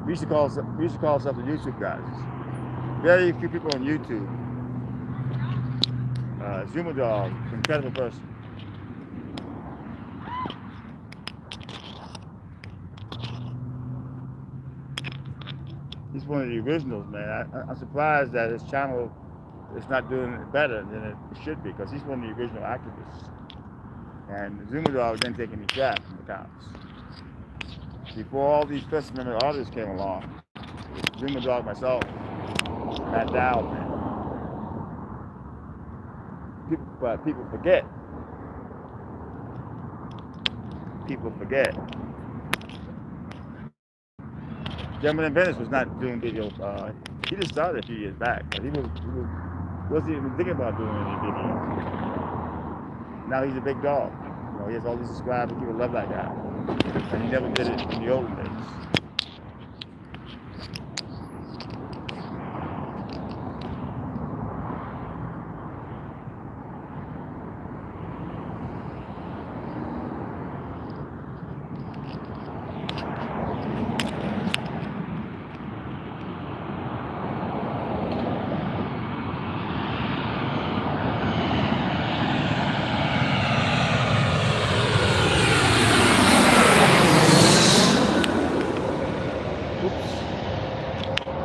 We used to call ourselves the YouTube guys. Very few people on YouTube. Zuma Dog, incredible person. He's one of the originals, man. I'm surprised that his channel is not doing it better than it should be, because he's one of the original activists. And Zuma Dog didn't take any crap from the cops. Before all these First Amendment artists came along, Zuma Dog, myself, Matt Dowd, man. People forget. People forget. Gentleman in Venice was not doing video. He just started a few years back, but he wasn't even thinking about doing any video. Now he's a big dog. You know, he has all these subscribers. People love that guy, and he never did it in the olden days.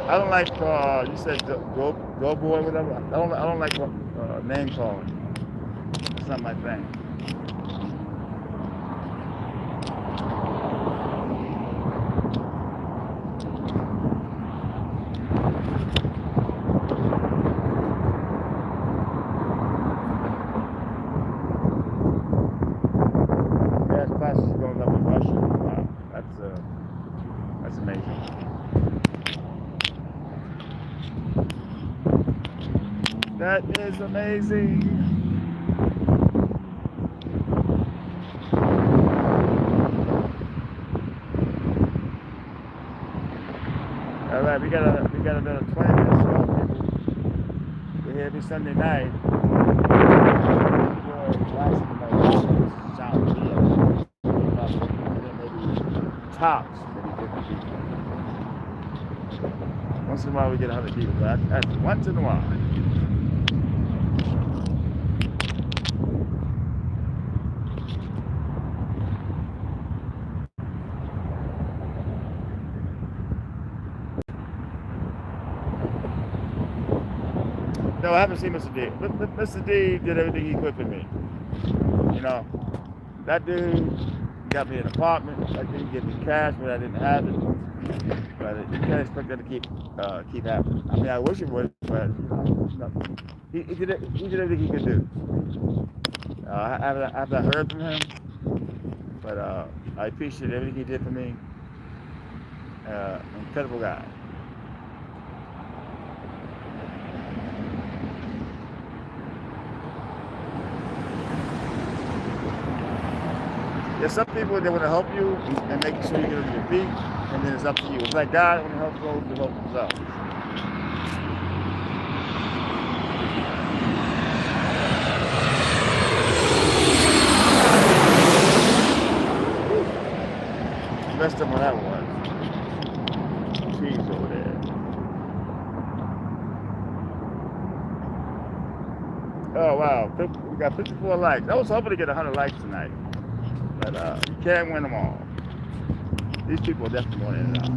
I don't like you said go boy, whatever. I don't like name calling. It's not my thing. Gas prices going up in Russia. Wow, that's amazing. That is amazing. All right, we got another 20 minutes to go, people. We're here every Sunday night. Tops, maybe 50 people. Once in a while we get 100 people, but that's once in a while. No, I haven't seen Mr. D. Mr. D did everything he could for me. You know, that dude got me an apartment. That dude gave me cash when I didn't have it. But you can't expect that to keep happening. I mean, I wish it would, but he did everything he could do. I haven't heard from him, but I appreciate everything he did for me. Incredible guy. There's some people that want to help you and make sure you get on your feet, and then it's up to you. It's like God when he helps those who help themselves. Messed up on that one. Trees over there. Oh wow, we got 54 likes. I was hoping to get 100 likes tonight, but you can't win them all. These people are definitely going in and out.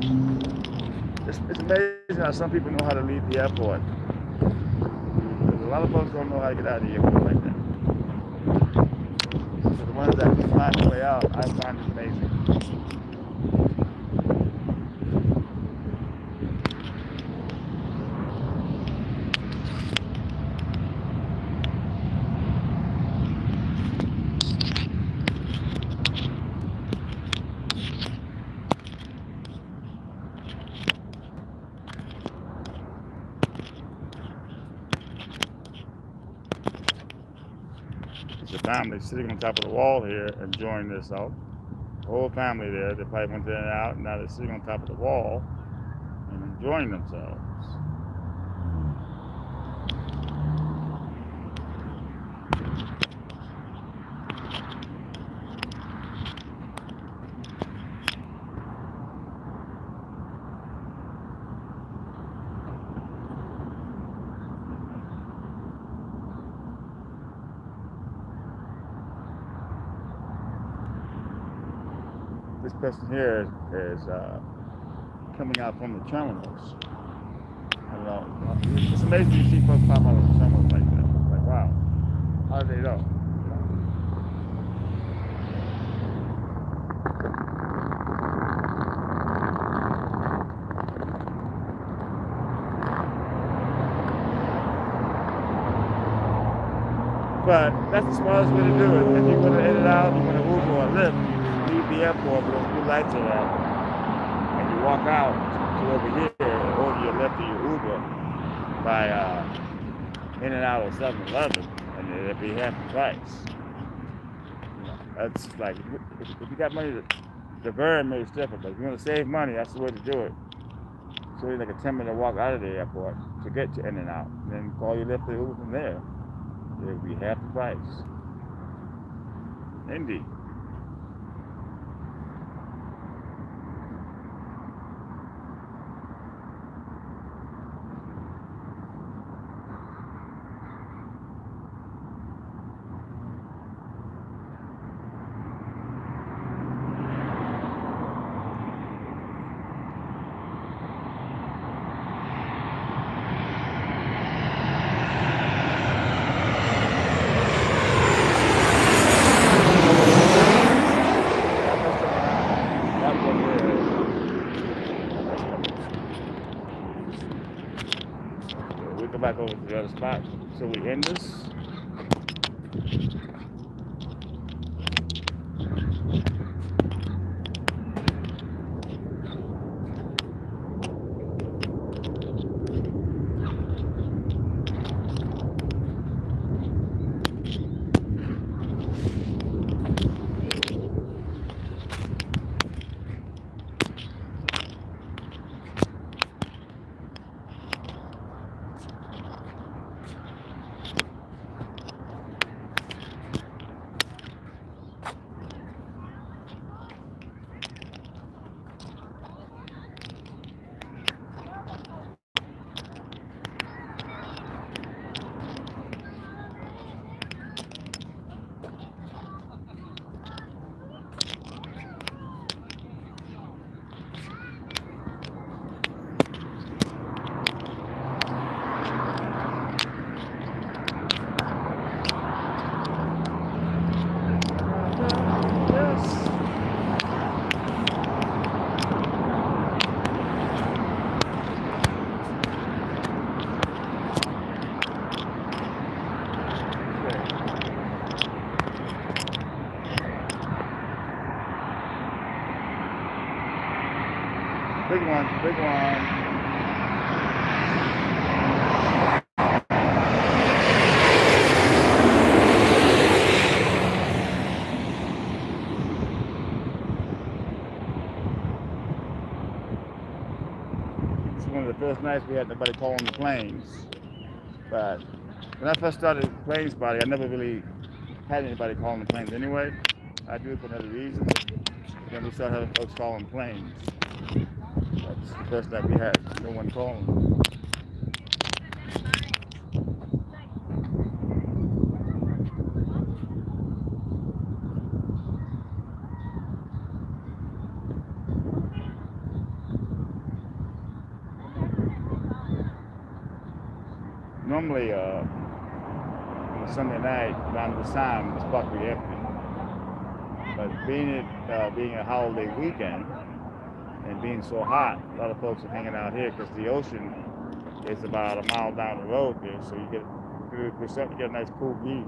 It's amazing how some people know how to leave the airport. Because a lot of folks don't know how to get out of the airport like that. So the ones that can find their way out, I find it amazing. There's a family sitting on top of the wall here enjoying themselves. The whole family there, they probably went in and out, and now they're sitting on top of the wall and enjoying themselves. This person here is coming out from the terminals. I don't know. It's amazing to see folks pop out of the terminals like that. Like, wow, how did they know? But that's the smartest way to do it. If you want to in and out, you want to Uber or Lyft, leave the airport where those blue lights are at, and you walk out to over here, or your Lyft or your Uber by in and out of 7-Eleven, and it'll be half the price. You know, that's like if you got money, the burn may be different, but if you want to save money, that's the way to do it. So it's like a 10-minute walk out of the airport to get to in and out, and then call your Lyft or Uber from there. It'll be half the price. Indeed. Go back over to the other spot. So we end this. one, big one. It's one of the first nights we had nobody calling the planes. But when I first started plane spotting, I never really had anybody calling the planes anyway. I do it for another reason. Then we started having folks calling planes. That's the first night we had no one calling. Normally, on a Sunday night, around this time, the spot would be empty. But being a holiday weekend and being so hot, a lot of folks are hanging out here because the ocean is about a mile down the road there, so you we're starting to get a nice cool breeze.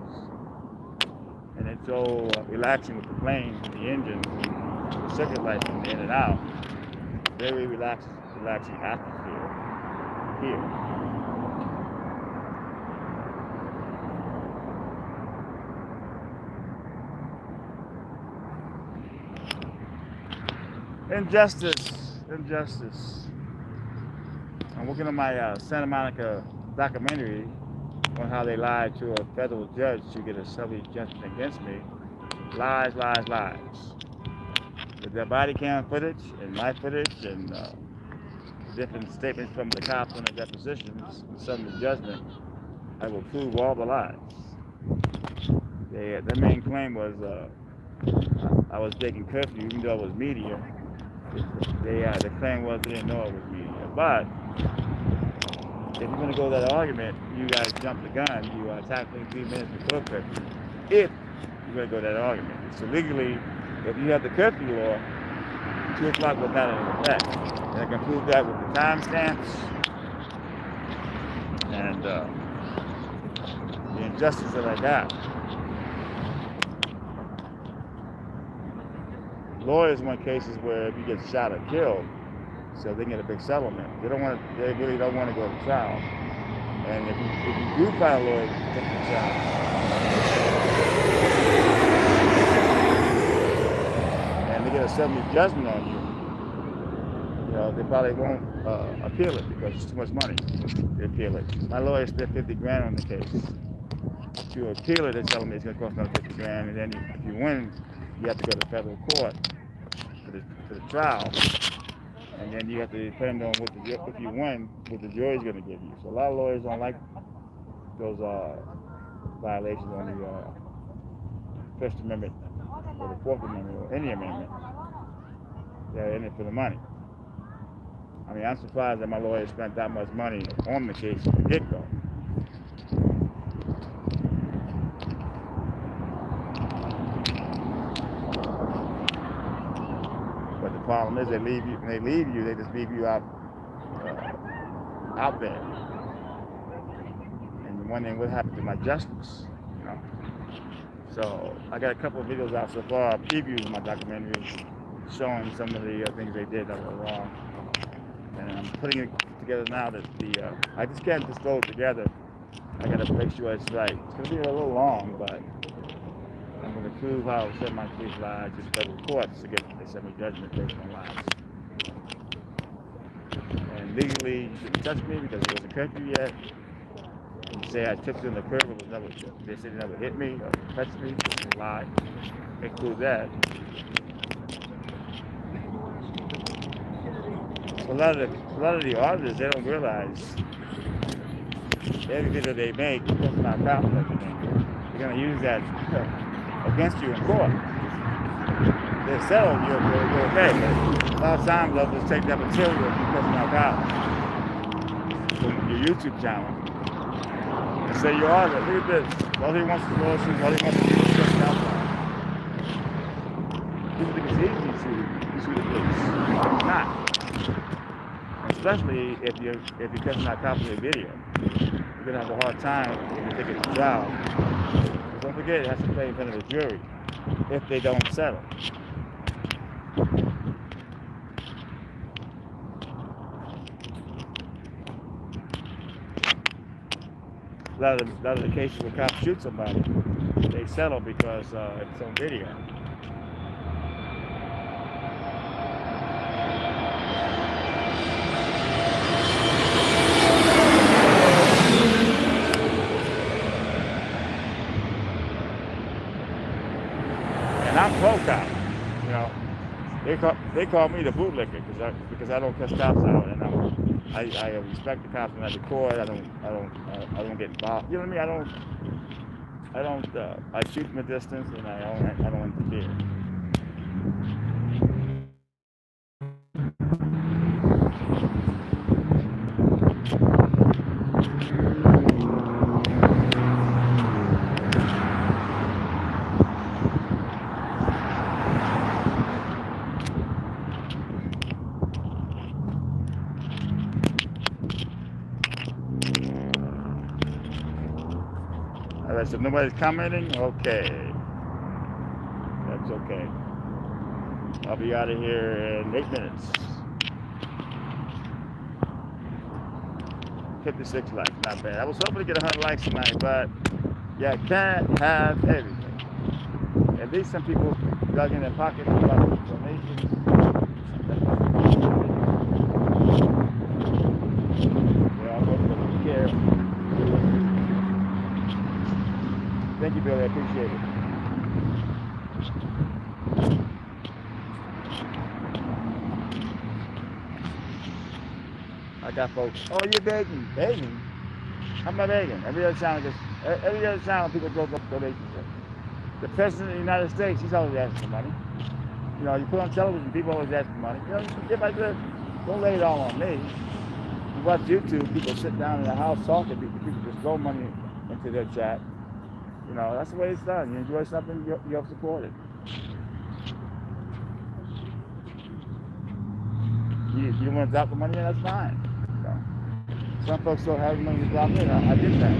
And it's so relaxing with the plane, the engine, the circuit lights in and out. Very relaxing atmosphere here. Injustice. I'm working on my Santa Monica documentary on how they lied to a federal judge to get a summary judgment against me. Lies. With their body cam footage and my footage and different statements from the cops on the depositions and summary judgment, I will prove all the lies. Their main claim was I was taking curfew even though it was media. The claim was they didn't know it was media. But if you're going to go that argument, you guys jump the gun. You are tackling 3 minutes before curfew. If you're going to go that argument. So legally, if you have the curfew law, 2 o'clock was not in effect. And I can prove that with the timestamps and the injustice that I got. Lawyers want cases where if you get shot or killed, so they get a big settlement. They really don't want to go to trial. And if you do find a lawyer to take the trial, and they get a summary judgment on you, they probably won't appeal it because it's too much money to appeal it. My lawyer spent $50,000 on the case. To appeal it, they're telling me it's going to cost another $50,000, and then if you win, you have to go to federal court for the trial, and then you have to depend on if you win, what the jury's going to give you. So a lot of lawyers don't like those violations on the First Amendment or the Fourth Amendment or any amendment. They're in it for the money. I mean, I'm surprised that my lawyer spent that much money on the case from the get-go. The problem is when they leave you, they just leave you out there. And you're wondering what happened to my justice, So I got a couple of videos out so far, previews of my documentary, showing some of the things they did that were wrong. And I'm putting it together now that I just can't just throw it together. I got to make sure it's right. It's going to be a little long, but I'm going to prove how semi-police lies in federal courts to get a semi-judgment based on lies. And legally, you shouldn't touch me because it wasn't curfew yet. You say I tripped in the curb, they said they never hit me or touched me, it's a lie. They prove that. So a lot of the auditors, they don't realize every video they make is not conflict. They're going to use that against you in court. They're settled, you're okay. But a lot of times they'll just take that material and put it out from your YouTube channel and say you are look at this. All he wants is lawsuits, all he wants is to stress out. People think it's easy to sue the police. It's not. Especially if you're catching out copy of the video. You're gonna have a hard time if you take it to trial. Don't forget, it has to play in front of the jury if they don't settle. a lot of the cases where cops shoot somebody, they settle because it's on video. And I'm pro-cop, you know. They call me the bootlicker because I don't cuss cops out, and I respect the cops when I record. I don't get involved. You know what I mean? I shoot from a distance, and I don't interfere. All right, so nobody's commenting. Okay, that's okay. I'll be out of here in 8 minutes. 56 likes, not bad. I was hoping to get 100 likes tonight, but you can't have everything. At least some people dug in their pockets and got donations. Yeah, I'm going to care. Thank you, Billy. I appreciate it. I got folks. Oh, you're begging. Begging? How am I begging? Every other channel people throw up donations. The President of the United States, he's always asking for money. You know, you put on television, people always ask for money. You know, if I could, don't lay it all on me. You watch YouTube, people sit down in the house talking, people just throw money into their chat. You know, that's the way it's done. You enjoy something, you help support it. You don't want to drop the money in, that's fine. You know. Some folks don't have the money to drop in. I get that.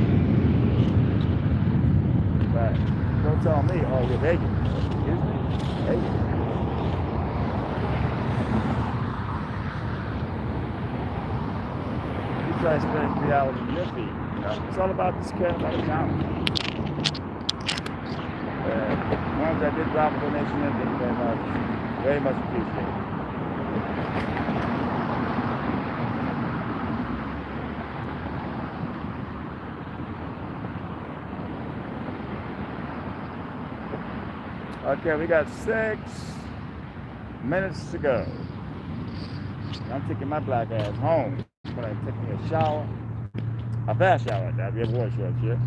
But don't tell me, oh, you're begging. Excuse me. Begging. You try to spend 3 hours in your feet. You know, it's all about just caring about the challenge. Ones that did drop a donation in, thank you very much. Very much appreciated. Okay, we got 6 minutes to go. I'm taking my black ass home. I'm gonna take me a shower. A fast shower at that. We have water shorts here.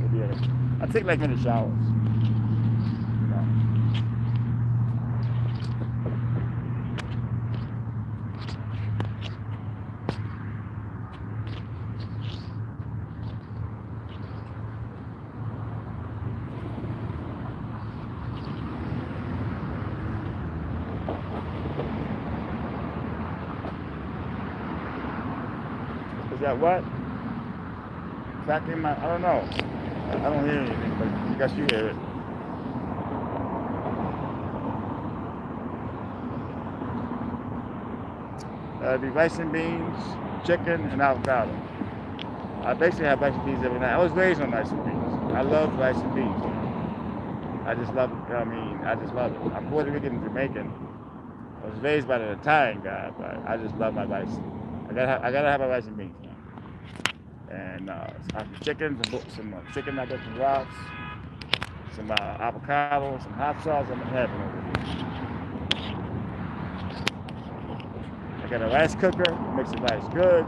I take like minute showers. Is that what? Tracking my, I don't know. I don't hear anything, but I guess you hear it. It'd be rice and beans, chicken, and avocado. I basically have rice and beans every night. I was raised on rice and beans. I love rice and beans. I just love it. I just love it. I'm Puerto Rican and Jamaican. I was raised by an Italian guy, but I just love my rice. I gotta have my rice and beans. And some chicken, some chicken nuggets, some rocks, some avocado, some hot sauce. I'm having over here. I got a rice cooker, makes the rice good.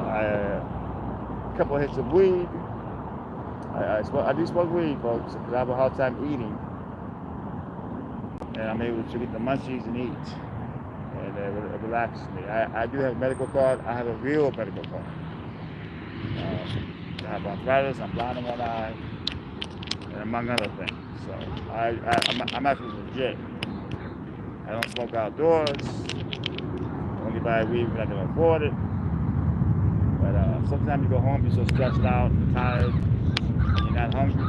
A couple of hits of weed. I do smoke weed, folks, because I have a hard time eating. And I'm able to get the munchies and eat. And it relaxes me. I do have a medical card. I have a real medical card. I have arthritis. I'm blind in one eye, and among other things. So I'm actually legit. I don't smoke outdoors. Only buy weed when I can afford it. But sometimes you go home, you're so stressed out, and tired, and you're not hungry.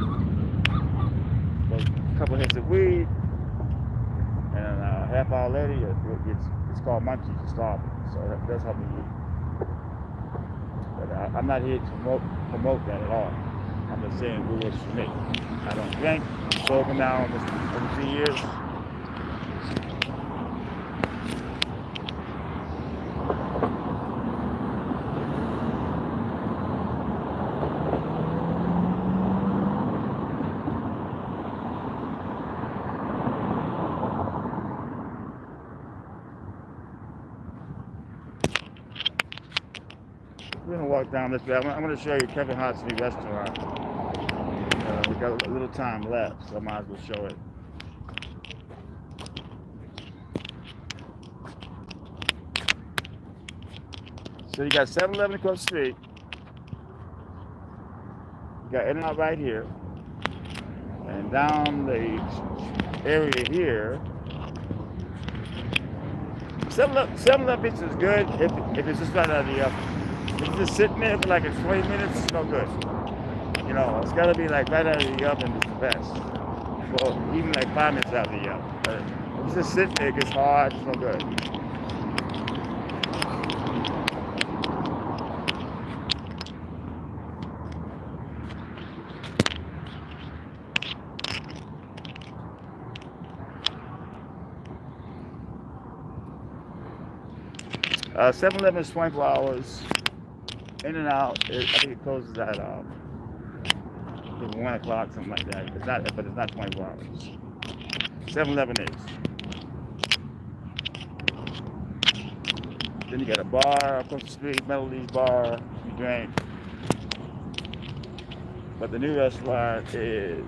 So a couple hits of weed, and a half hour later, it's called munchies, you're starving. So that does help me eat. But I'm not here to promote that at all. I'm just saying what works for me. I don't drink. I'm sober now over 3 years. We're gonna walk down this way. I'm gonna show you Kevin Hart's new restaurant. We got a little time left, so I might as well show it. So you got 7-Eleven across the street. You got In-N-Out right here. And down the area here, 7-Eleven pizza is good if it's just right out of the oven. If it's just sitting there for like 20 minutes, it's no good. You know, it's gotta be like right out of the oven is the best. Well, even like 5 minutes out of the oven. But if it's just sitting there, it gets hard, it's no good. 7-Eleven is 24 hours. In-N-Out, I think it closes at 1 o'clock, something like that. But it's not 24 hours. 7-Eleven is. Then you got a bar across the street, Melody's Bar, you drink. But the new restaurant is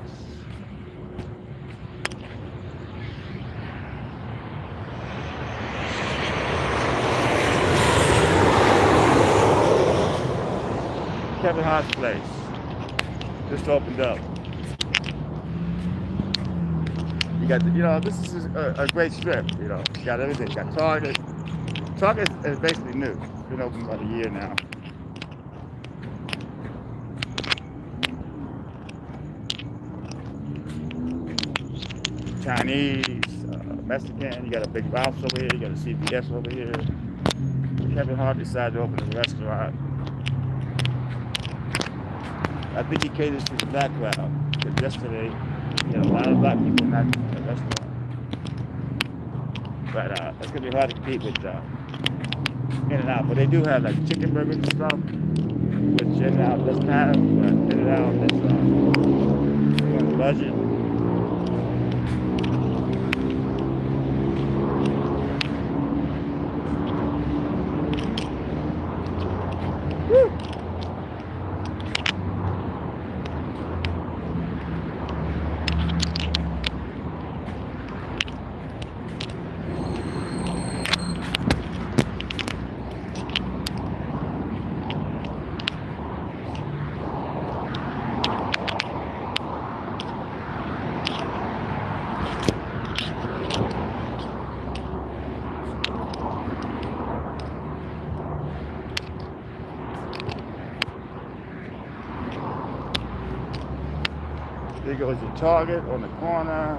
Kevin Hart's place. Just opened up. You got, this is a great strip. You got everything. You got Target. Target is basically new. It's been open about a year now. Chinese, Mexican. You got a Big Ralph's over here. You got a CVS over here. Kevin Hart decided to open a restaurant. I think he caters to the black crowd. Because yesterday, a lot of black people in that restaurant. But it's gonna be hard to compete with In-N-Out. But they do have like chicken burgers and stuff, which In-N-Out doesn't have. But In-N-Out is on the budget. Woo! There goes your Target on the corner.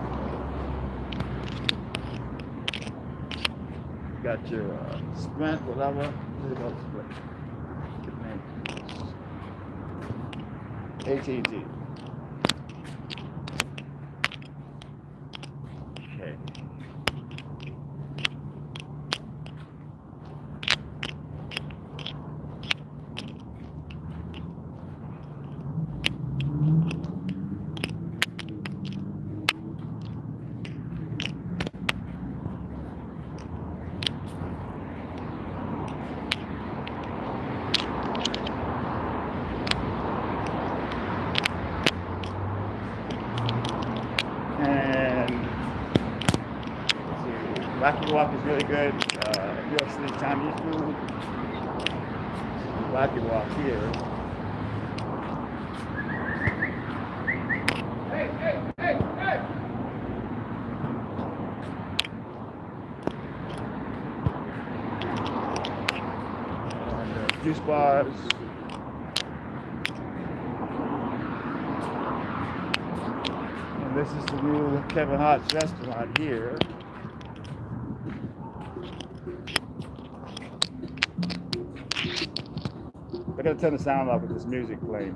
You got your Sprint, whatever. There goes Sprint. AT&T. Okay. Lax Walk is really good. New York City Chinese food. Lax Walk here. Hey! Juice bars. And this is the new Kevin Hart's restaurant here. I gotta turn the sound off with this music playing.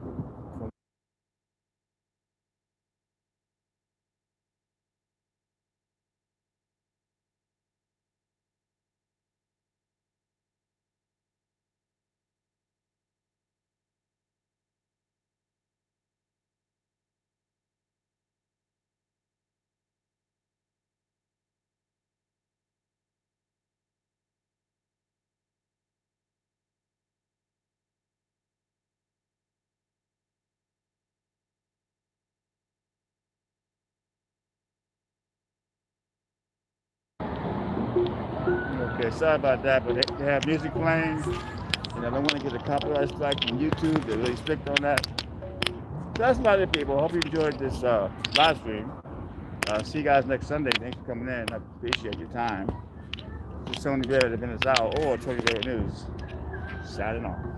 Okay, sorry about that, but they have music playing, and I don't want to get a copyright strike from YouTube. They're really strict on that. So that's about it, people. Hope you enjoyed this live stream. See you guys next Sunday. Thanks for coming in. I appreciate your time. This is Tony Barrett, the Minutes Hour, or Tony Barrett News. Signing off.